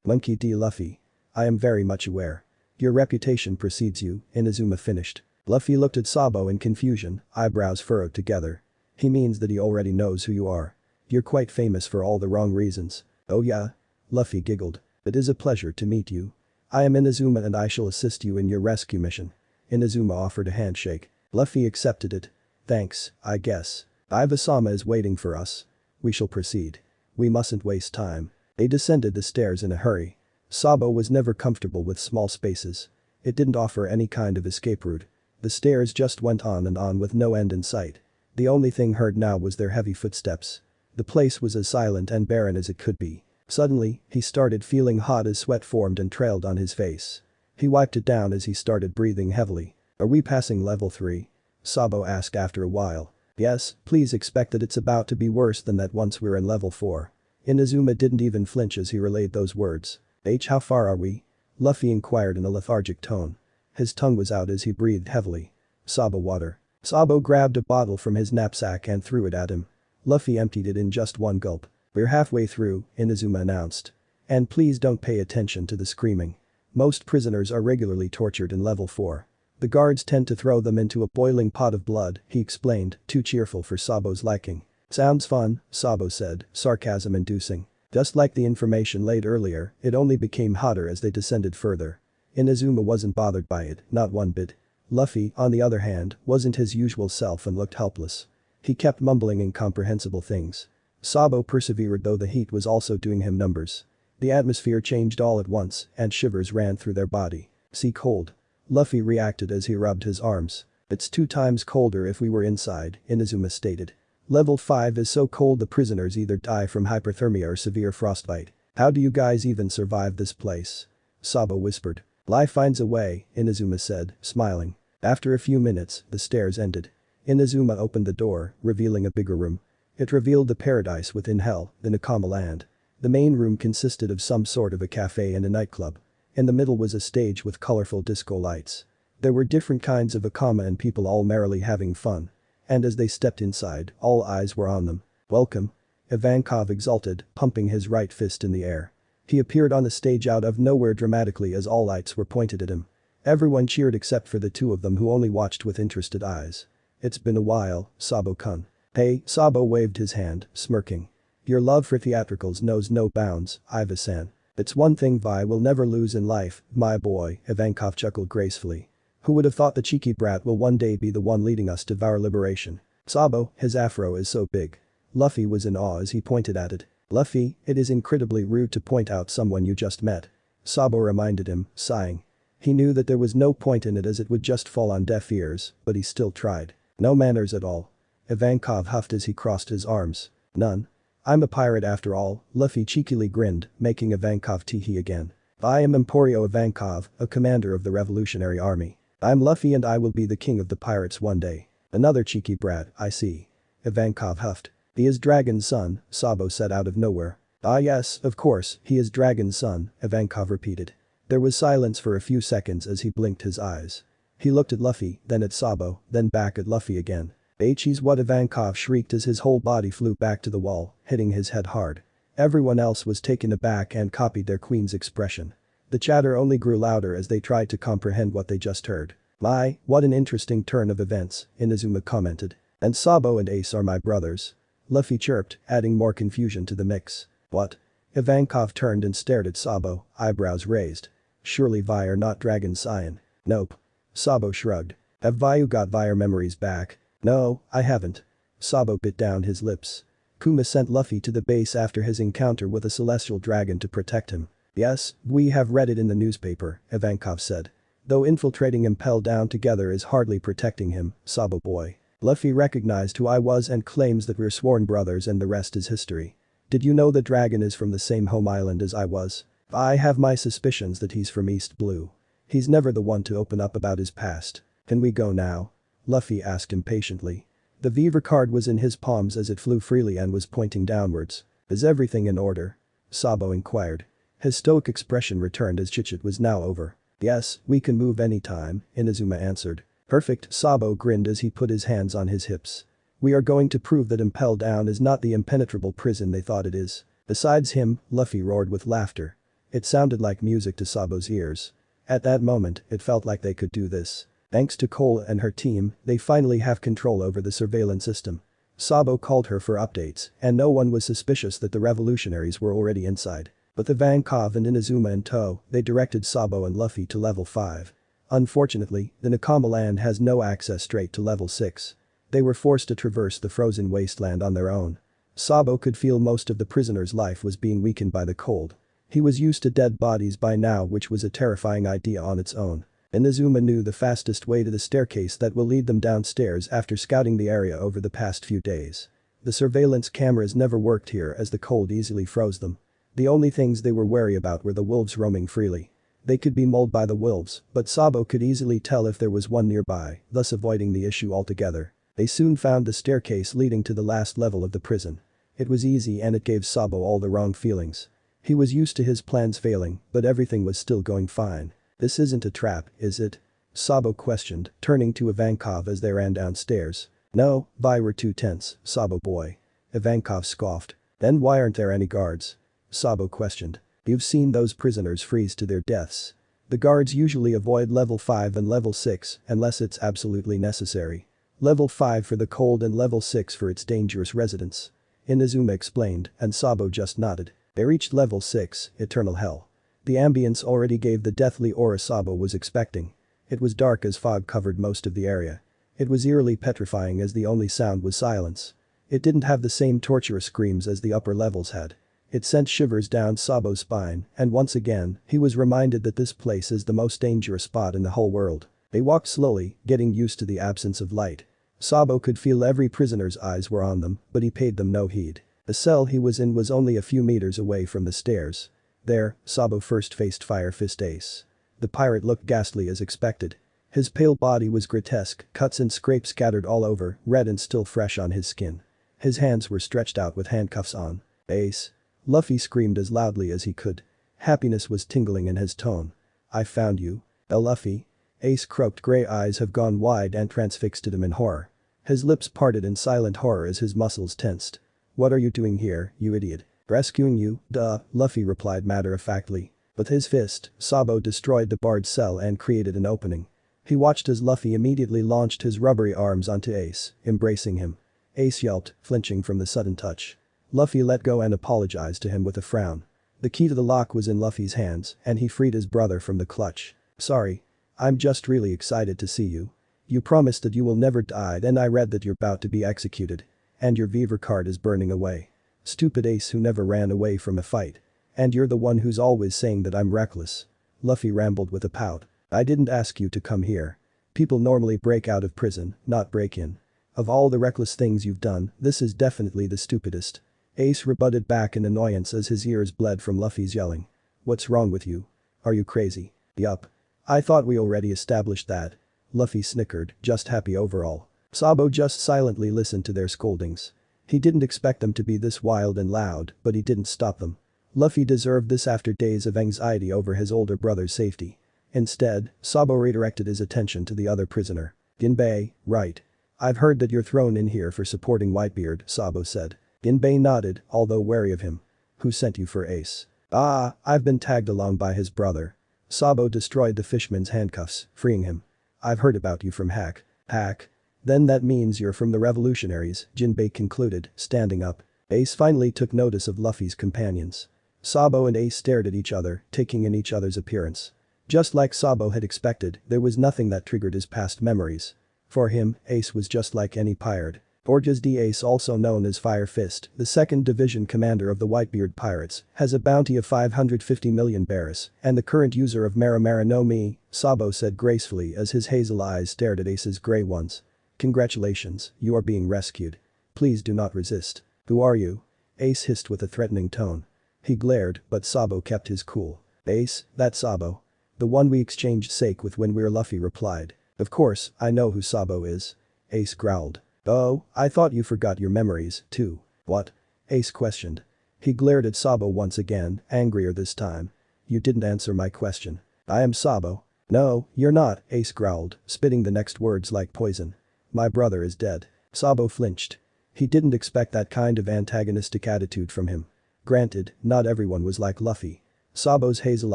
Monkey D. Luffy. I am very much aware. Your reputation precedes you," Inazuma finished. Luffy looked at Sabo in confusion, eyebrows furrowed together. "He means that he already knows who you are. You're quite famous for all the wrong reasons." "Oh yeah?" Luffy giggled. "It is a pleasure to meet you. I am Inazuma and I shall assist you in your rescue mission." Inazuma offered a handshake. Luffy accepted it. "Thanks, I guess. Iva-sama is waiting for us. We shall proceed. We mustn't waste time." They descended the stairs in a hurry. Sabo was never comfortable with small spaces. It didn't offer any kind of escape route. The stairs just went on and on with no end in sight. The only thing heard now was their heavy footsteps. The place was as silent and barren as it could be. Suddenly, he started feeling hot as sweat formed and trailed on his face. He wiped it down as he started breathing heavily. "Are we passing level 3? Sabo asked after a while. "Yes, please expect that it's about to be worse than that once we're in level 4. Inazuma didn't even flinch as he relayed those words. "How far are we?" Luffy inquired in a lethargic tone. His tongue was out as he breathed heavily. "Sabo water." Sabo grabbed a bottle from his knapsack and threw it at him. Luffy emptied it in just one gulp. "We're halfway through," Inazuma announced. "And please don't pay attention to the screaming. Most prisoners are regularly tortured in level 4. The guards tend to throw them into a boiling pot of blood," he explained, too cheerful for Sabo's liking. "Sounds fun," Sabo said, sarcasm inducing. Just like the information laid earlier, it only became hotter as they descended further. Inazuma wasn't bothered by it, not one bit. Luffy, on the other hand, wasn't his usual self and looked helpless. He kept mumbling incomprehensible things. Sabo persevered though the heat was also doing him numbers. The atmosphere changed all at once and shivers ran through their body. "See cold." Luffy reacted as he rubbed his arms. "It's 2 times colder if we were inside," Inazuma stated. "Level 5 is so cold the prisoners either die from hypothermia or severe frostbite. How do you guys even survive this place?" Sabo whispered. "Life finds a way," Inazuma said, smiling. After a few minutes, the stairs ended. Inazuma opened the door, revealing a bigger room. It revealed the paradise within hell, the Nakama land. The main room consisted of some sort of a cafe and a nightclub. In the middle was a stage with colorful disco lights. There were different kinds of akama and people all merrily having fun. And as they stepped inside, all eyes were on them. "Welcome." Ivankov exulted, pumping his right fist in the air. He appeared on the stage out of nowhere dramatically as all lights were pointed at him. Everyone cheered except for the two of them who only watched with interested eyes. "It's been a while, Sabo-kun." "Hey," Sabo waved his hand, smirking. "Your love for theatricals knows no bounds, Iva-san. It's one thing Vi will never lose in life, my boy," Ivankov chuckled gracefully. "Who would have thought the cheeky brat will one day be the one leading us to our liberation?" "Sabo, his afro is so big." Luffy was in awe as he pointed at it. "Luffy, it is incredibly rude to point out someone you just met." Sabo reminded him, sighing. He knew that there was no point in it as it would just fall on deaf ears, but he still tried. "No manners at all." Ivankov huffed as he crossed his arms. "None. I'm a pirate after all," Luffy cheekily grinned, making Ivankov tee-hee again. "I am Emporio Ivankov, a commander of the Revolutionary Army. I'm Luffy and I will be the king of the pirates one day." "Another cheeky brat, I see." Ivankov huffed. "He is Dragon's son," Sabo said out of nowhere. "Ah yes, of course, he is Dragon's son," Ivankov repeated. There was silence for a few seconds as he blinked his eyes. He looked at Luffy, then at Sabo, then back at Luffy again. "He's what?" Ivankov shrieked as his whole body flew back to the wall, hitting his head hard. Everyone else was taken aback and copied their queen's expression. The chatter only grew louder as they tried to comprehend what they just heard. "My, what an interesting turn of events," Inazuma commented. "And Sabo and Ace are my brothers." Luffy chirped, adding more confusion to the mix. "What?" Ivankov turned and stared at Sabo, eyebrows raised. "Surely Vi are not Dragon's scion." "Nope." Sabo shrugged. "Have Vayu got Vire memories back?" "No, I haven't." Sabo bit down his lips. Kuma sent Luffy to the base after his encounter with a celestial dragon to protect him. "Yes, we have read it in the newspaper," Ivankov said. "Though infiltrating Impel Down together is hardly protecting him, Sabo boy. Luffy recognized who I was and claims that we're sworn brothers and the rest is history. Did you know the dragon is from the same home island as I was? I have my suspicions that he's from East Blue. He's never the one to open up about his past. Can we go now?" Luffy asked impatiently. The Viver card was in his palms as it flew freely and was pointing downwards. "Is everything in order?" Sabo inquired. His stoic expression returned as chit-chat was now over. "Yes, we can move anytime," Inazuma answered. "Perfect," Sabo grinned as he put his hands on his hips. "We are going to prove that Impel Down is not the impenetrable prison they thought it is." "Besides him," Luffy roared with laughter. It sounded like music to Sabo's ears. At that moment, it felt like they could do this. Thanks to Cole and her team, they finally have control over the surveillance system. Sabo called her for updates, and no one was suspicious that the revolutionaries were already inside. But the Ivankov and Inazuma in tow, they directed Sabo and Luffy to level 5. Unfortunately, the Nakama land has no access straight to level 6. They were forced to traverse the frozen wasteland on their own. Sabo could feel most of the prisoner's life was being weakened by the cold. He was used to dead bodies by now, which was a terrifying idea on its own. Inazuma knew the fastest way to the staircase that will lead them downstairs after scouting the area over the past few days. The surveillance cameras never worked here as the cold easily froze them. The only things they were wary about were the wolves roaming freely. They could be mauled by the wolves, but Sabo could easily tell if there was one nearby, thus avoiding the issue altogether. They soon found the staircase leading to the last level of the prison. It was easy and it gave Sabo all the wrong feelings. He was used to his plans failing, but everything was still going fine. "This isn't a trap, is it?" Sabo questioned, turning to Ivankov as they ran downstairs. "No, Vi were too tense, Sabo boy." Ivankov scoffed. "Then why aren't there any guards?" Sabo questioned. "You've seen those prisoners freeze to their deaths. The guards usually avoid level 5 and level 6 unless it's absolutely necessary. Level 5 for the cold and level 6 for its dangerous residents." Inazuma explained, and Sabo just nodded. They reached level 6, Eternal Hell. The ambience already gave the deathly aura Sabo was expecting. It was dark as fog covered most of the area. It was eerily petrifying as the only sound was silence. It didn't have the same torturous screams as the upper levels had. It sent shivers down Sabo's spine, and once again, he was reminded that this place is the most dangerous spot in the whole world. They walked slowly, getting used to the absence of light. Sabo could feel every prisoner's eyes were on them, but he paid them no heed. The cell he was in was only a few meters away from the stairs. There, Sabo first faced Fire Fist Ace. The pirate looked ghastly as expected. His pale body was grotesque, cuts and scrapes scattered all over, red and still fresh on his skin. His hands were stretched out with handcuffs on. Ace. Luffy screamed as loudly as he could. Happiness was tingling in his tone. I found you. Luffy. Ace croaked, gray eyes have gone wide and transfixed at him in horror. His lips parted in silent horror as his muscles tensed. What are you doing here, you idiot? Rescuing you, duh, Luffy replied matter-of-factly. With his fist, Sabo destroyed the barred cell and created an opening. He watched as Luffy immediately launched his rubbery arms onto Ace, embracing him. Ace yelped, flinching from the sudden touch. Luffy let go and apologized to him with a frown. The key to the lock was in Luffy's hands, and he freed his brother from the clutch. Sorry. I'm just really excited to see you. You promised that you will never die, and I read that you're about to be executed. And your Beaver card is burning away. Stupid Ace who never ran away from a fight. And you're the one who's always saying that I'm reckless. Luffy rambled with a pout. I didn't ask you to come here. People normally break out of prison, not break in. Of all the reckless things you've done, this is definitely the stupidest. Ace rebutted back in annoyance as his ears bled from Luffy's yelling. What's wrong with you? Are you crazy? Yup. I thought we already established that. Luffy snickered, just happy overall. Sabo just silently listened to their scoldings. He didn't expect them to be this wild and loud, but he didn't stop them. Luffy deserved this after days of anxiety over his older brother's safety. Instead, Sabo redirected his attention to the other prisoner. Jinbei, right. I've heard that you're thrown in here for supporting Whitebeard, Sabo said. Jinbei nodded, although wary of him. Who sent you for Ace? Ah, I've been tagged along by his brother. Sabo destroyed the fishman's handcuffs, freeing him. I've heard about you from Hack. Hack? Then that means you're from the revolutionaries, Jinbei concluded, standing up. Ace finally took notice of Luffy's companions. Sabo and Ace stared at each other, taking in each other's appearance. Just like Sabo had expected, there was nothing that triggered his past memories. For him, Ace was just like any pirate. Borges D. Ace, also known as Fire Fist, the 2nd Division commander of the Whitebeard Pirates, has a bounty of 550 million bears, and the current user of Maramara no Mi, Sabo said gracefully as his hazel eyes stared at Ace's gray ones. Congratulations, you are being rescued. Please do not resist. Who are you? Ace hissed with a threatening tone. He glared, but Sabo kept his cool. Ace, that's Sabo. The one we exchanged sake with when we're Luffy replied. Of course, I know who Sabo is. Ace growled. Oh, I thought you forgot your memories, too. What? Ace questioned. He glared at Sabo once again, angrier this time. You didn't answer my question. I am Sabo. No, you're not, Ace growled, spitting the next words like poison. My brother is dead. Sabo flinched. He didn't expect that kind of antagonistic attitude from him. Granted, not everyone was like Luffy. Sabo's hazel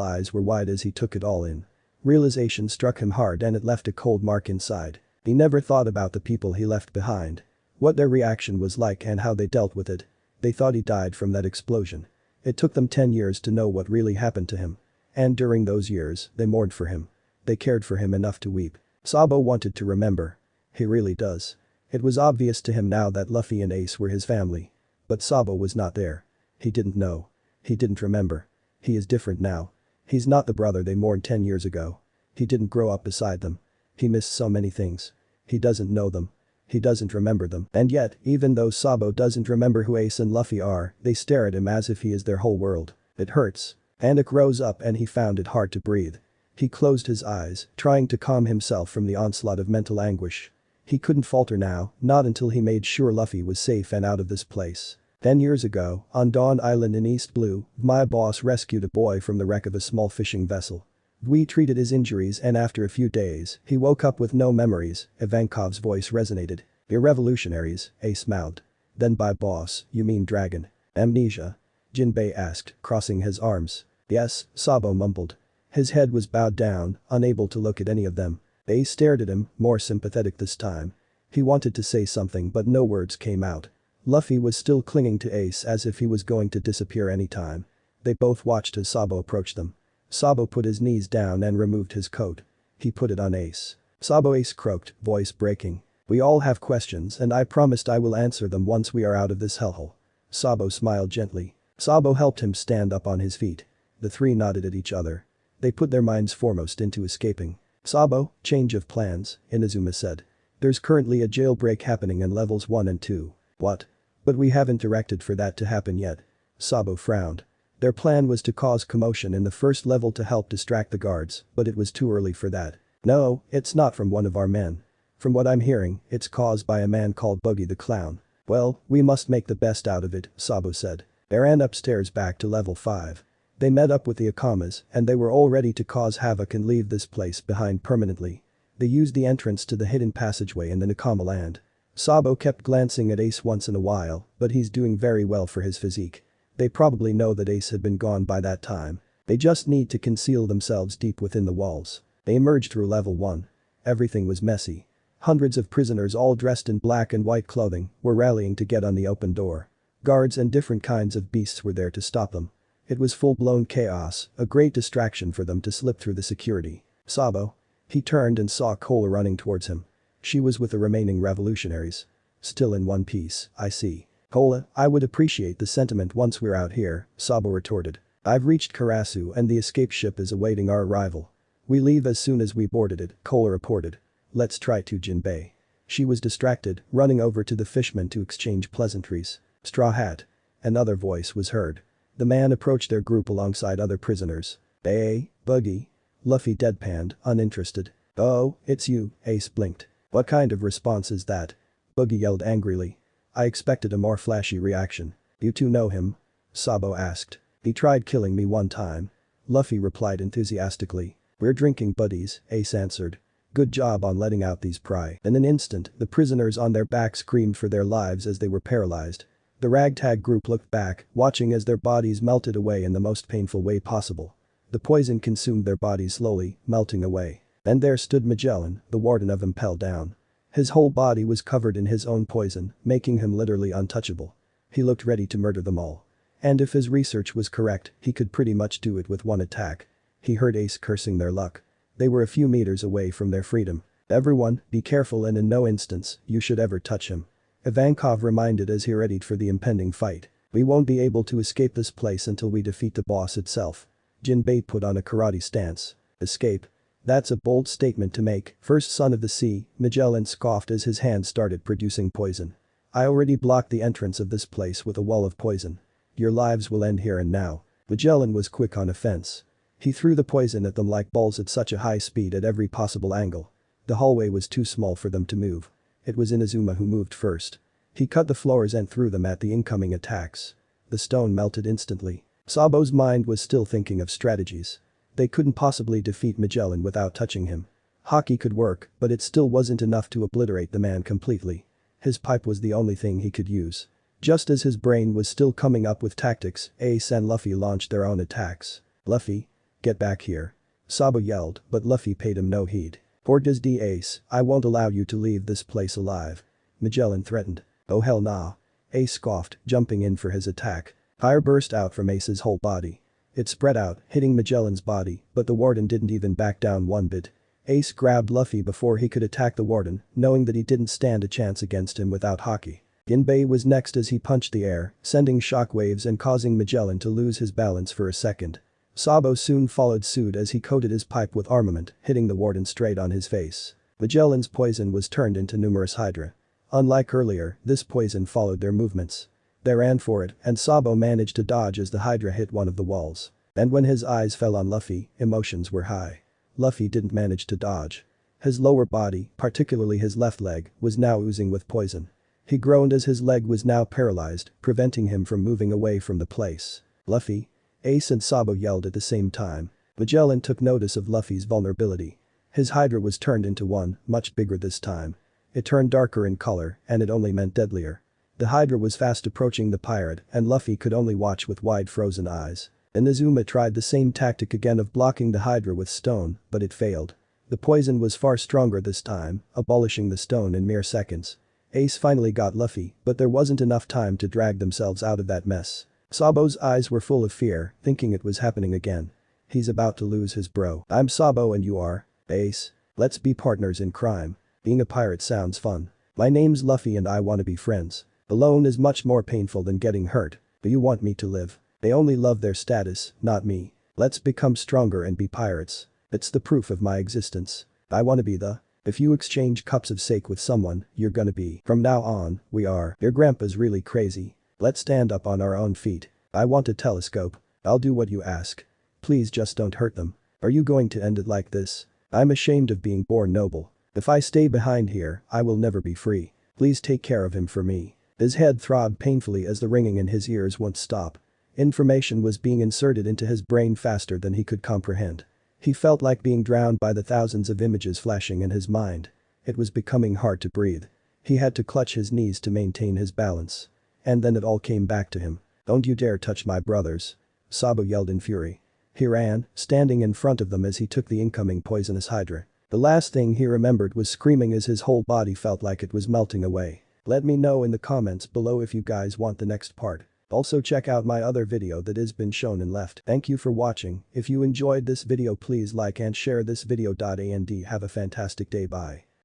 eyes were wide as he took it all in. Realization struck him hard and it left a cold mark inside. He never thought about the people he left behind. What their reaction was like and how they dealt with it. They thought he died from that explosion. It took them 10 years to know what really happened to him. And during those years, they mourned for him. They cared for him enough to weep. Sabo wanted to remember. He really does. It was obvious to him now that Luffy and Ace were his family. But Sabo was not there. He didn't know. He didn't remember. He is different now. He's not the brother they mourned 10 years ago. He didn't grow up beside them. He missed so many things. He doesn't know them. He doesn't remember them. And yet, even though Sabo doesn't remember who Ace and Luffy are, they stare at him as if he is their whole world. It hurts. Anik rose up and he found it hard to breathe. He closed his eyes, trying to calm himself from the onslaught of mental anguish. He couldn't falter now, not until he made sure Luffy was safe and out of this place. 10 years ago, on Dawn Island in East Blue, my boss rescued a boy from the wreck of a small fishing vessel. We treated his injuries and after a few days, he woke up with no memories, Ivankov's voice resonated. You're revolutionaries, Ace mouthed. Then by boss, you mean dragon. Amnesia? Jinbei asked, crossing his arms. Yes, Sabo mumbled. His head was bowed down, unable to look at any of them. Ace stared at him, more sympathetic this time. He wanted to say something but no words came out. Luffy was still clinging to Ace as if he was going to disappear any time. They both watched as Sabo approached them. Sabo put his knees down and removed his coat. He put it on Ace. Sabo, Ace croaked, voice breaking. We all have questions and I promised I will answer them once we are out of this hellhole. Sabo smiled gently. Sabo helped him stand up on his feet. The three nodded at each other. They put their minds foremost into escaping. Sabo, change of plans, Inazuma said. There's currently a jailbreak happening in levels 1 and 2. What? But we haven't directed for that to happen yet. Sabo frowned. Their plan was to cause commotion in the first level to help distract the guards, but it was too early for that. No, it's not from one of our men. From what I'm hearing, it's caused by a man called Boogie the Clown. Well, we must make the best out of it, Sabo said. They ran upstairs back to level 5. They met up with the Akamas and they were all ready to cause havoc and leave this place behind permanently. They used the entrance to the hidden passageway in the Nakama land. Sabo kept glancing at Ace once in a while, but he's doing very well for his physique. They probably know that Ace had been gone by that time. They just need to conceal themselves deep within the walls. They emerged through level 1. Everything was messy. Hundreds of prisoners all dressed in black and white clothing were rallying to get on the open door. Guards and different kinds of beasts were there to stop them. It was full-blown chaos, a great distraction for them to slip through the security. Sabo. He turned and saw Cola running towards him. She was with the remaining revolutionaries. Still in one piece, I see. Cola, I would appreciate the sentiment once we're out here, Sabo retorted. I've reached Karasu and the escape ship is awaiting our arrival. We leave as soon as we boarded it, Cola reported. Let's try to Jinbei. She was distracted, running over to the fishman to exchange pleasantries. Straw Hat. Another voice was heard. The man approached their group alongside other prisoners. Hey, Boogie. Luffy deadpanned, uninterested. Oh, it's you, Ace blinked. What kind of response is that? Boogie yelled angrily. I expected a more flashy reaction. You two know him? Sabo asked. He tried killing me one time. Luffy replied enthusiastically. We're drinking buddies, Ace answered. Good job on letting out these pry. In an instant, the prisoners on their back screamed for their lives as they were paralyzed. The ragtag group looked back, watching as their bodies melted away in the most painful way possible. The poison consumed their bodies slowly, melting away. And there stood Magellan, the warden of Impel Down. His whole body was covered in his own poison, making him literally untouchable. He looked ready to murder them all. And if his research was correct, he could pretty much do it with one attack. He heard Ace cursing their luck. They were a few meters away from their freedom. Everyone, be careful and in no instance, you should ever touch him. Ivankov reminded as he readied for the impending fight. We won't be able to escape this place until we defeat the boss itself. Jinbei put on a karate stance. Escape? That's a bold statement to make, first son of the sea, Magellan scoffed as his hand started producing poison. I already blocked the entrance of this place with a wall of poison. Your lives will end here and now. Magellan was quick on offense. He threw the poison at them like balls at such a high speed at every possible angle. The hallway was too small for them to move. It was Inazuma who moved first. He cut the floors and threw them at the incoming attacks. The stone melted instantly. Sabo's mind was still thinking of strategies. They couldn't possibly defeat Magellan without touching him. Hockey could work, but it still wasn't enough to obliterate the man completely. His pipe was the only thing he could use. Just as his brain was still coming up with tactics, Ace and Luffy launched their own attacks. Luffy? Get back here. Sabo yelled, but Luffy paid him no heed. Or does the Ace, I won't allow you to leave this place alive. Magellan threatened. Oh hell nah. Ace scoffed, jumping in for his attack. Fire burst out from Ace's whole body. It spread out, hitting Magellan's body, but the warden didn't even back down one bit. Ace grabbed Luffy before he could attack the warden, knowing that he didn't stand a chance against him without Haki. Jinbei was next as he punched the air, sending shockwaves and causing Magellan to lose his balance for a second. Sabo soon followed suit as he coated his pipe with armament, hitting the warden straight on his face. Magellan's poison was turned into numerous hydra. Unlike earlier, this poison followed their movements. They ran for it, and Sabo managed to dodge as the hydra hit one of the walls. And when his eyes fell on Luffy, emotions were high. Luffy didn't manage to dodge. His lower body, particularly his left leg, was now oozing with poison. He groaned as his leg was now paralyzed, preventing him from moving away from the place. Luffy? Ace and Sabo yelled at the same time. Magellan took notice of Luffy's vulnerability. His hydra was turned into one, much bigger this time. It turned darker in color, and it only meant deadlier. The hydra was fast approaching the pirate, and Luffy could only watch with wide frozen eyes. Inazuma tried the same tactic again of blocking the hydra with stone, but it failed. The poison was far stronger this time, abolishing the stone in mere seconds. Ace finally got Luffy, but there wasn't enough time to drag themselves out of that mess. Sabo's eyes were full of fear, thinking it was happening again. He's about to lose his bro. I'm Sabo and you are? Ace. Let's be partners in crime. Being a pirate sounds fun. My name's Luffy and I wanna be friends. Alone is much more painful than getting hurt. Do you want me to live? They only love their status, not me. Let's become stronger and be pirates. It's the proof of my existence. I wanna be the. If you exchange cups of sake with someone, you're gonna be. From now on, we are. Your grandpa's really crazy. Let's stand up on our own feet. I want a telescope. I'll do what you ask. Please just don't hurt them. Are you going to end it like this? I'm ashamed of being born noble. If I stay behind here, I will never be free. Please take care of him for me." His head throbbed painfully as the ringing in his ears wouldn't stop. Information was being inserted into his brain faster than he could comprehend. He felt like being drowned by the thousands of images flashing in his mind. It was becoming hard to breathe. He had to clutch his knees to maintain his balance. And then it all came back to him. "Don't you dare touch my brothers," Sabo yelled in fury. He ran, standing in front of them as he took the incoming poisonous hydra. The last thing he remembered was screaming as his whole body felt like it was melting away. Let me know in the comments below if you guys want the next part. Also check out my other video that has been shown in left. Thank you for watching. If you enjoyed this video please like and share this video. And have a fantastic day. Bye.